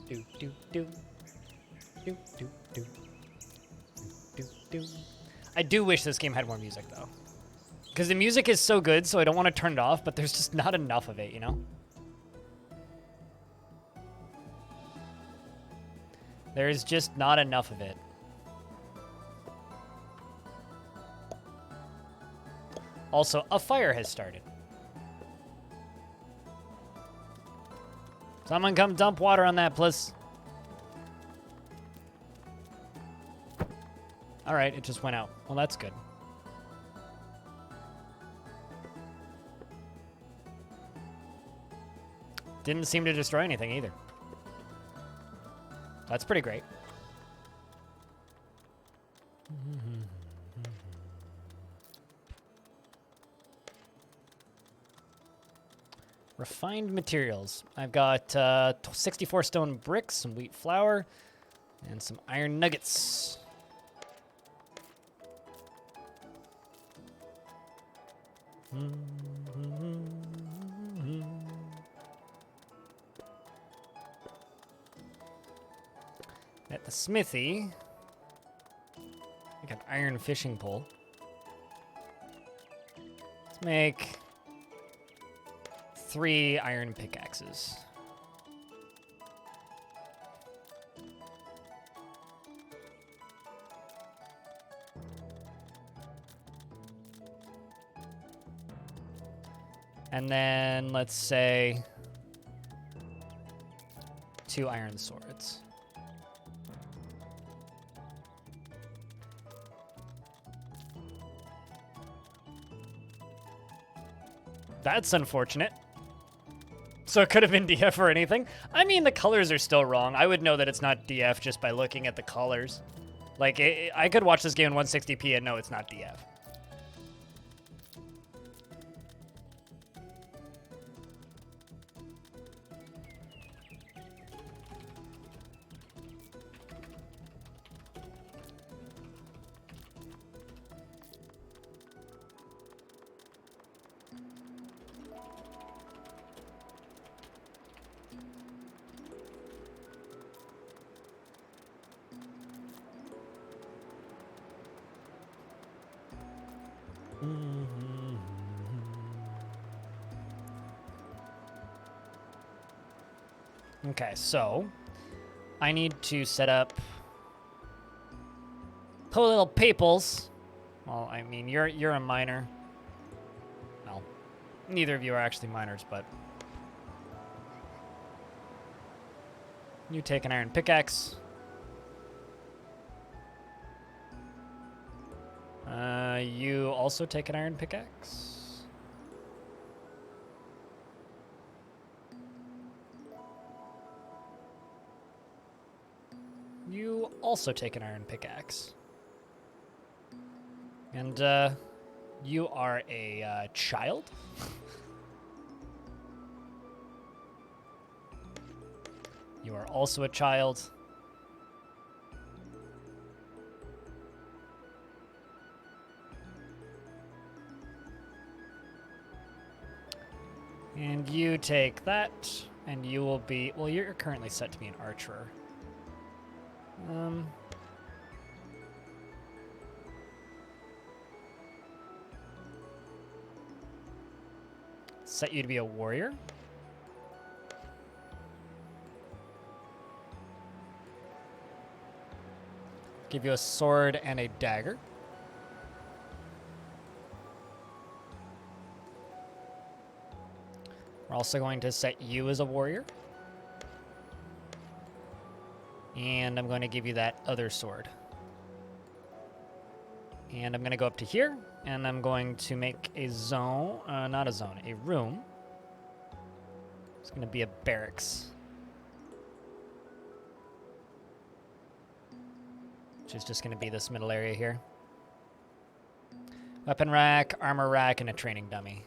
Do do do do do do do do. I do wish this game had more music though, because the music is so good. So I don't want to turn it off, but there's just not enough of it, you know. There's just not enough of it. Also, a fire has started. Someone come dump water on that, please. All right, it just went out. Well, that's good. Didn't seem to destroy anything either. That's pretty great. Refined materials. I've got 64 stone bricks, some wheat flour, and some iron nuggets. At the smithy, I got an iron fishing pole. Let's make 3 iron pickaxes. And then let's say 2 iron swords. That's unfortunate. So it could have been DF or anything. I mean, the colors are still wrong. I would know that it's not DF just by looking at the colors. Like, I could watch this game in 160p and know it's not DF. Okay, so I need to set up poor little peoples. Well, I mean, you're a miner. Well, neither of you are actually miners, but you take an iron pickaxe. You also take an iron pickaxe. You also take an iron pickaxe. And, you are a, child? You are also a child. And you take that, and you will be... Well, you're currently set to be an archer. Set you to be a warrior. Give you a sword and a dagger. We're also going to set you as a warrior. And I'm going to give you that other sword. And I'm going to go up to here, and I'm going to make a zone, not a zone, a room. It's going to be a barracks. Which is just going to be this middle area here. Weapon rack, armor rack, and a training dummy.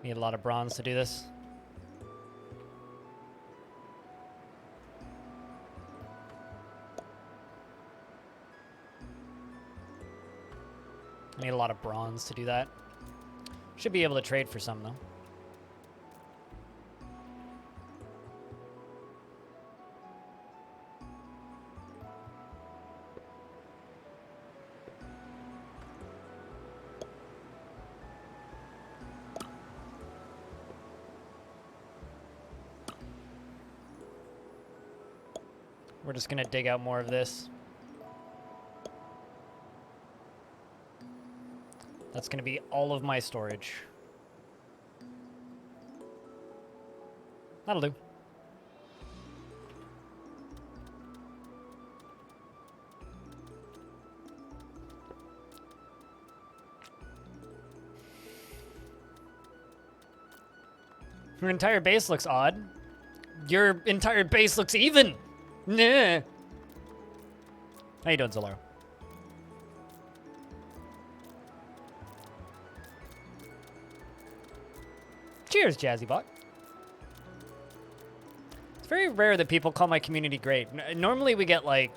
Need a lot of bronze to do this. I need a lot of bronze to do that. Should be able to trade for some, though. We're just going to dig out more of this. That's going to be all of my storage. That'll do. Your entire base looks odd. Your entire base looks even. Nah. How you doing, Zolaro? Cheers, Jazzybot. It's very rare that people call my community great. Normally we get like,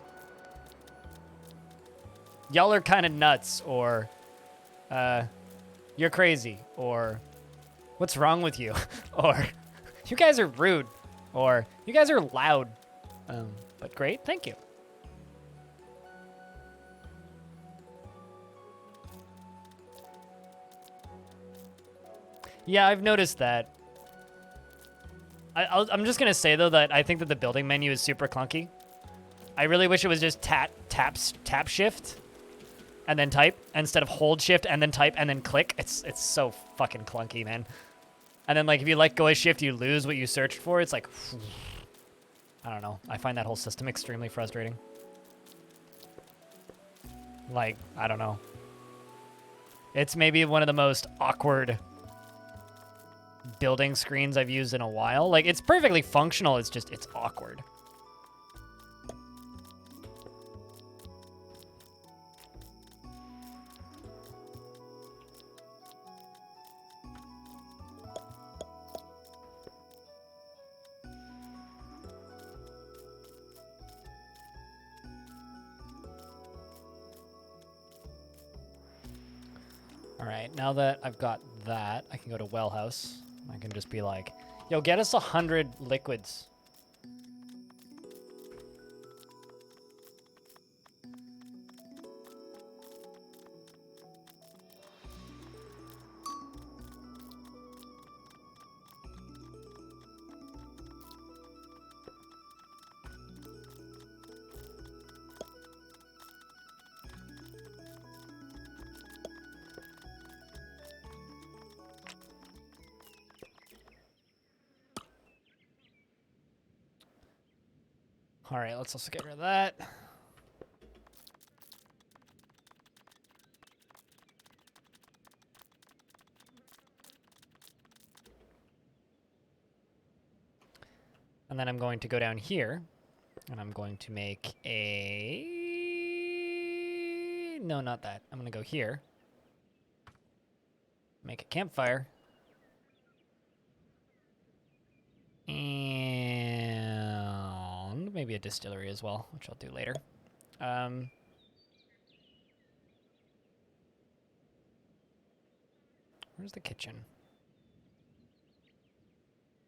y'all are kind of nuts, or you're crazy, or what's wrong with you, or you guys are rude, or you guys are loud. But great, thank you. Yeah, I've noticed that. I'm just gonna say though that I think that the building menu is super clunky. I really wish it was just tap shift, and then type instead of hold shift and then type and then click. It's so fucking clunky, man. And then like if you let go of shift, you lose what you searched for. It's like. I don't know. I find that whole system extremely frustrating. Like, I don't know. It's maybe one of the most awkward building screens I've used in a while. Like, it's perfectly functional. It's just, it's awkward. All right, now that I've got that, I can go to Well House. I can just be like, yo, get us 100 liquids. All right, let's also get rid of that. And then I'm going to go down here, and I'm going to make a... No, not that. I'm going to go here. Make a campfire. And maybe a distillery as well, which I'll do later. Where's the kitchen?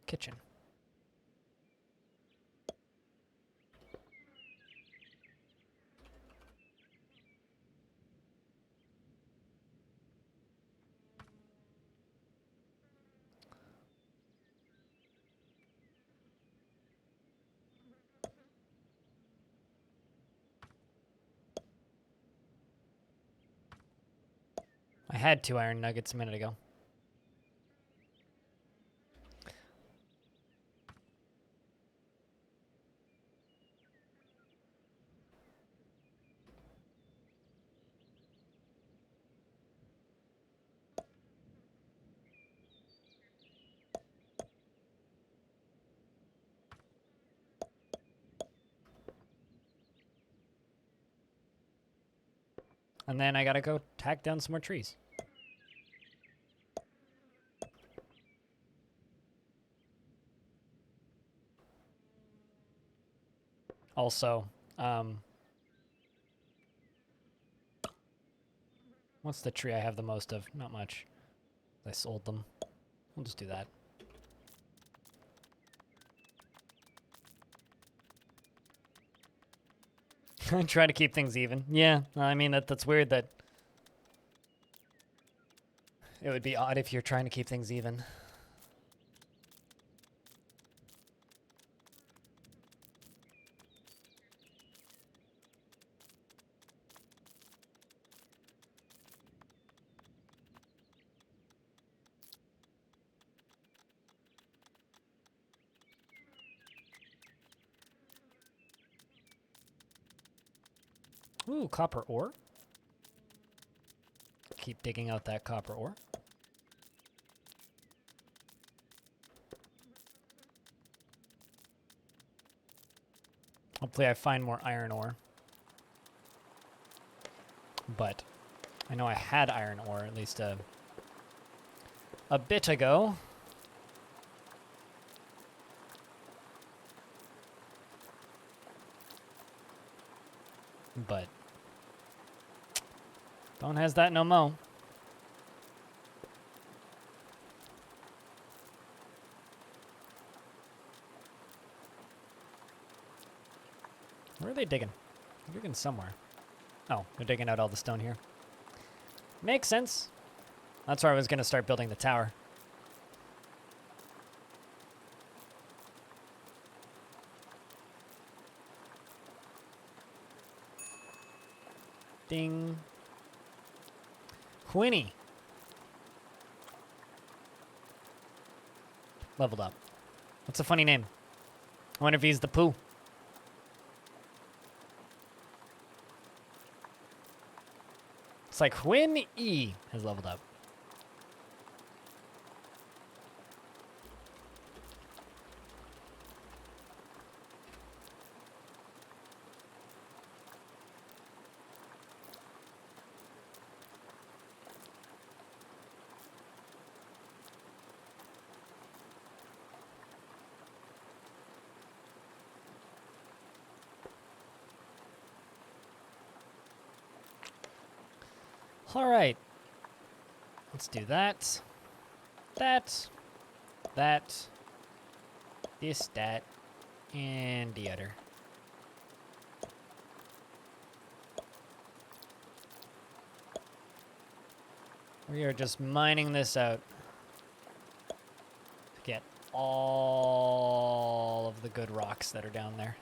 Kitchen. I had 2 iron nuggets a minute ago. And then I gotta go tack down some more trees. Also, what's the tree I have the most of? Not much. I sold them. We'll just do that. Try to keep things even. Yeah, I mean, that's weird that it would be odd if you're trying to keep things even. Ooh, copper ore. Keep digging out that copper ore. Hopefully I find more iron ore. But I know I had iron ore at least a bit ago. But don't has that no mo. Where are they digging? They're digging somewhere. Oh, they're digging out all the stone here. Makes sense. That's where I was going to start building the tower. Ding. Quinny. Leveled up. What's a funny name? I wonder if he's the poo. It's like Quinn E has leveled up. All right. Let's do that. That. This, that, and the other. We are just mining this out to get all of the good rocks that are down there.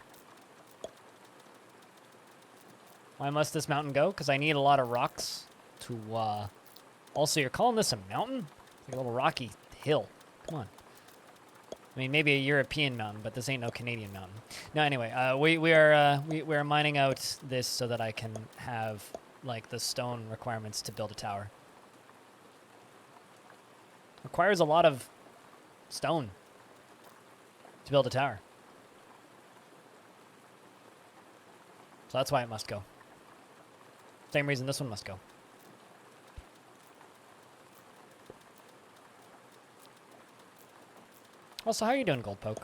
Why must this mountain go? Because I need a lot of rocks to, Also, you're calling this a mountain? It's like a little rocky hill. Come on. I mean, maybe a European mountain, but this ain't no Canadian mountain. No, anyway, we are mining out this so that I can have, like, the stone requirements to build a tower. Requires a lot of stone to build a tower. So that's why it must go. Same reason this one must go. Also, how are you doing, Goldpoke?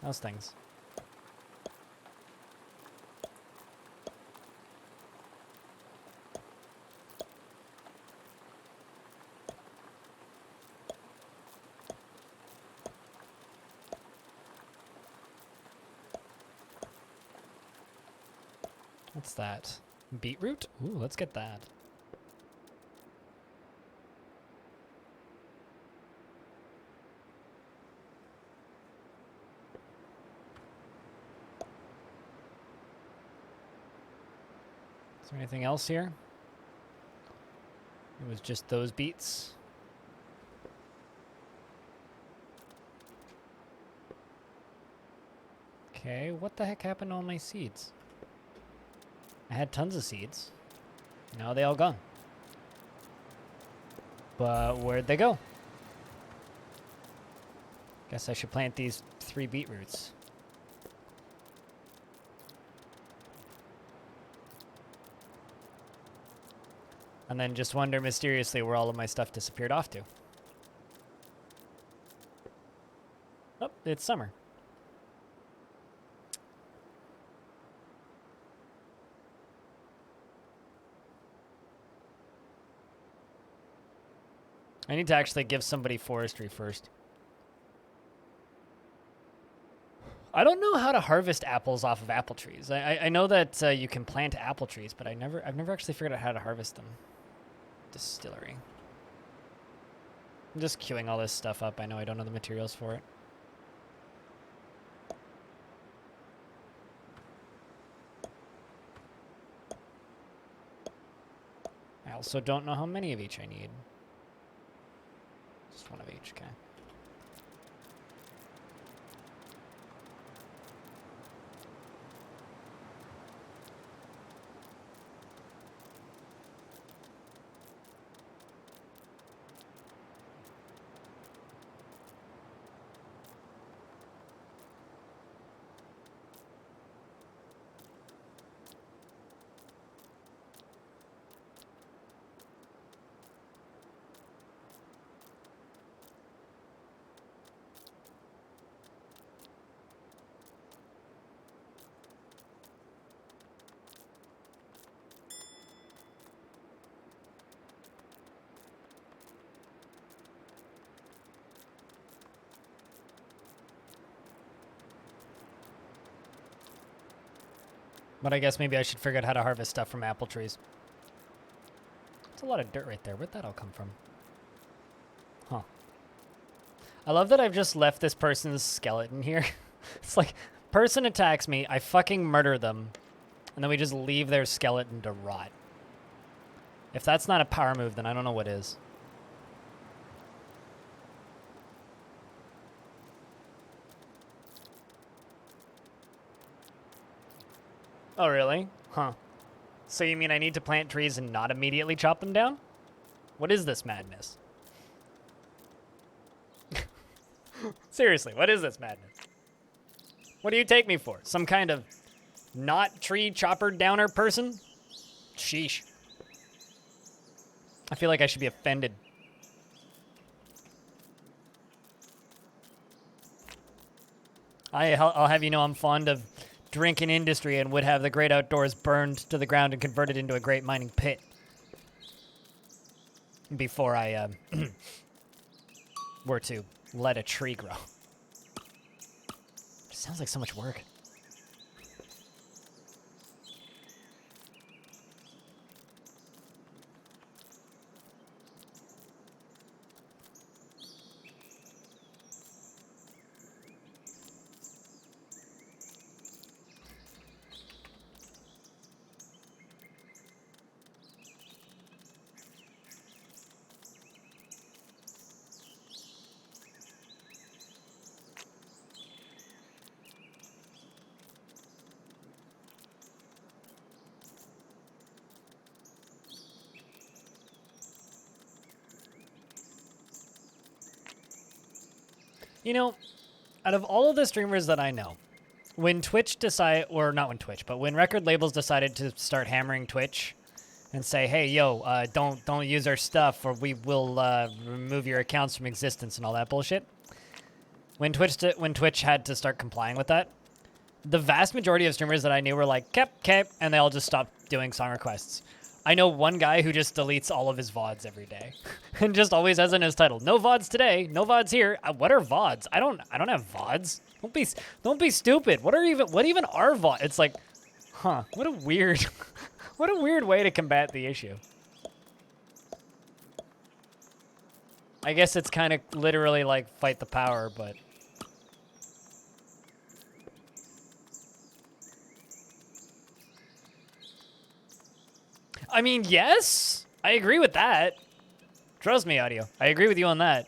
How's things? What's that? Beetroot? Ooh, let's get that. Is there anything else here? was just those beets. Okay, what the heck happened to all my seeds? I had tons of seeds. Now they all gone. But where'd they go? Guess I should plant these 3 beetroots. And then just wonder mysteriously where all of my stuff disappeared off to. Oh, it's summer. I need to actually give somebody forestry first. I don't know how to harvest apples off of apple trees. I know that you can plant apple trees, but I've never actually figured out how to harvest them. Distillery. I'm just queuing all this stuff up. I know I don't have the materials for it. I also don't know how many of each I need. Just one of each, okay. But I guess maybe I should figure out how to harvest stuff from apple trees. It's a lot of dirt right there. Where'd that all come from? Huh. I love that I've just left this person's skeleton here. It's like, person attacks me, I fucking murder them, and then we just leave their skeleton to rot. If that's not a power move, then I don't know what is. Oh, really? Huh. So you mean I need to plant trees and not immediately chop them down? What is this madness? Seriously, what is this madness? What do you take me for? Some kind of not tree chopper downer person? Sheesh. I feel like I should be offended. I'll have you know I'm fond of drinking industry and would have the great outdoors burned to the ground and converted into a great mining pit. Before I were to let a tree grow. It sounds like so much work. You know, out of all of the streamers that I know, when Twitch or not when Twitch, but when record labels decided to start hammering Twitch and say, hey, yo, don't use our stuff or we will remove your accounts from existence and all that bullshit. When Twitch had to start complying with that, the vast majority of streamers that I knew were like, "Kep," and they all just stopped doing song requests. I know one guy who just deletes all of his VODs every day and just always has in his title, no VODs today, no VODs here. What are VODs? I don't have VODs. Don't be stupid. What even are VODs? It's like, huh, what a weird way to combat the issue. I guess it's kind of literally like fight the power, but I mean, yes, I agree with that. Trust me, audio. I agree with you on that.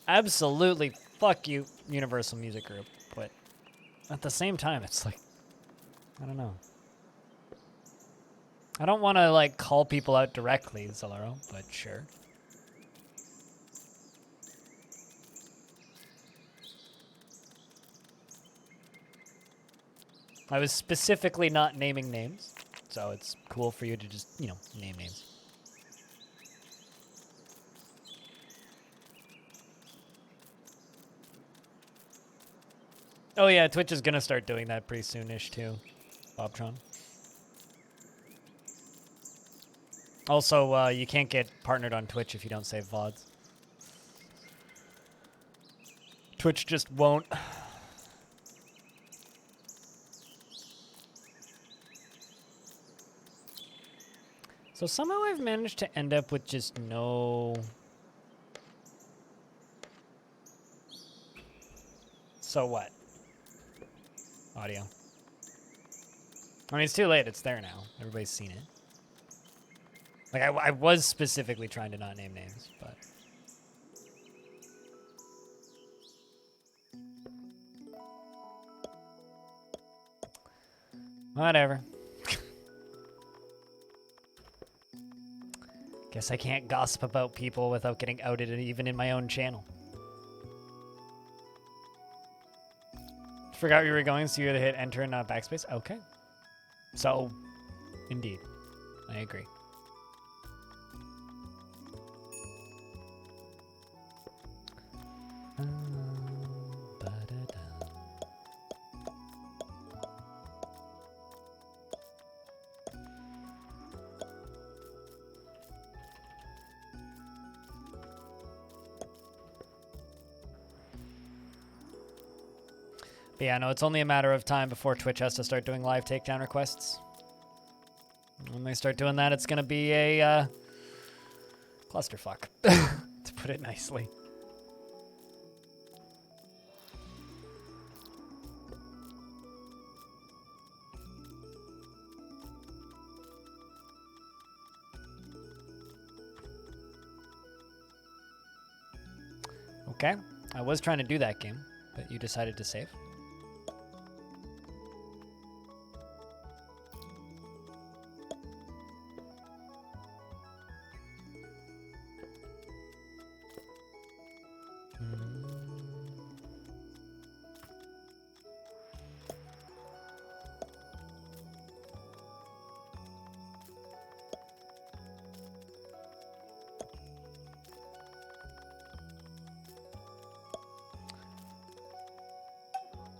Absolutely, fuck you, Universal Music Group. But at the same time, it's like, I don't know. I don't want to like call people out directly, Zalaro, but sure. I was specifically not naming names, so it's cool for you to just, you know, name names. Oh yeah, Twitch is gonna start doing that pretty soonish too, Bobtron. Also, you can't get partnered on Twitch if you don't save VODs. Twitch just won't. So somehow I've managed to end up with just no... So what? Audio. I mean, it's too late. It's there now. Everybody's seen it. Like, I was specifically trying to not name names, but... Whatever. Guess I can't gossip about people without getting outed even in my own channel. Forgot where you were going, so you had to hit enter and not backspace? Okay. So, indeed. I agree. But yeah, no, it's only a matter of time before Twitch has to start doing live takedown requests. When they start doing that, it's going to be a clusterfuck, to put it nicely. Okay, I was trying to do that game, but you decided to save.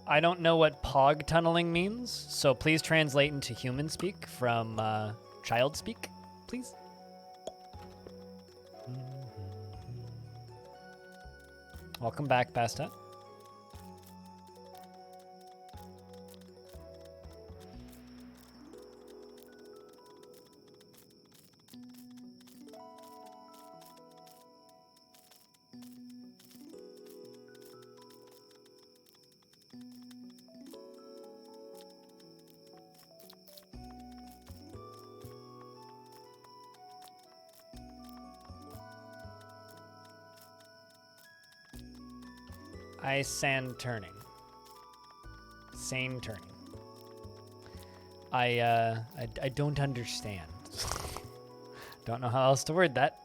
I don't know what pog tunneling means, so please translate into human speak from child speak, please. Welcome back, Basta. Sand turning. Sane turning. I don't understand. Don't know how else to word that.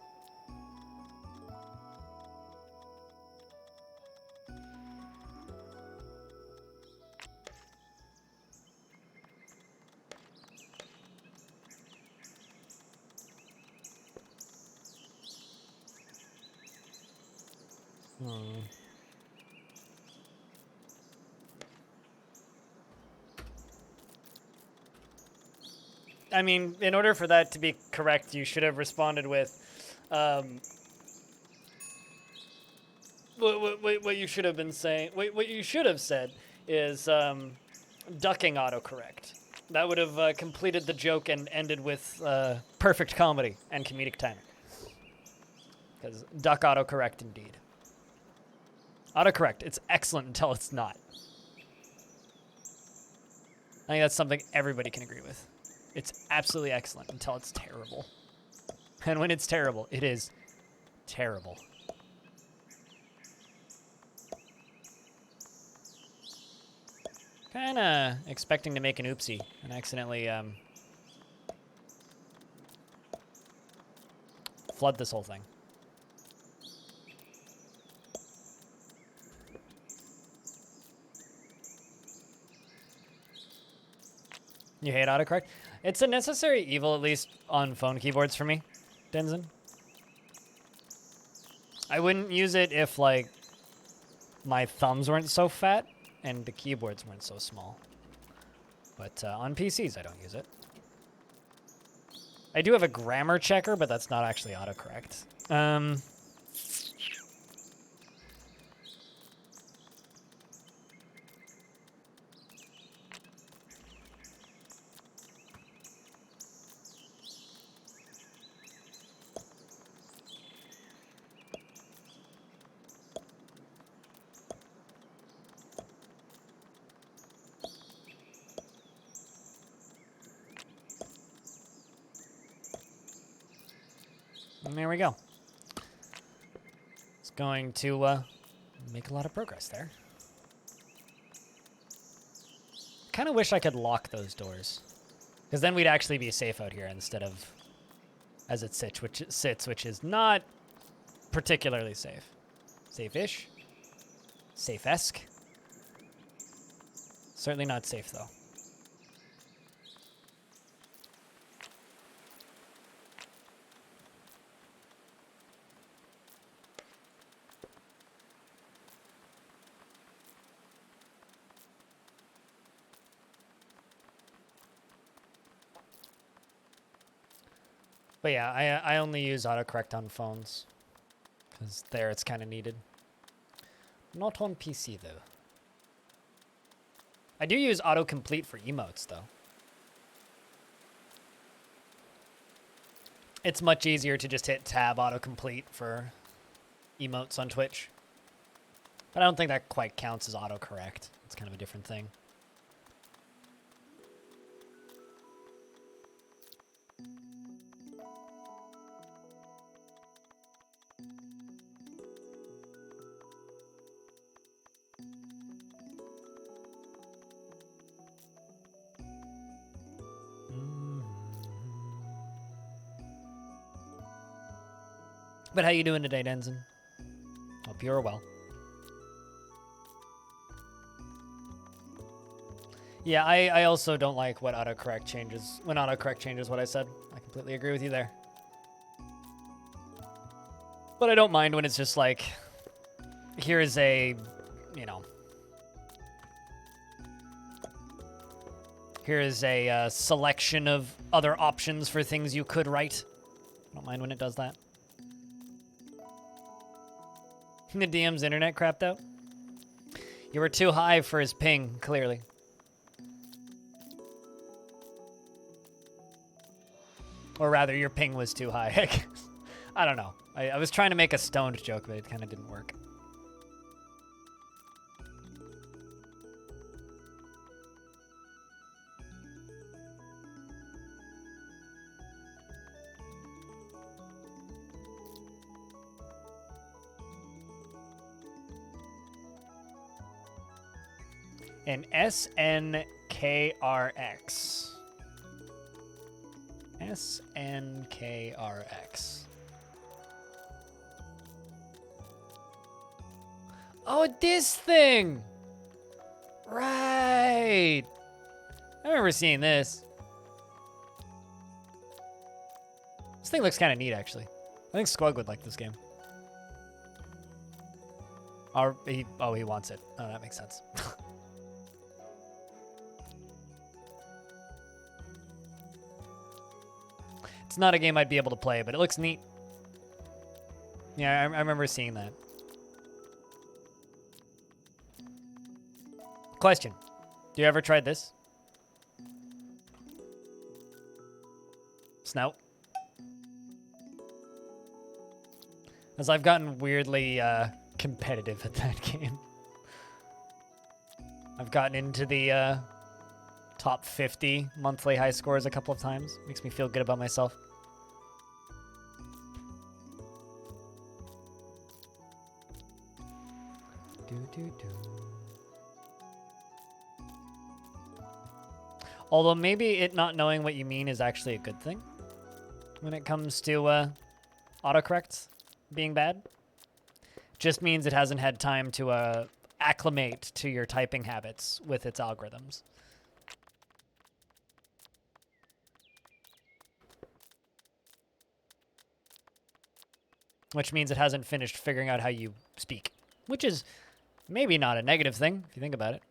I mean, in order for that to be correct, you should have responded with, what you should have been saying. What you should have said is ducking autocorrect. That would have completed the joke and ended with perfect comedy and comedic timing. Because duck autocorrect indeed. Autocorrect, it's excellent until it's not. I think that's something everybody can agree with. It's absolutely excellent until it's terrible. And when it's terrible, it is terrible. Kinda expecting to make an oopsie and accidentally flood this whole thing. You hate autocorrect? It's a necessary evil, at least on phone keyboards for me, Denzin. I wouldn't use it if, like, my thumbs weren't so fat and the keyboards weren't so small. But on PCs, I don't use it. I do have a grammar checker, but that's not actually autocorrect. And there we go. It's going to make a lot of progress there. Kind of wish I could lock those doors, because then we'd actually be safe out here instead of as it sits, which is not particularly safe. Safe-ish. Safe-esque. Certainly not safe, though. But yeah, I only use autocorrect on phones, because there it's kind of needed. Not on PC, though. I do use autocomplete for emotes, though. It's much easier to just hit tab autocomplete for emotes on Twitch. But I don't think that quite counts as autocorrect. It's kind of a different thing. But how you doing today, Denzin? Hope you're well. Yeah, I also don't like what autocorrect changes. When autocorrect changes what I said. I completely agree with you there. But I don't mind when it's just like, here is a, you know, here is a selection of other options for things you could write. I don't mind when it does that. The DM's internet crapped out. You were too high for his ping, clearly. Or rather, your ping was too high. I don't know. I was trying to make a stoned joke, but it kind of didn't work. An SNKRX. SNKRX. Oh, this thing! Right! I remember seeing this. This thing looks kind of neat, actually. I think Squug would like this game. Oh, he wants it. Oh, that makes sense. It's not a game I'd be able to play, but it looks neat. Yeah, I remember seeing that. Question. Do you ever tried this? Snout? As I've gotten weirdly competitive at that game. I've gotten into the top 50 monthly high scores a couple of times. Makes me feel good about myself. Although maybe it not knowing what you mean is actually a good thing when it comes to autocorrects being bad. Just means it hasn't had time to acclimate to your typing habits with its algorithms. Which means it hasn't finished figuring out how you speak, which is maybe not a negative thing if you think about it.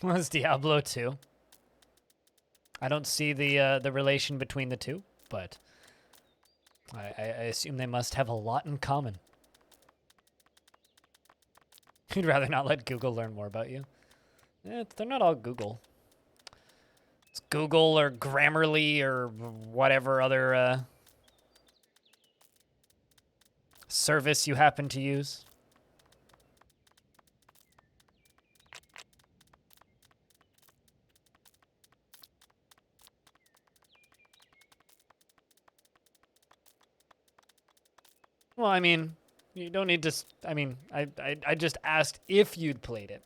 Was Diablo 2? I don't see the relation between the two, but I assume they must have a lot in common. You'd rather not let Google learn more about you. They're not all Google. It's Google or Grammarly or whatever other service you happen to use. Well, I mean, you don't need to. I mean, I just asked if you'd played it.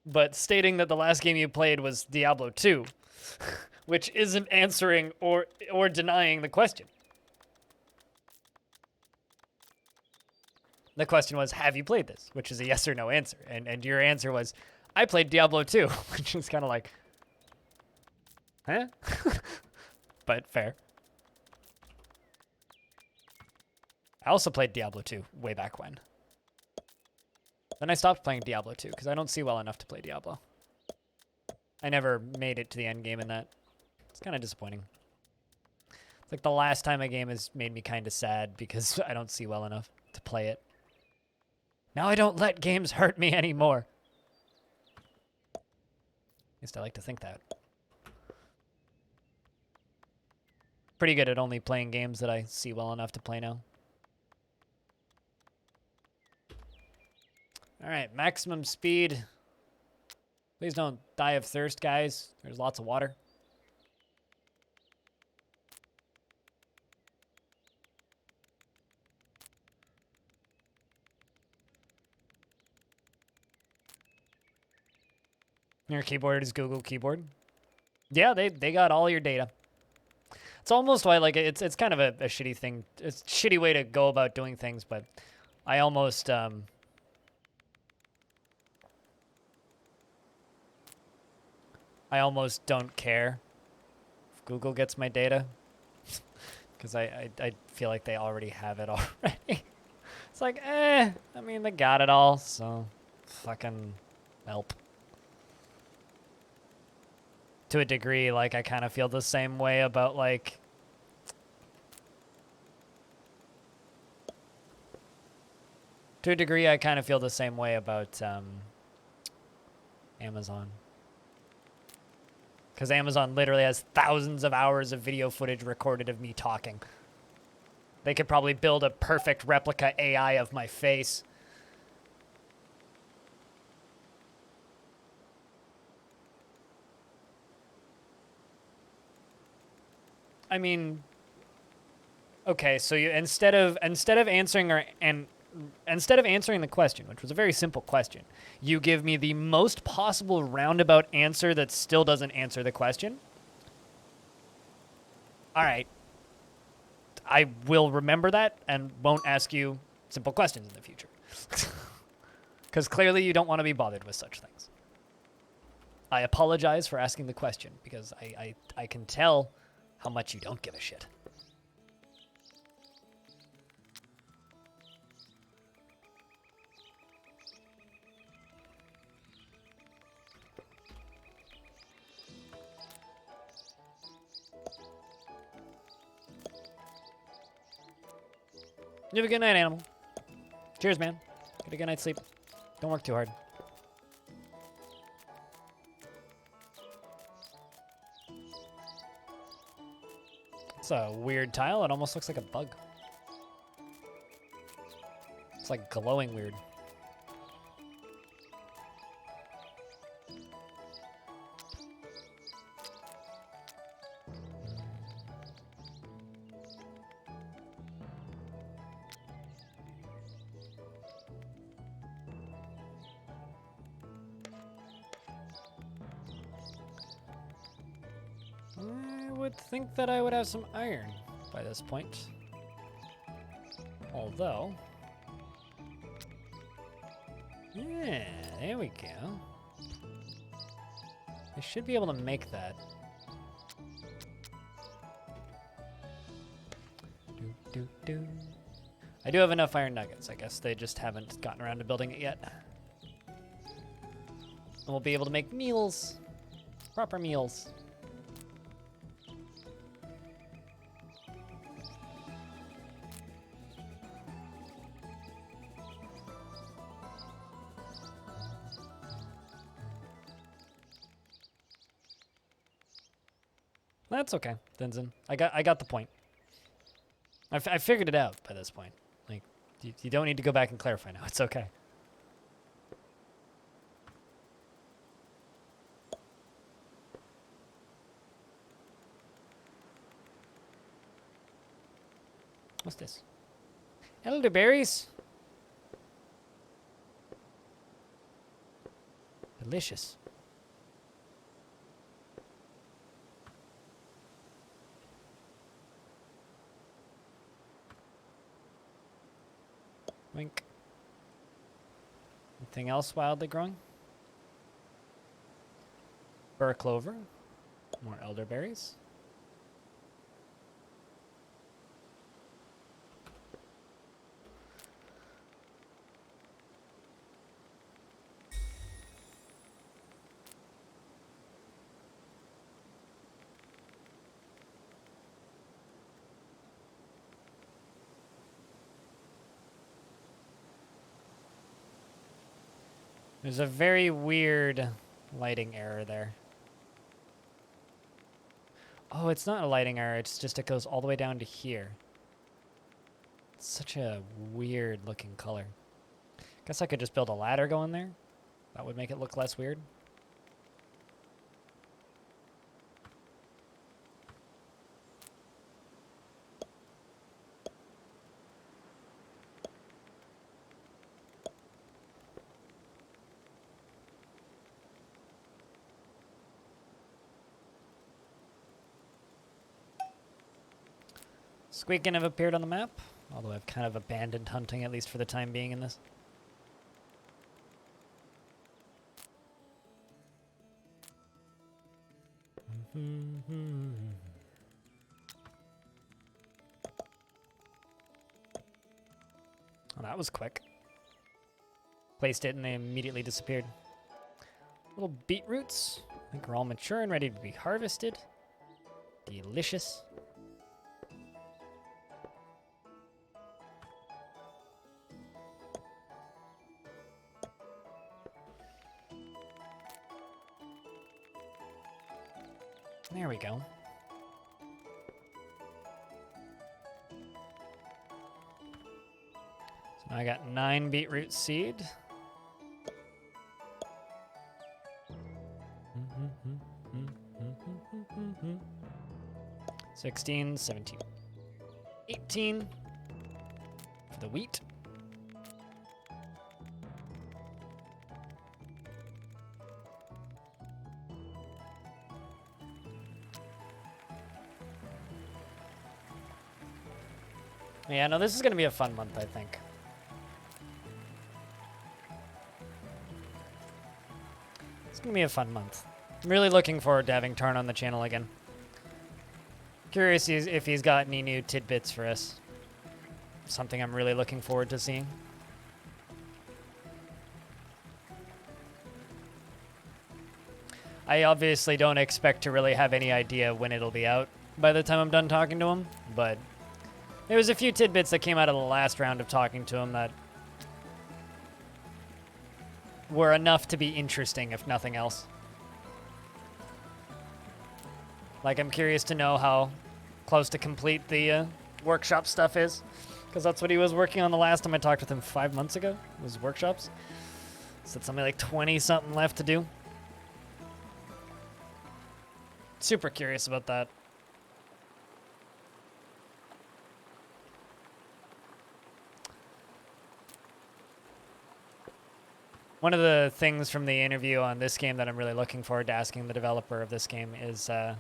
But stating that the last game you played was Diablo 2, which isn't answering or denying the question. The question was, have you played this? Which is a yes or no answer. And your answer was, I played Diablo 2, which is kind of like, huh? But fair. I also played Diablo 2 way back when. Then I stopped playing Diablo 2 because I don't see well enough to play Diablo. I never made it to the end game in that. It's kind of disappointing. It's like the last time a game has made me kind of sad because I don't see well enough to play it. Now I don't let games hurt me anymore. At least I like to think that. Pretty good at only playing games that I see well enough to play now. All right, maximum speed. Please don't die of thirst, guys. There's lots of water. Your keyboard is Google keyboard. Yeah, they got all your data. It's almost why like it's kind of a shitty thing. It's a shitty way to go about doing things, but I almost don't care if Google gets my data because I feel like they already have it already. It's like, I mean, they got it all, so fucking help. To a degree, like, I kind of feel the same way about, like, to a degree, I kind of feel the same way about Amazon. Because Amazon literally has thousands of hours of video footage recorded of me talking. They could probably build a perfect replica AI of my face. I mean, okay, so you instead of answering the question, which was a very simple question, you give me the most possible roundabout answer that still doesn't answer the question. All right. I will remember that and won't ask you simple questions in the future. Because clearly you don't want to be bothered with such things. I apologize for asking the question because I can tell how much you don't give a shit. You have a good night, animal. Cheers, man. Get a good night's sleep. Don't work too hard. It's a weird tile. It almost looks like a bug. It's like glowing weird. I would think that I would have some iron by this point. Although... yeah, there we go. I should be able to make that. I do have enough iron nuggets. I guess they just haven't gotten around to building it yet. And we'll be able to make meals. Proper meals. That's okay, Denzin. I got the point. I figured it out by this point. Like, you don't need to go back and clarify now. It's okay. What's this? Elderberries. Delicious. Wink. Anything else wildly growing? Burr clover. More elderberries. There's a very weird lighting error there. Oh, it's not a lighting error. It's just it goes all the way down to here. It's such a weird looking color. Guess I could just build a ladder going there. That would make it look less weird. Squeakin' have appeared on the map, although I've kind of abandoned hunting, at least for the time being in this. Well, that was quick. Placed it and they immediately disappeared. Little beetroots. I think are all mature and ready to be harvested. Delicious. There we go. So now I got 9 beetroot seed. 16, 17, 18 for the wheat. Yeah, no, this is going to be a fun month, I think. It's going to be a fun month. I'm really looking forward to having Tarn on the channel again. Curious if he's got any new tidbits for us. Something I'm really looking forward to seeing. I obviously don't expect to really have any idea when it'll be out by the time I'm done talking to him, but there was a few tidbits that came out of the last round of talking to him that were enough to be interesting, if nothing else. Like, I'm curious to know how close to complete the workshop stuff is. Because that's what he was working on the last time I talked with him 5 months ago, was workshops. So it's something like 20-something left to do. Super curious about that. One of the things from the interview on this game that I'm really looking forward to asking the developer of this game is I'm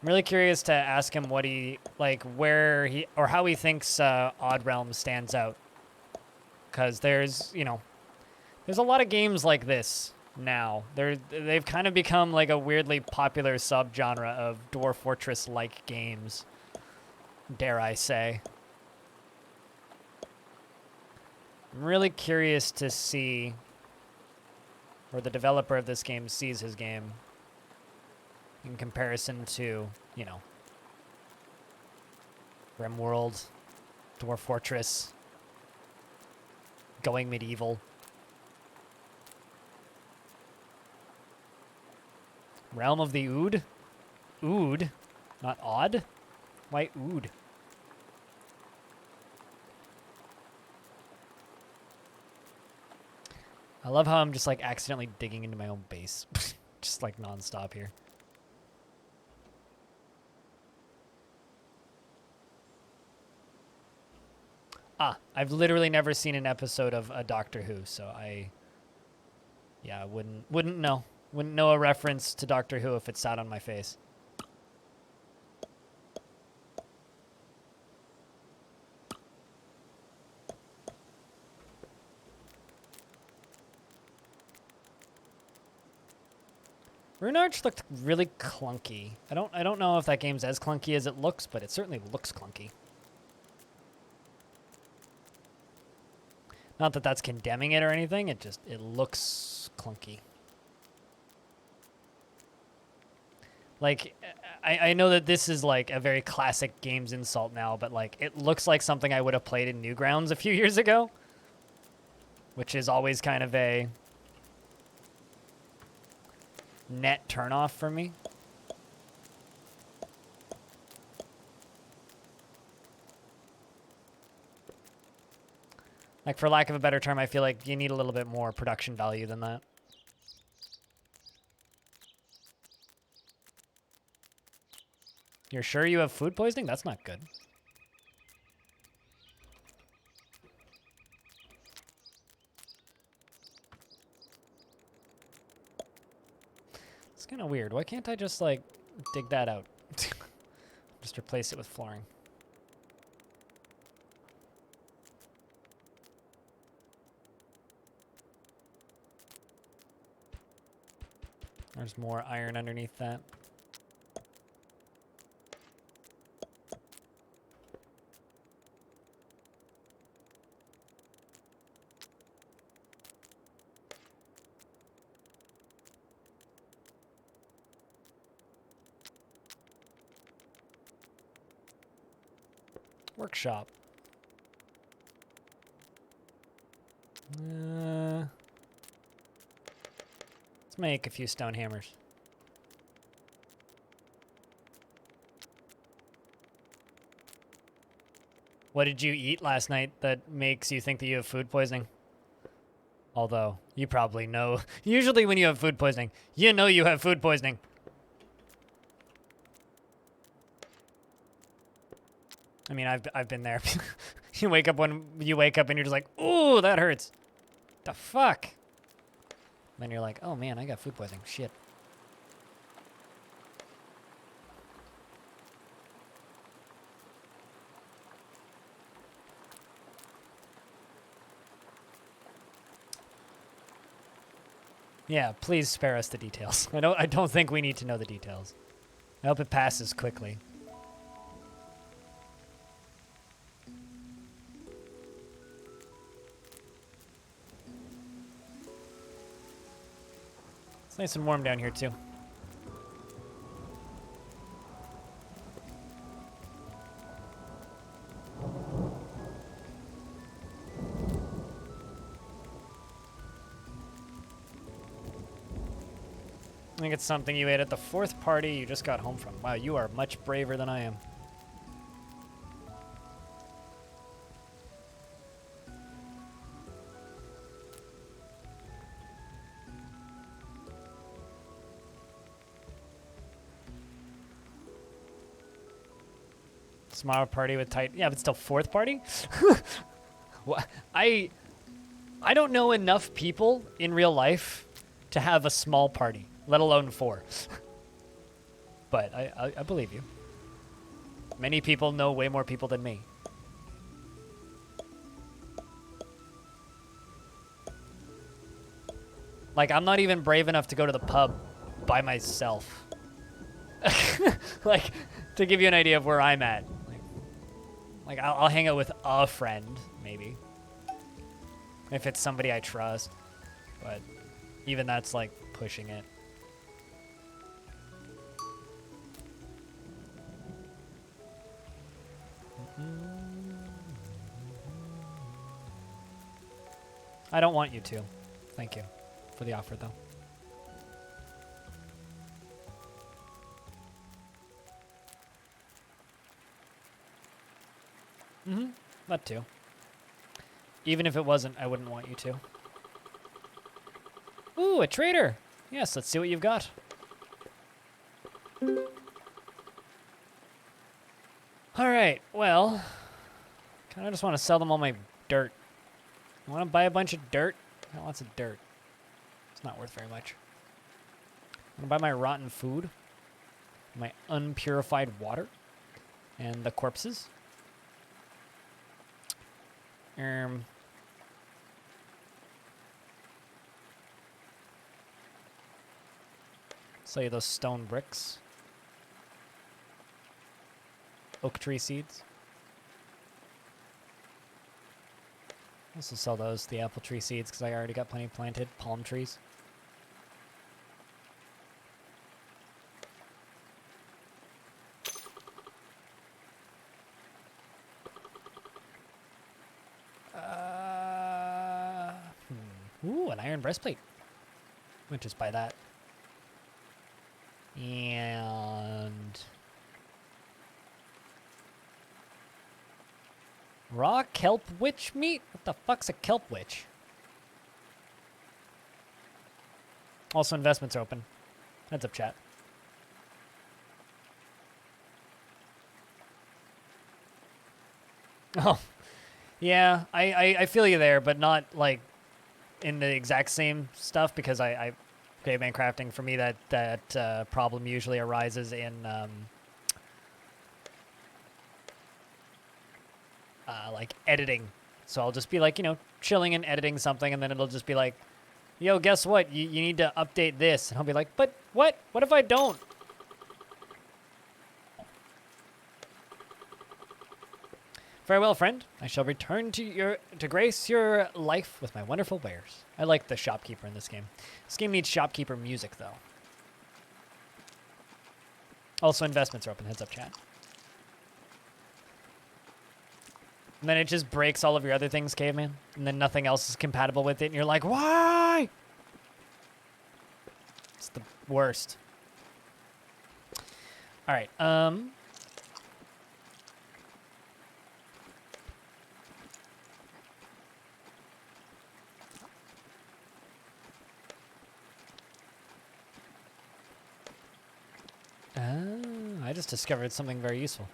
really curious to ask him what he, like, where he, or how he thinks Odd Realms stands out. Because there's, you know, there's a lot of games like this now. They've kind of become like a weirdly popular subgenre of Dwarf Fortress-like games, dare I say. I'm really curious to see where the developer of this game sees his game in comparison to, you know, RimWorld, Dwarf Fortress, going medieval. Realm of the Ood? Ood? Not odd? Why Ood? I love how I'm just like accidentally digging into my own base. Just like nonstop here. Ah, I've literally never seen an episode of a Doctor Who, so I wouldn't know. Wouldn't know a reference to Doctor Who if it sat on my face. RuneArch looked really clunky. I don't know if that game's as clunky as it looks, but it certainly looks clunky. Not that that's condemning it or anything, it looks clunky. Like, I know that this is like a very classic games insult now, but like, it looks like something I would have played in Newgrounds a few years ago. Which is always kind of a net turnoff for me. Like, for lack of a better term, I feel like you need a little bit more production value than that. You're sure you have food poisoning? That's not good. It's kind of weird. Why can't I just, like, dig that out? Just replace it with flooring. There's more iron underneath that. Workshop. Let's make a few stone hammers. What did you eat last night that makes you think that you have food poisoning? Although, you probably know. Usually when you have food poisoning, you know you have food poisoning. I mean, I've been there. You wake up and you're just like, ooh, that hurts. The fuck? Then you're like, oh man, I got food poisoning. Shit. Yeah, please spare us the details. I don't think we need to know the details. I hope it passes quickly. It's nice and warm down here, too. I think it's something you ate at the 4th party you just got home from. Wow, you are much braver than I am. Small party with tight. Yeah, but still 4th party? What? I don't know enough people in real life to have a small party, let alone 4. But I believe you. Many people know way more people than me. Like, I'm not even brave enough to go to the pub by myself. Like, to give you an idea of where I'm at. Like I'll hang out with a friend, maybe. If it's somebody I trust. But even that's, like, pushing it. I don't want you to. Thank you for the offer, though. Mm-hmm. That too. Even if it wasn't, I wouldn't want you to. Ooh, a trader. Yes, let's see what you've got. All right, well, kind of just want to sell them all my dirt. I want to buy a bunch of dirt. I got lots of dirt. It's not worth very much. I'm going to buy my rotten food, my unpurified water, and the corpses. Sell you those stone bricks. Oak tree seeds. Also sell those, the apple tree seeds, because I already got plenty planted. Palm trees. Ooh, an iron breastplate. Might just buy that. And raw kelp witch meat? What the fuck's a kelp witch? Also, investments are open. Heads up, chat. Oh, yeah, I feel you there, but not, like, in the exact same stuff, because caveman crafting, for me, that problem usually arises in like editing. So I'll just be like, chilling and editing something, and then it'll just be like, yo, guess what? You need to update this. And I'll be like, but what? What if I don't? Very well, friend. I shall return to grace your life with my wonderful wares. I like the shopkeeper in this game. This game needs shopkeeper music, though. Also, investments are open. Heads up, chat. And then it just breaks all of your other things, caveman. And then nothing else is compatible with it. And you're like, why? It's the worst. All right. I just discovered something very useful.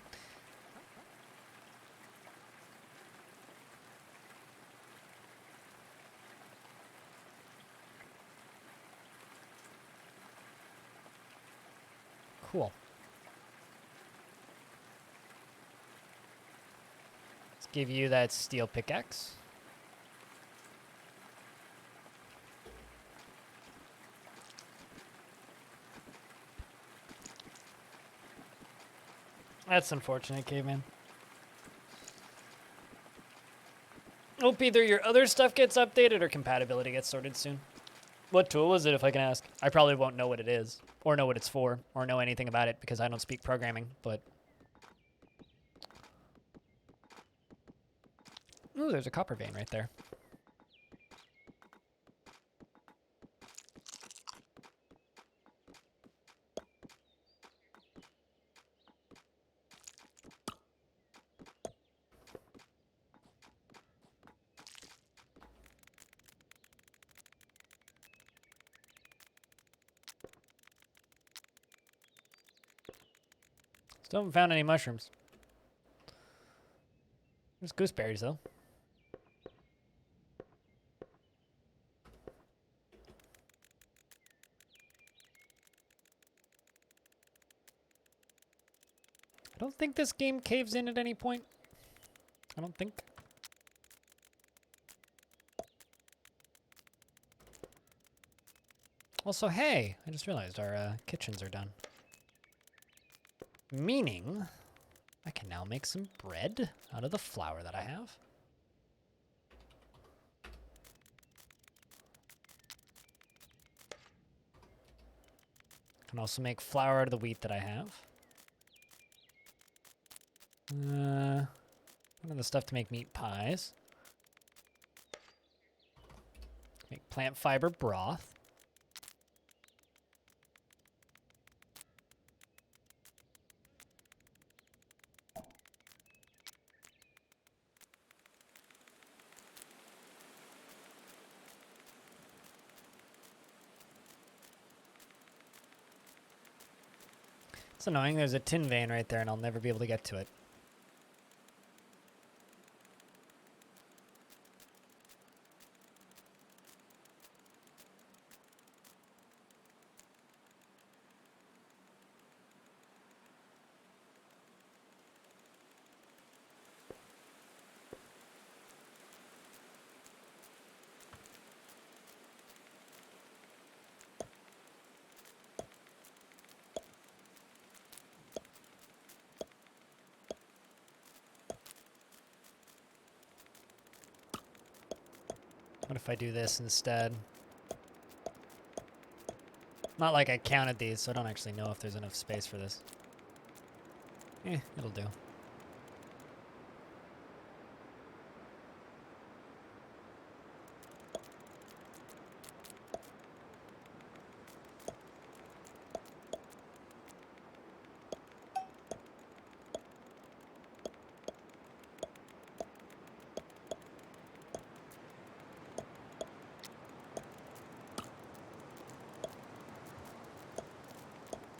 Cool. Let's give you that steel pickaxe. That's unfortunate, caveman. Hope either your other stuff gets updated or compatibility gets sorted soon. What tool was it, if I can ask? I probably won't know what it is, or know what it's for, or know anything about it because I don't speak programming, but... Ooh, there's a copper vein right there. Still haven't found any mushrooms. There's gooseberries, though. I don't think this game caves in at any point. I don't think. Also, hey, I just realized our kitchens are done. Meaning, I can now make some bread out of the flour that I have. Can also make flour out of the wheat that I have. One of the stuff to make meat pies. Make plant fiber broth. It's annoying, there's a tin vein right there and I'll never be able to get to it. What if I do this instead? Not like I counted these, so I don't actually know if there's enough space for this. It'll do.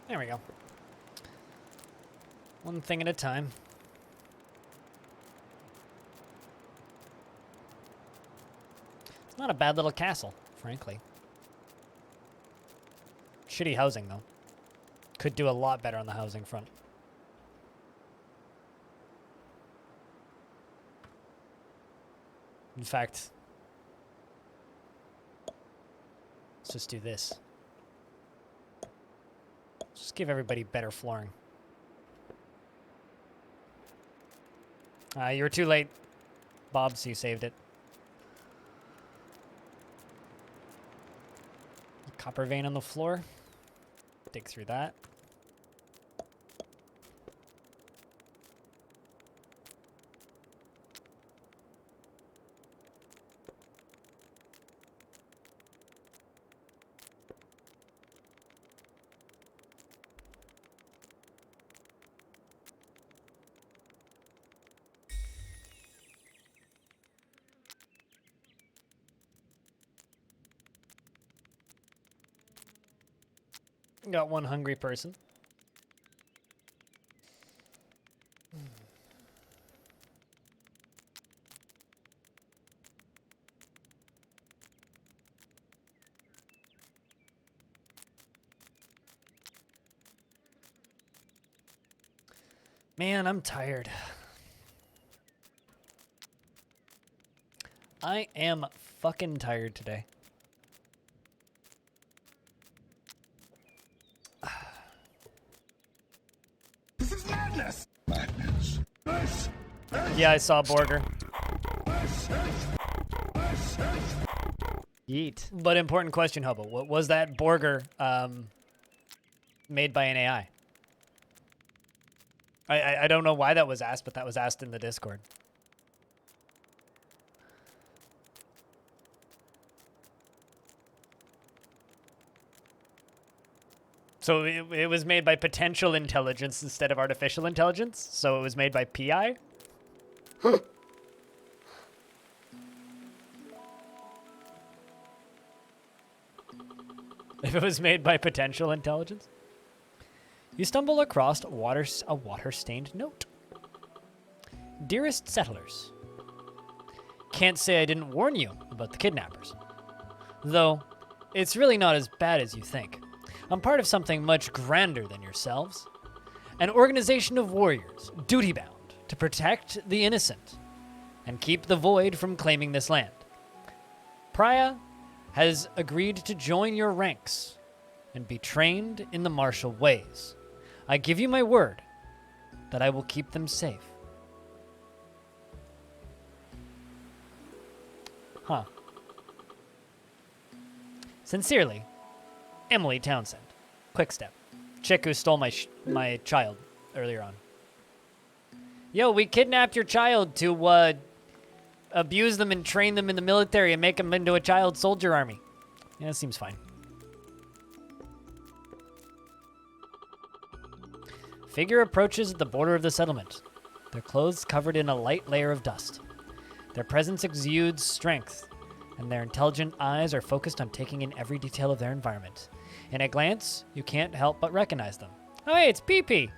There we go. One thing at a time. It's not a bad little castle, frankly. Shitty housing, though. Could do a lot better on the housing front. In fact, let's just do this. Just give everybody better flooring. You were too late, Bob, so you saved it. Copper vein on the floor. Dig through that. Got one hungry person. Man, I'm tired. I am fucking tired today. This is madness! Madness. This Yeah, I saw Borger. Yeet. But important question, Hubble. What was that Borger made by an AI? I don't know why that was asked, but that was asked in the Discord. So it was made by potential intelligence instead of artificial intelligence? So it was made by PI? If it was made by potential intelligence? You stumble across a water-stained note. Dearest settlers, can't say I didn't warn you about the kidnappers. Though, it's really not as bad as you think. I'm part of something much grander than yourselves. An organization of warriors, duty-bound, to protect the innocent and keep the void from claiming this land. Priya has agreed to join your ranks and be trained in the martial ways. I give you my word that I will keep them safe. Huh. Sincerely, Emily Townsend. Quick step. Chick who stole my child earlier on. Yo, we kidnapped your child to abuse them and train them in the military and make them into a child soldier army. Yeah, that seems fine. Figure approaches at the border of the settlement, their clothes covered in a light layer of dust. Their presence exudes strength, and their intelligent eyes are focused on taking in every detail of their environment. In a glance, you can't help but recognize them. Oh, hey, it's Pee-Pee!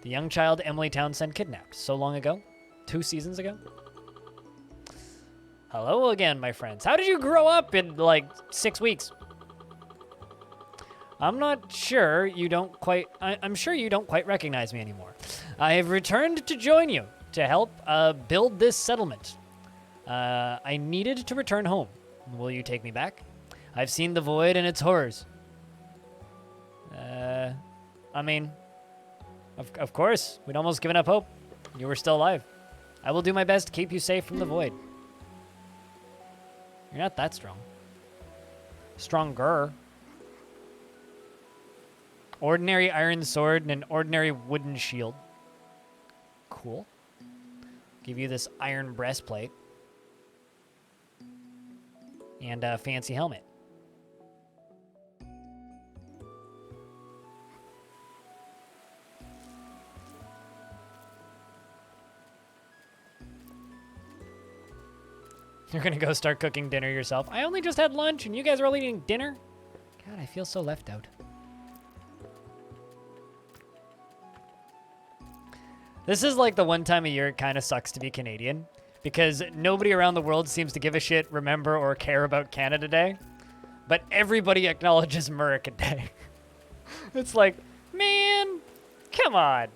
The young child Emily Townsend kidnapped so long ago, 2 seasons ago. Hello again, my friends. How did you grow up in, like, 6 weeks? I'm not sure you don't quite... I'm sure you don't quite recognize me anymore. I have returned to join you to help build this settlement. I needed to return home. Will you take me back? I've seen the void and its horrors. I mean, of course. We'd almost given up hope. You were still alive. I will do my best to keep you safe from the void. You're not that strong. Stronger. Ordinary iron sword and an ordinary wooden shield. Cool. Give you this iron breastplate. And a fancy helmet. You're gonna go start cooking dinner yourself. I only just had lunch and you guys are all eating dinner? God, I feel so left out. This is like the one time a year it kind of sucks to be Canadian, because nobody around the world seems to give a shit, remember, or care about Canada Day, but everybody acknowledges American Day. It's like, man, come on.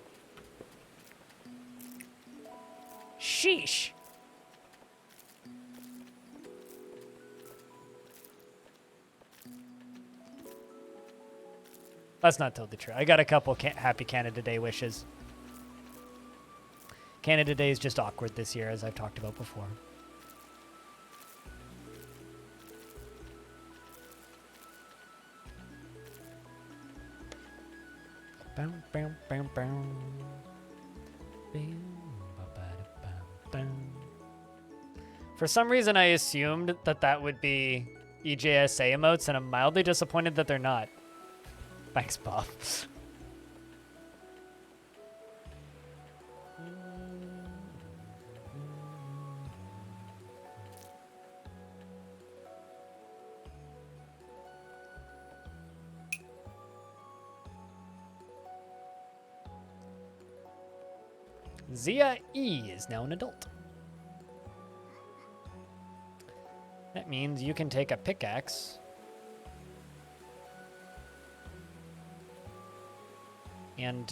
Sheesh. That's not totally true. I got a couple happy Canada Day wishes. Canada Day is just awkward this year, as I've talked about before. For some reason, I assumed that that would be EJSA emotes, and I'm mildly disappointed that they're not. Thanks, Bob. Zia E is now an adult. That means you can take a pickaxe and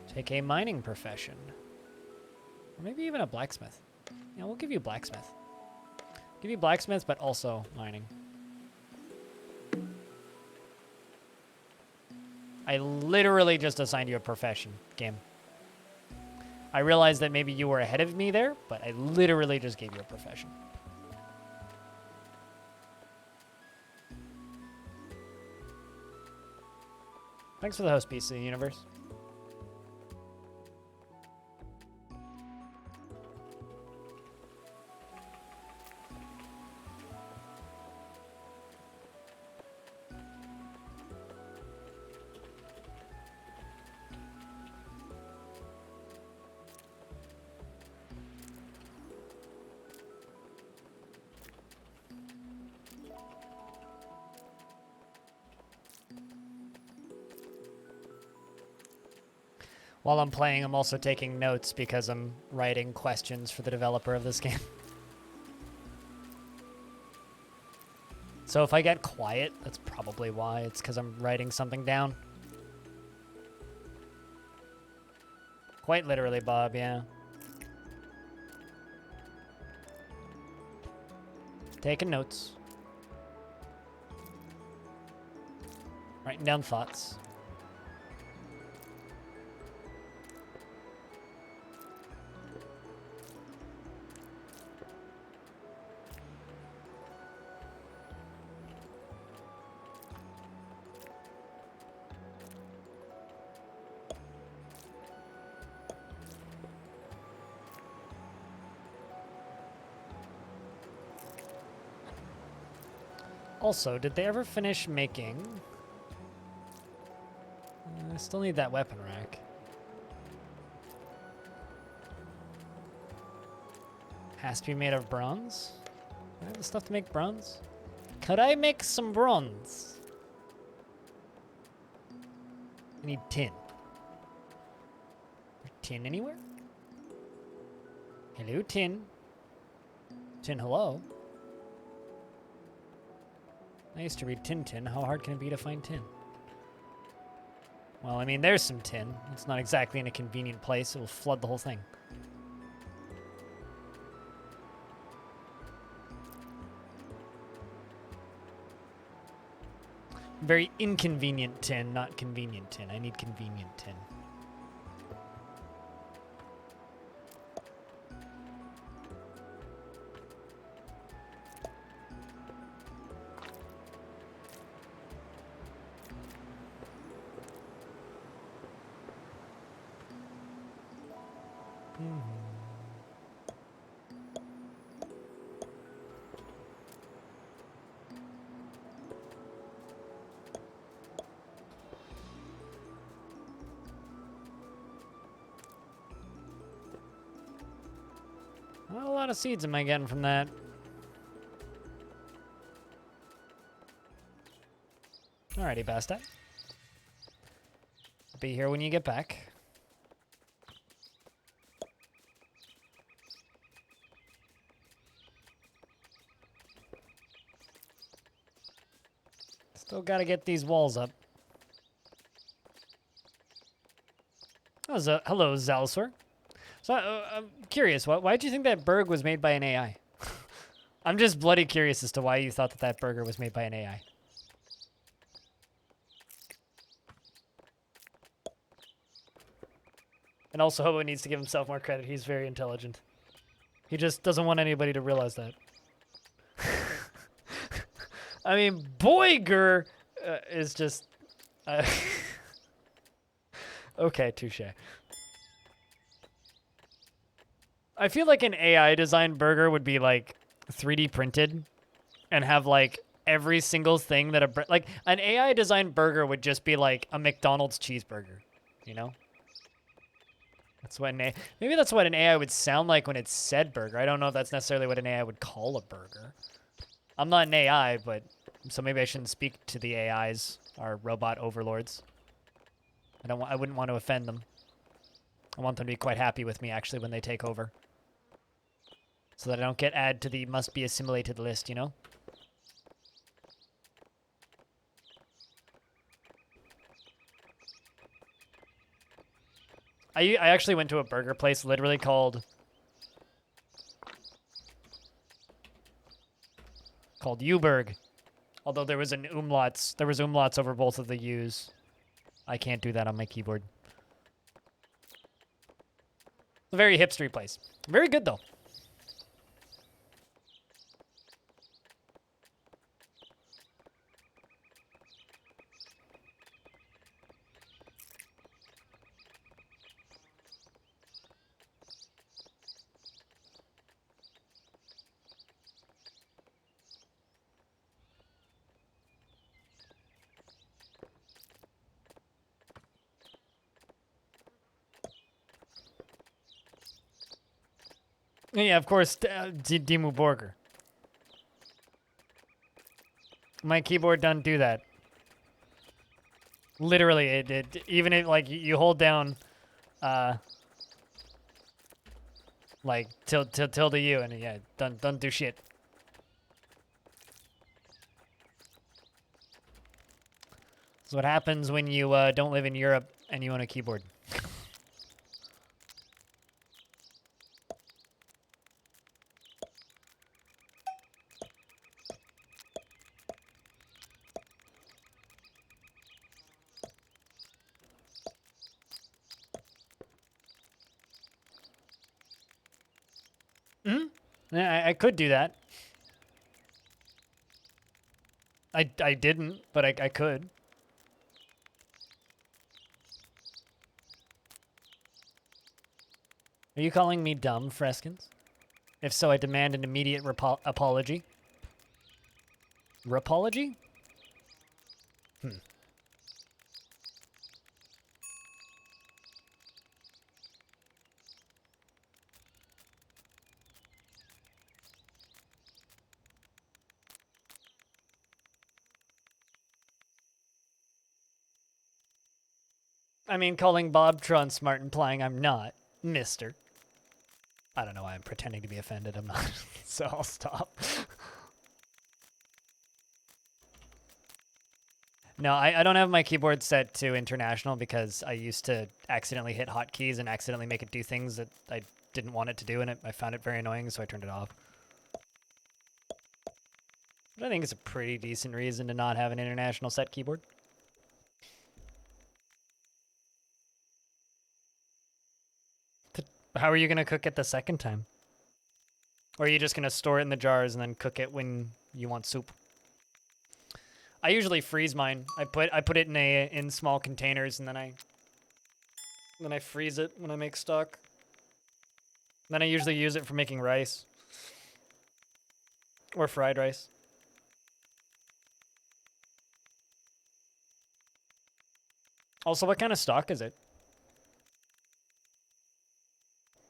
take a mining profession. Or maybe even a blacksmith. Yeah, we'll give you blacksmith. Give you blacksmith, but also mining. I literally just assigned you a profession, game. I realized that maybe you were ahead of me there, but I literally just gave you a profession. Thanks for the host piece of the universe. While I'm playing, I'm also taking notes because I'm writing questions for the developer of this game. So if I get quiet, that's probably why. It's because I'm writing something down. Quite literally, Bob, yeah. Taking notes. Writing down thoughts. Also, did they ever finish making... I still need that weapon rack. Has to be made of bronze? Do I have the stuff to make bronze? Could I make some bronze? I need tin. Tin anywhere? Hello, tin. Tin, hello. I used to read Tintin. How hard can it be to find tin? Well, I mean, there's some tin. It's not exactly in a convenient place. It will flood the whole thing. Very inconvenient tin, not convenient tin. I need convenient tin. Not a lot of seeds am I getting from that. Alrighty, Bastet. Be here when you get back. Still gotta get these walls up. Oh, hello, Zalsor. So I'm curious, why did you think that burg was made by an AI? I'm just bloody curious as to why you thought that that burger was made by an AI. And also, Hobo needs to give himself more credit. He's very intelligent. He just doesn't want anybody to realize that. I mean, Boiger is just... okay, touche. I feel like an AI designed burger would be like 3D printed and have like every single thing that like an AI designed burger would just be like a McDonald's cheeseburger, you know? That's what maybe that's what an AI would sound like when it said burger. I don't know if that's necessarily what an AI would call a burger. I'm not an AI, but so maybe I shouldn't speak to the AIs, our robot overlords. I wouldn't want to offend them. I want them to be quite happy with me actually when they take over. So that I don't get added to the must be assimilated list, you know? I actually went to a burger place literally called Uberg. Although there was umlauts over both of the U's. I can't do that on my keyboard. It's a very hipstery place. Very good though. Yeah, of course, Dimu Borger. My keyboard doesn't do that. Literally, even if like you hold down Like tilde you, and yeah, don't do shit. That's what happens when you don't live in Europe and you own a keyboard. Yeah, I could do that. I didn't, but I could. Are you calling me dumb, Freskins? If so, I demand an immediate apology. Rapology? I mean, calling Bob Tron smart implying I'm not, mister. I don't know why I'm pretending to be offended. I'm not, so I'll stop. No, I don't have my keyboard set to international because I used to accidentally hit hotkeys and accidentally make it do things that I didn't want it to do, and I found it very annoying, so I turned it off. But I think it's a pretty decent reason to not have an international set keyboard. How are you going to cook it the second time? Or are you just going to store it in the jars and then cook it when you want soup? I usually freeze mine. I put it in small containers, and then I freeze it when I make stock. Then I usually use it for making rice or fried rice. Also, what kind of stock is it?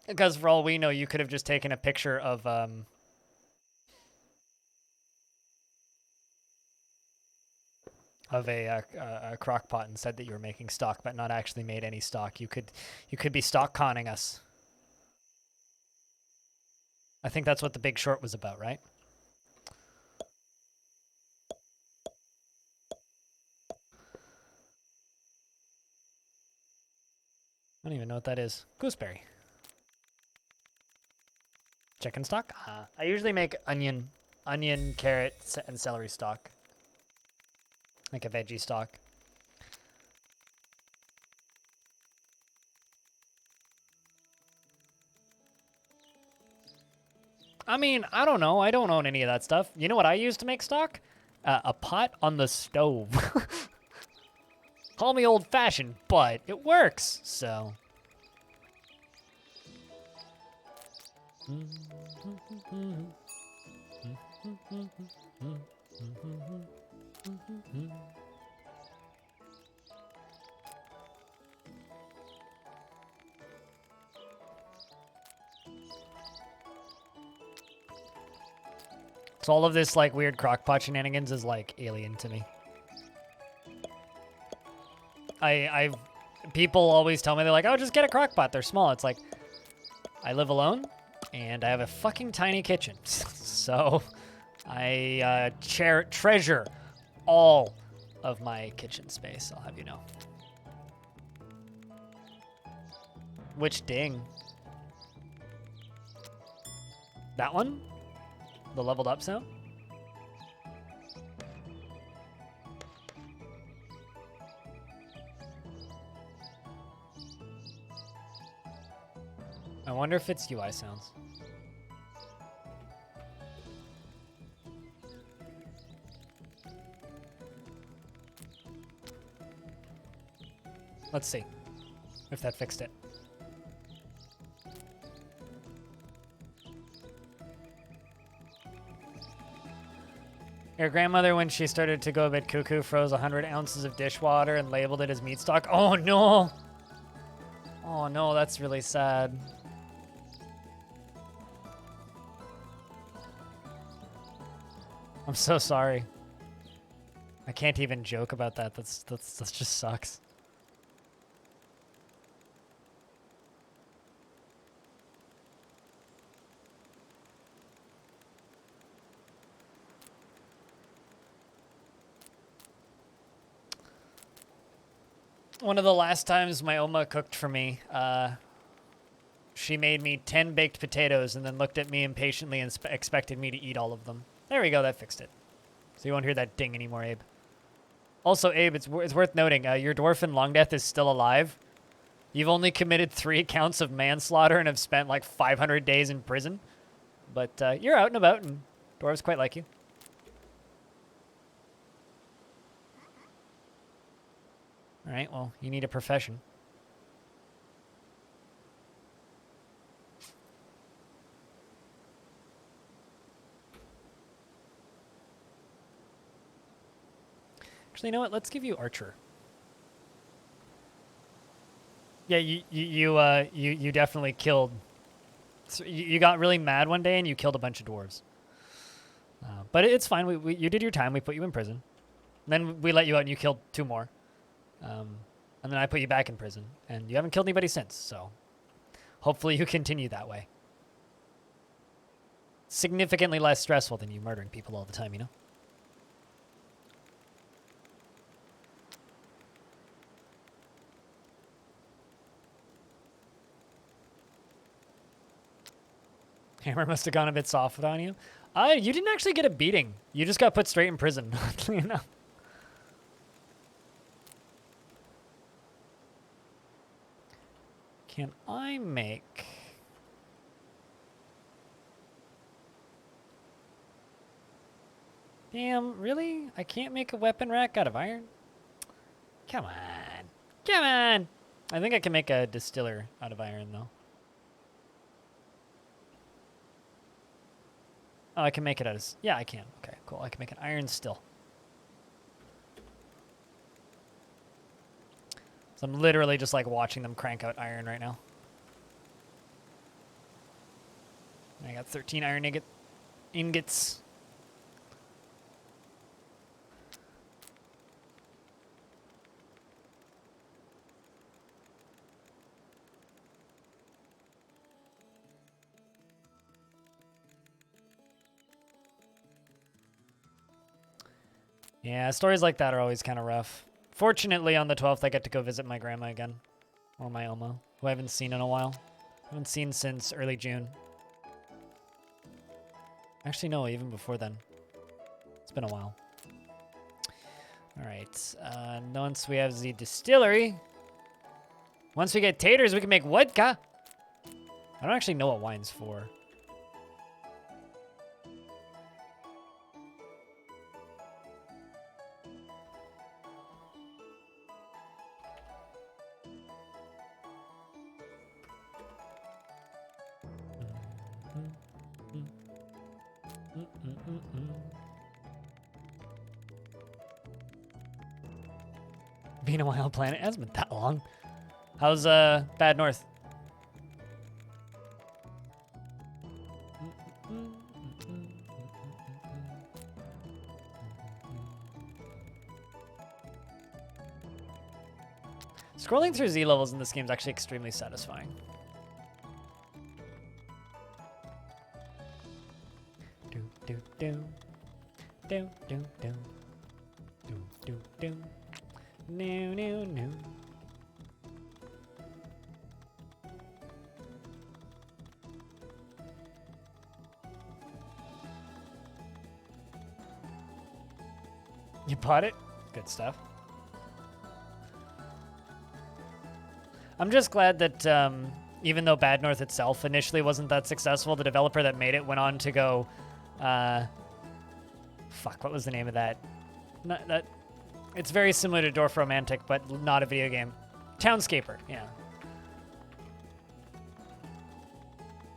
Because for all we know, you could have just taken a picture of a crock pot and said that you were making stock, but not actually made any stock. You could be stock conning us. I think that's what The Big Short was about, right? I don't even know what that is. Gooseberry. Chicken stock? I usually make onion, carrot, and celery stock. Like a veggie stock. I mean, I don't know. I don't own any of that stuff. You know what I use to make stock? A pot on the stove. Call me old-fashioned, but it works, so... So all of this like weird crockpot shenanigans is like alien to me. People always tell me, they're like, oh, just get a crockpot, they're small. It's like, I live alone and I have a fucking tiny kitchen. So I treasure all of my kitchen space, I'll have you know. Which ding? That one? The leveled up sound? I wonder if it's UI sounds. Let's see if that fixed it. Your grandmother, when she started to go a bit cuckoo, froze 100 ounces of dishwater and labeled it as meat stock. Oh no! Oh no, that's really sad. I'm so sorry. I can't even joke about that. That just sucks. One of the last times my Oma cooked for me, she made me 10 baked potatoes and then looked at me impatiently and expected me to eat all of them. There we go, that fixed it. So you won't hear that ding anymore, Abe. Also, Abe, it's worth noting, your dwarf in Longdeath is still alive. You've only committed 3 counts of manslaughter and have spent like 500 days in prison. But you're out and about, and dwarves quite like you. All right, well, you need a profession. Actually, you know what? Let's give you archer. Yeah, you definitely killed. So you got really mad one day and you killed a bunch of dwarves. But it's fine. You did your time. We put you in prison. Then we let you out and you killed 2 more. And then I put you back in prison. And you haven't killed anybody since, so hopefully you continue that way. Significantly less stressful than you murdering people all the time, you know? Hammer must have gone a bit soft on you. You didn't actually get a beating. You just got put straight in prison, you know? Can I make... Damn, really? I can't make a weapon rack out of iron? Come on. Come on! I think I can make a distiller out of iron, though. Oh, I can make it out of... Yeah, I can. Okay, cool. I can make an iron still. So I'm literally just like watching them crank out iron right now. I got 13 iron ingots. Yeah, stories like that are always kind of rough. Fortunately, on the 12th, I get to go visit my grandma again. Or my Oma, who I haven't seen in a while. I haven't seen since early June. Actually, no, even before then. It's been a while. All right. Once we have the distillery, once we get taters, we can make vodka. I don't actually know what wine's for. Being a wild planet, it hasn't been that long. How's Bad North? Scrolling through Z levels in this game is actually extremely satisfying. Do do do do do do do do do. No no no. You bought it? Good stuff. I'm just glad that even though Bad North itself initially wasn't that successful, the developer that made it went on to go, fuck, what was the name of that? It's very similar to Dwarf Romantic, but not a video game. Townscaper, yeah.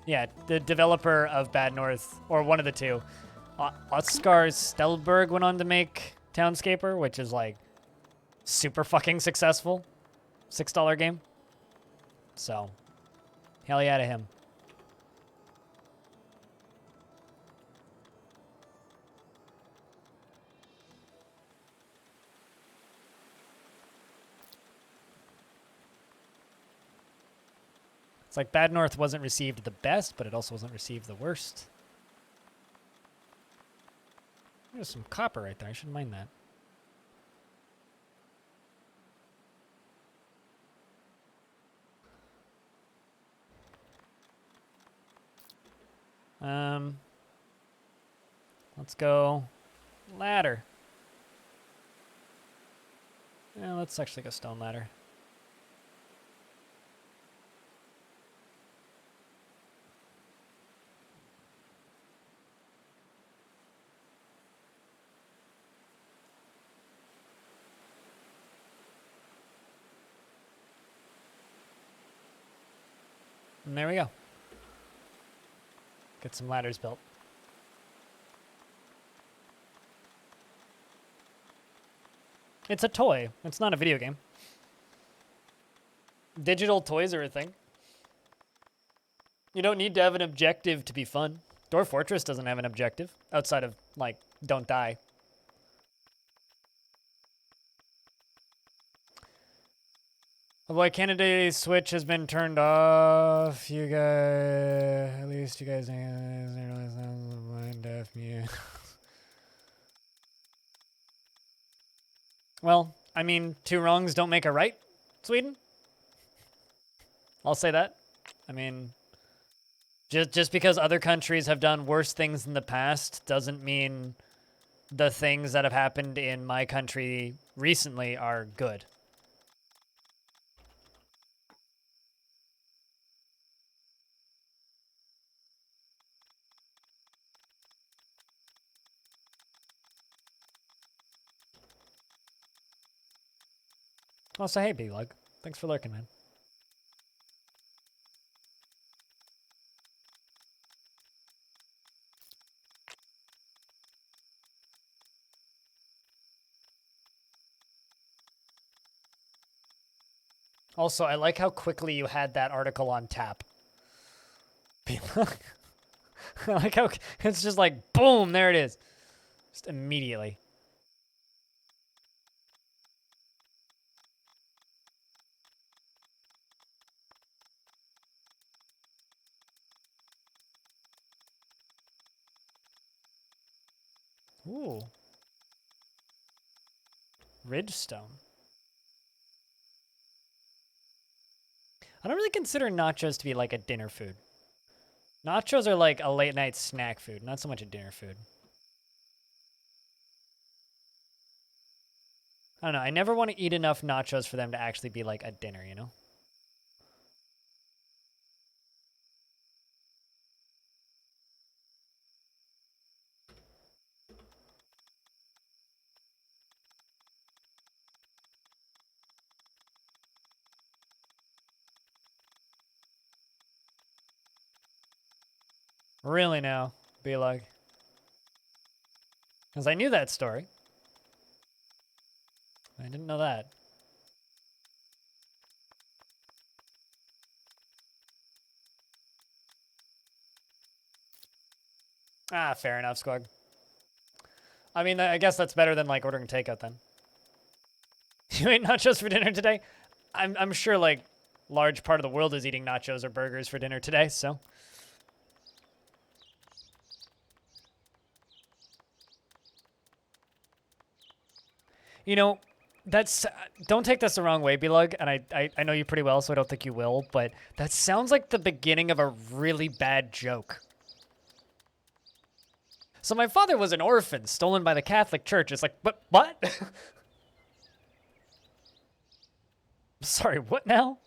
Yeah, the developer of Bad North, or one of the two, Oskar Stelberg went on to make Townscaper, which is like super fucking successful. $6 game. So, hell yeah to him. It's like Bad North wasn't received the best, but it also wasn't received the worst. There's some copper right there. I shouldn't mind that. Let's go ladder. Yeah, let's actually go stone ladder. And there we go. Get some ladders built. It's a toy. It's not a video game. Digital toys are a thing. You don't need to have an objective to be fun. Dwarf Fortress doesn't have an objective outside of, like, don't die. Oh boy, Canada Switch has been turned off. You guys, at least you guys mind deaf mute. Well, I mean, two wrongs don't make a right, Sweden. I'll say that. I mean, just because other countries have done worse things in the past doesn't mean the things that have happened in my country recently are good. Also, hey, Big Lug. Thanks for lurking, man. Also, I like how quickly you had that article on tap. I like how it's just like, boom, there it is. Just immediately. Ooh. Ridgestone. I don't really consider nachos to be like a dinner food. Nachos are like a late night snack food, not so much a dinner food. I don't know. I never want to eat enough nachos for them to actually be like a dinner, you know? Really now, be like. Because I knew that story. I didn't know that. Ah, fair enough, Squag. I mean, I guess that's better than like ordering takeout then. You ate nachos for dinner today? I'm sure like large part of the world is eating nachos or burgers for dinner today, so. You know, that's don't take this the wrong way, Belug, and I know you pretty well, so I don't think you will, but that sounds like the beginning of a really bad joke. So my father was an orphan stolen by the Catholic Church. It's like, what? Sorry, what now?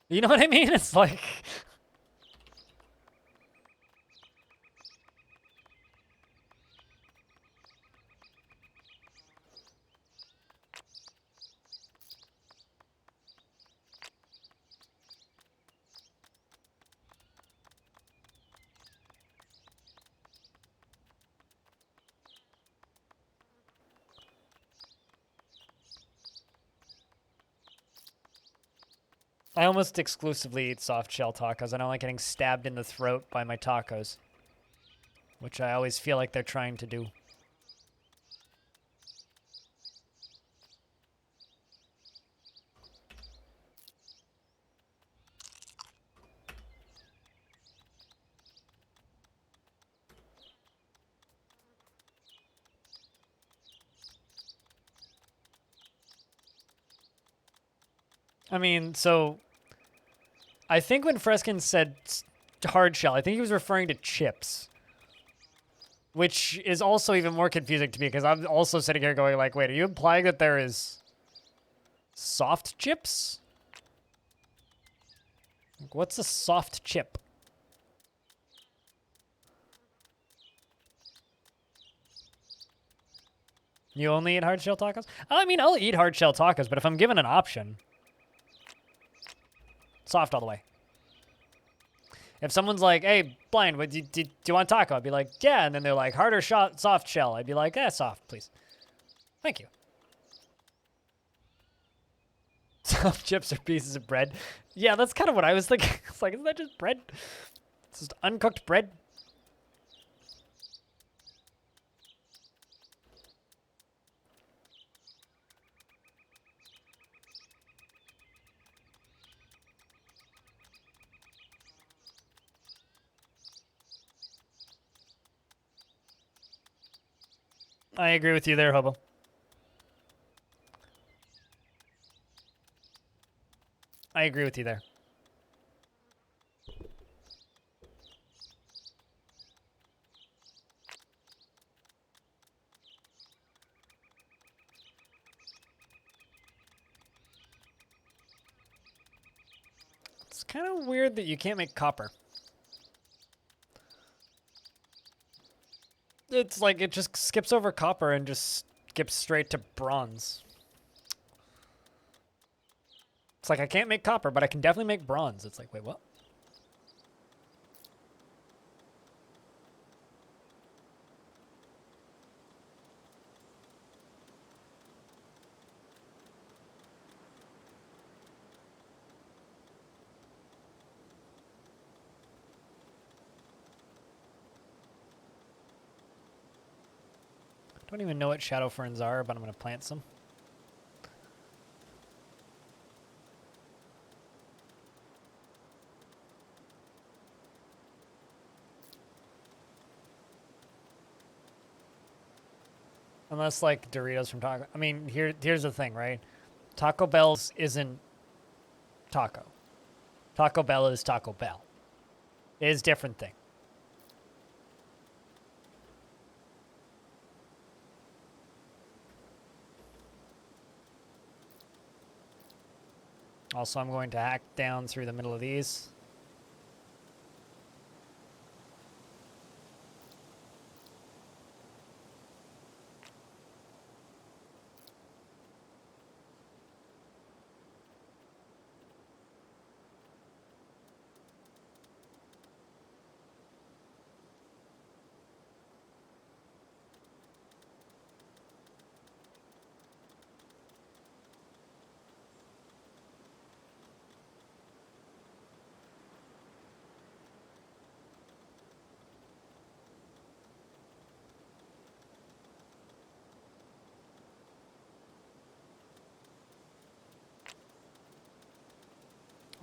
You know what I mean? It's like... I almost exclusively eat soft shell tacos. I don't like getting stabbed in the throat by my tacos, which I always feel like they're trying to do. I mean, so I think when Freskin said hard shell, I think he was referring to chips, which is also even more confusing to me because I'm also sitting here going like, wait, are you implying that there is soft chips? Like, what's a soft chip? You only eat hard shell tacos? I mean, I'll eat hard shell tacos, but if I'm given an option, soft all the way. If someone's like, hey, Blind, do you want taco? I'd be like, yeah. And then they're like, hard or soft shell? I'd be like, soft, please. Thank you. Soft chips are pieces of bread. Yeah, that's kind of what I was thinking. It's like, isn't that just bread? It's just uncooked bread. I agree with you there, Hobo. I agree with you there. It's kind of weird that you can't make copper. It's like it just skips over copper and just skips straight to bronze. It's like I can't make copper, but I can definitely make bronze. It's like, wait, what? I don't even know what shadow ferns are, but I'm going to plant some. Unless, like, Doritos from Taco... I mean, here's the thing, right? Taco Bell's isn't taco. Taco Bell is Taco Bell. It is a different thing. Also, I'm going to hack down through the middle of these.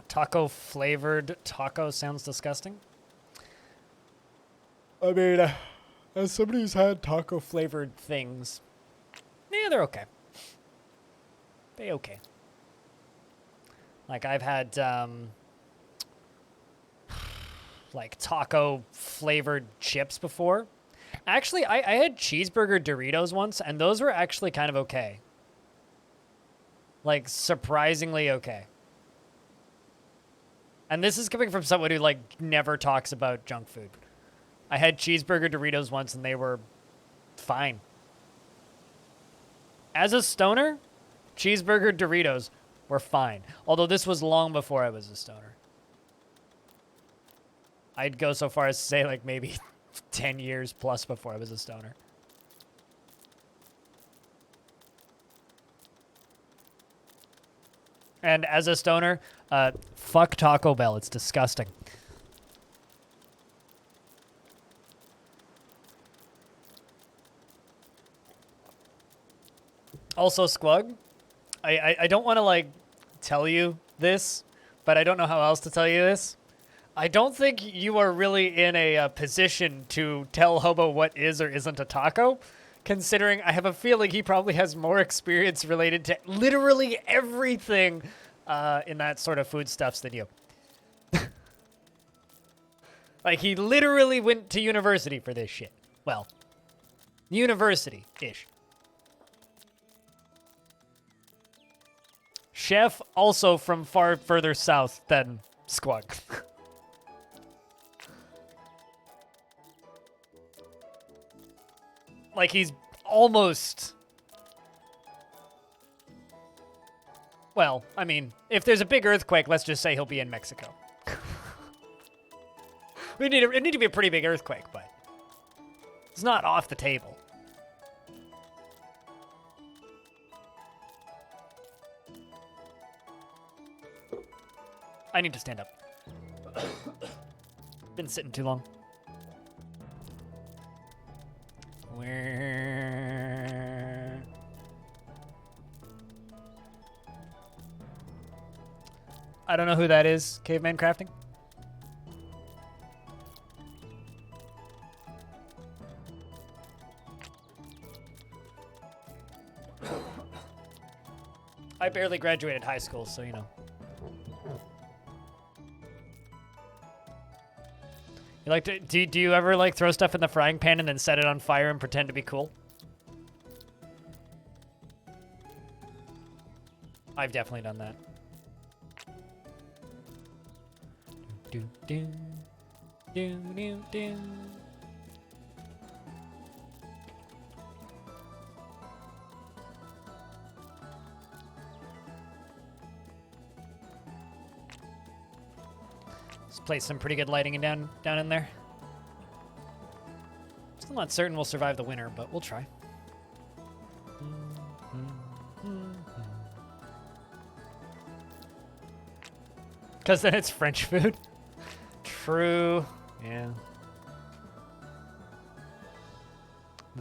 Taco flavored taco sounds disgusting. I mean, as somebody who's had taco flavored things, yeah, they're okay. They okay. Like I've had like taco flavored chips before. Actually, I had cheeseburger Doritos once, and those were actually kind of okay. Like surprisingly okay. And this is coming from someone who, like, never talks about junk food. I had cheeseburger Doritos once, and they were fine. As a stoner, cheeseburger Doritos were fine. Although this was long before I was a stoner. I'd go so far as to say, like, maybe 10 years plus before I was a stoner. And as a stoner, fuck Taco Bell. It's disgusting. Also, Squug, I don't want to, like, tell you this, but I don't know how else to tell you this. I don't think you are really in a position to tell Hobo what is or isn't a taco, considering I have a feeling he probably has more experience related to literally everything in that sort of foodstuffs than you. Like, he literally went to university for this shit. Well, university-ish. Chef, also from far further south than Squawk. Like, he's almost... Well, I mean, if there's a big earthquake, let's just say he'll be in Mexico. It need to be a pretty big earthquake, but it's not off the table. I need to stand up. Been sitting too long. Where? I don't know who that is. Caveman Crafting? I barely graduated high school, so you know. You like to do you ever like throw stuff in the frying pan and then set it on fire and pretend to be cool? I've definitely done that. Do do do do do. Let's place some pretty good lighting down in there. Still not certain we'll survive the winter, but we'll try. Because then it's French food. True. Yeah.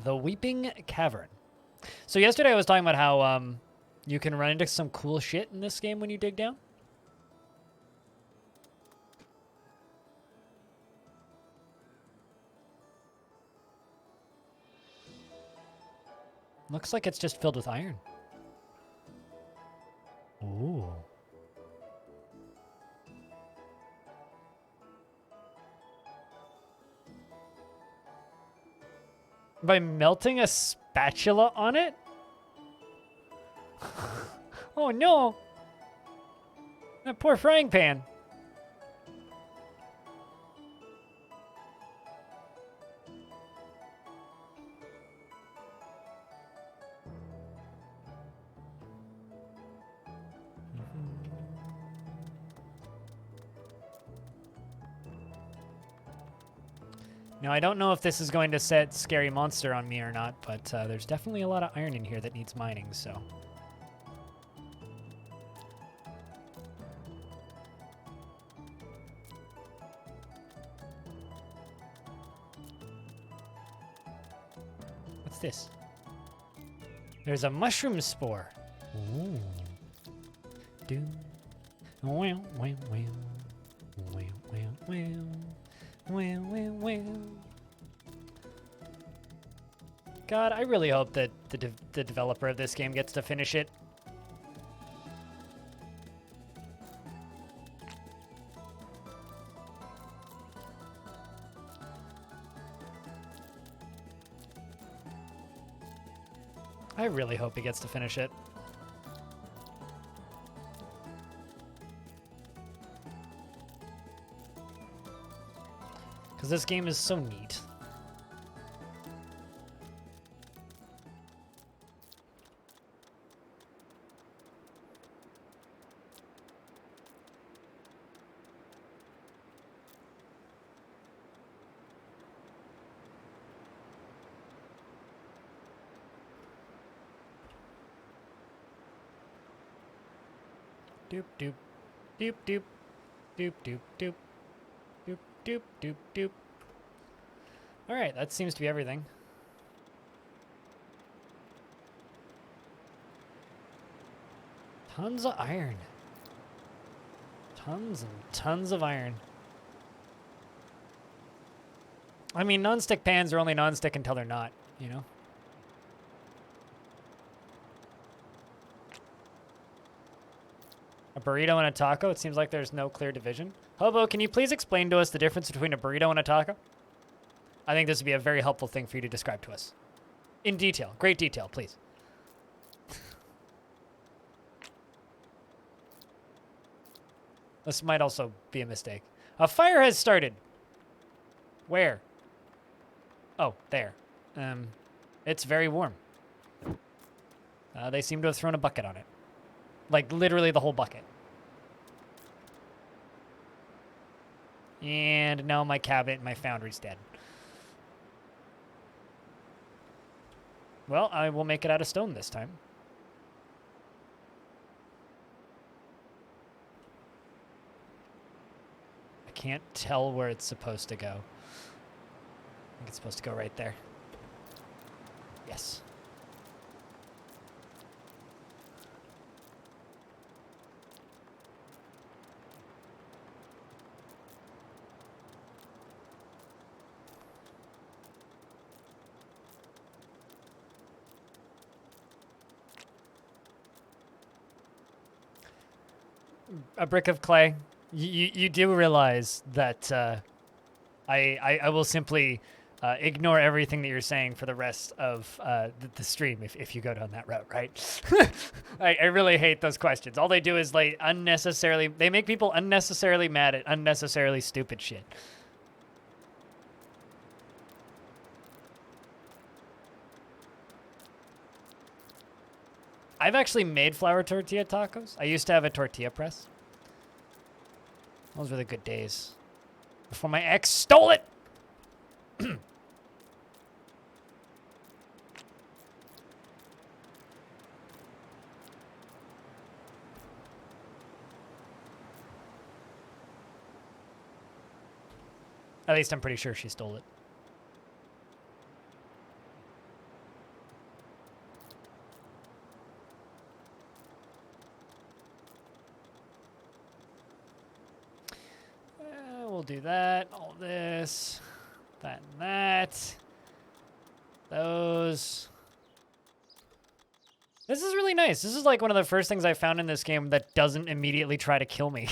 The Weeping Cavern. So yesterday I was talking about how you can run into some cool shit in this game when you dig down. Looks like it's just filled with iron. Ooh. By melting a spatula on it? Oh no! That poor frying pan. Now, I don't know if this is going to set Scary Monster on me or not, but there's definitely a lot of iron in here that needs mining, so... What's this? There's a mushroom spore. Ooh. Do. Well, well, well. Well, well, well. Well, well, well. God, I really hope that the developer of this game gets to finish it. I really hope he gets to finish it. Because this game is so neat. Doop doop doop doop doop doop doop doop doop doop doop. All right, that seems to be everything. Tons of iron. Tons and tons of iron. I mean, non-stick pans are only non-stick until they're not, you know? A burrito and a taco? It seems like there's no clear division. Hobo, can you please explain to us the difference between a burrito and a taco? I think this would be a very helpful thing for you to describe to us. In detail. Great detail, please. This might also be a mistake. A fire has started. Where? Oh, there. It's very warm. They seem to have thrown a bucket on it. Like, literally the whole bucket. And now my cabinet and my foundry's dead. Well, I will make it out of stone this time. I can't tell where it's supposed to go. I think it's supposed to go right there. Yes. A brick of clay. You do realize that I will simply ignore everything that you're saying for the rest of the stream if you go down that route, right? I really hate those questions. All they do is they make people unnecessarily mad at unnecessarily stupid shit. I've actually made flour tortilla tacos. I used to have a tortilla press. Those were the good days. Before my ex stole it! At least I'm pretty sure she stole it. We'll do that, all this, that and that, those. This is really nice. This is like one of the first things I found in this game that doesn't immediately try to kill me.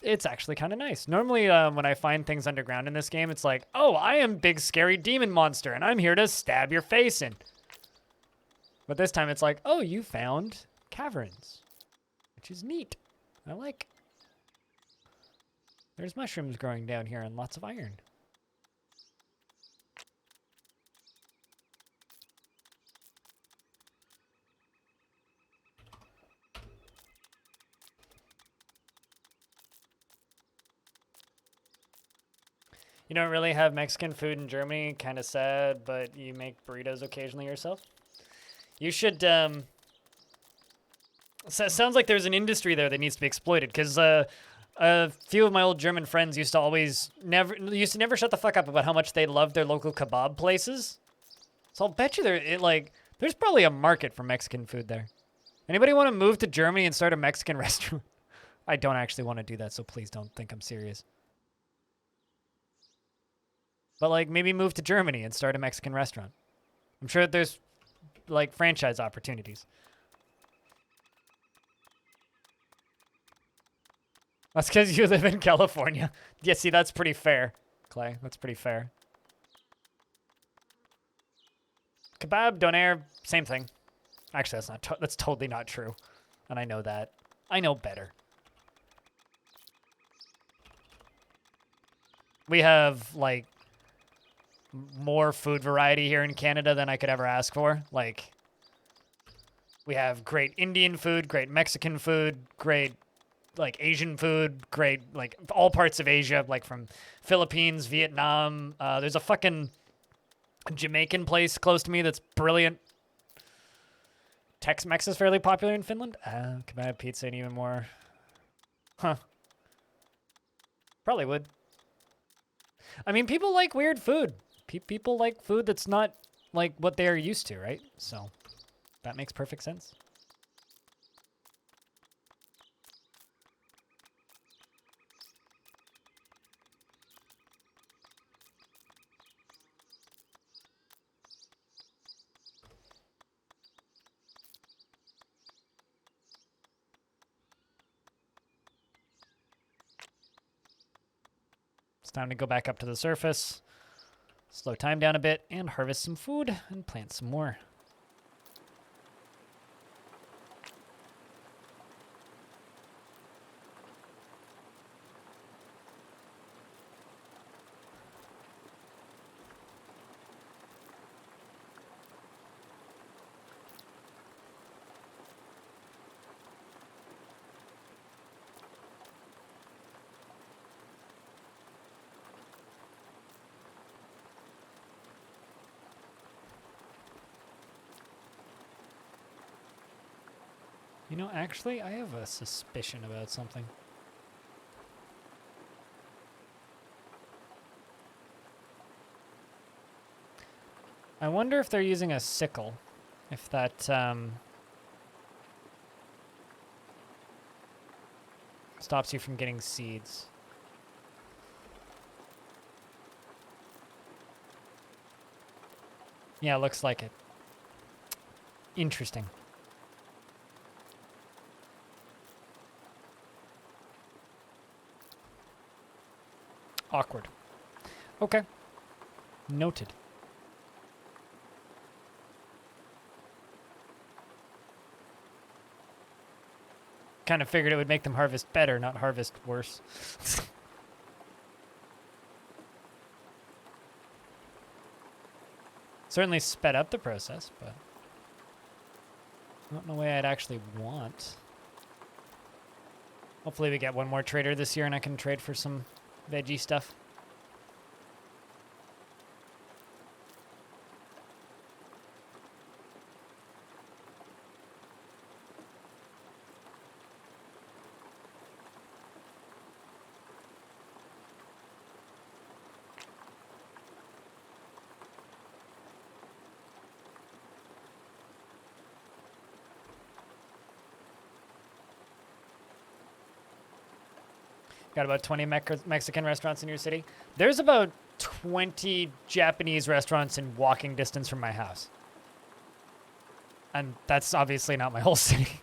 It's actually kind of nice. Normally, when I find things underground in this game, it's like, oh, I am big scary demon monster, and I'm here to stab your face in. But this time it's like, oh, you found caverns, which is neat. I like. There's mushrooms growing down here and lots of iron. You don't really have Mexican food in Germany, kind of sad, but you make burritos occasionally yourself? You should, so it sounds like there's an industry there that needs to be exploited, because, a few of my old German friends used to never shut the fuck up about how much they loved their local kebab places. So I'll bet you there's probably a market for Mexican food there. Anybody want to move to Germany and start a Mexican restaurant? I don't actually want to do that, so please don't think I'm serious. But like maybe move to Germany and start a Mexican restaurant. I'm sure there's like franchise opportunities. That's because you live in California. Yeah, see, that's pretty fair, Clay. That's pretty fair. Kebab, doner, same thing. Actually, that's totally not true. And I know that. I know better. We have, like, more food variety here in Canada than I could ever ask for. Like, we have great Indian food, great Mexican food, great like Asian food, great, like all parts of Asia, like from Philippines, Vietnam. There's a fucking Jamaican place close to me that's brilliant. Tex-Mex is fairly popular in Finland. Kebab pizza and even more. Huh. Probably would. I mean, people like weird food. People like food that's not like what they're used to, right? So that makes perfect sense. time to go back up to the surface, slow time down a bit, and harvest some food and plant some more. You know, actually, I have a suspicion about something. I wonder if they're using a sickle, if that stops you from getting seeds. Yeah, looks like it. Interesting. Awkward. Okay. Noted. Kind of figured it would make them harvest better, not harvest worse. Certainly sped up the process, but not in a way I'd actually want. Hopefully we get one more trader this year and I can trade for some veggie stuff. Got about 20 Mexican restaurants in your city. There's about 20 Japanese restaurants in walking distance from my house. And that's obviously not my whole city.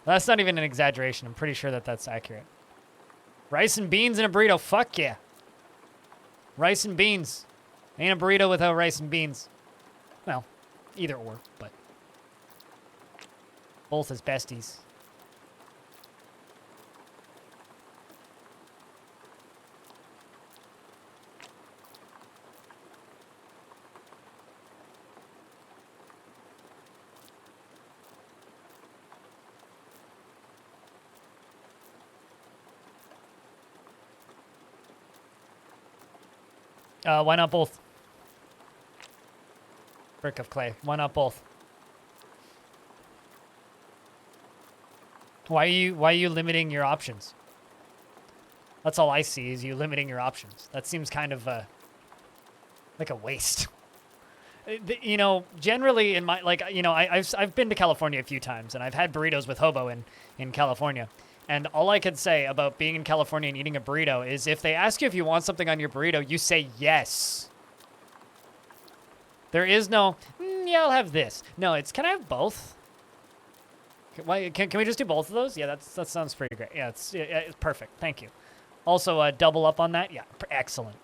That's not even an exaggeration. I'm pretty sure that that's accurate. Rice and beans and a burrito. Fuck yeah. Rice and beans. Ain't a burrito without rice and beans. Well, either or, but both as besties. Why not both? Brick of clay. Why not both? Why are you limiting your options? That's all I see is you limiting your options. That seems kind of like a waste. You know, generally in my I've been to California a few times and I've had burritos with hobo in California. And all I could say about being in California and eating a burrito is if they ask you if you want something on your burrito, you say yes. There is no, yeah, I'll have this. No, it's, can I have both? Can we just do both of those? Yeah, that sounds pretty great. Yeah, it's perfect. Thank you. Also, double up on that. Yeah, excellent.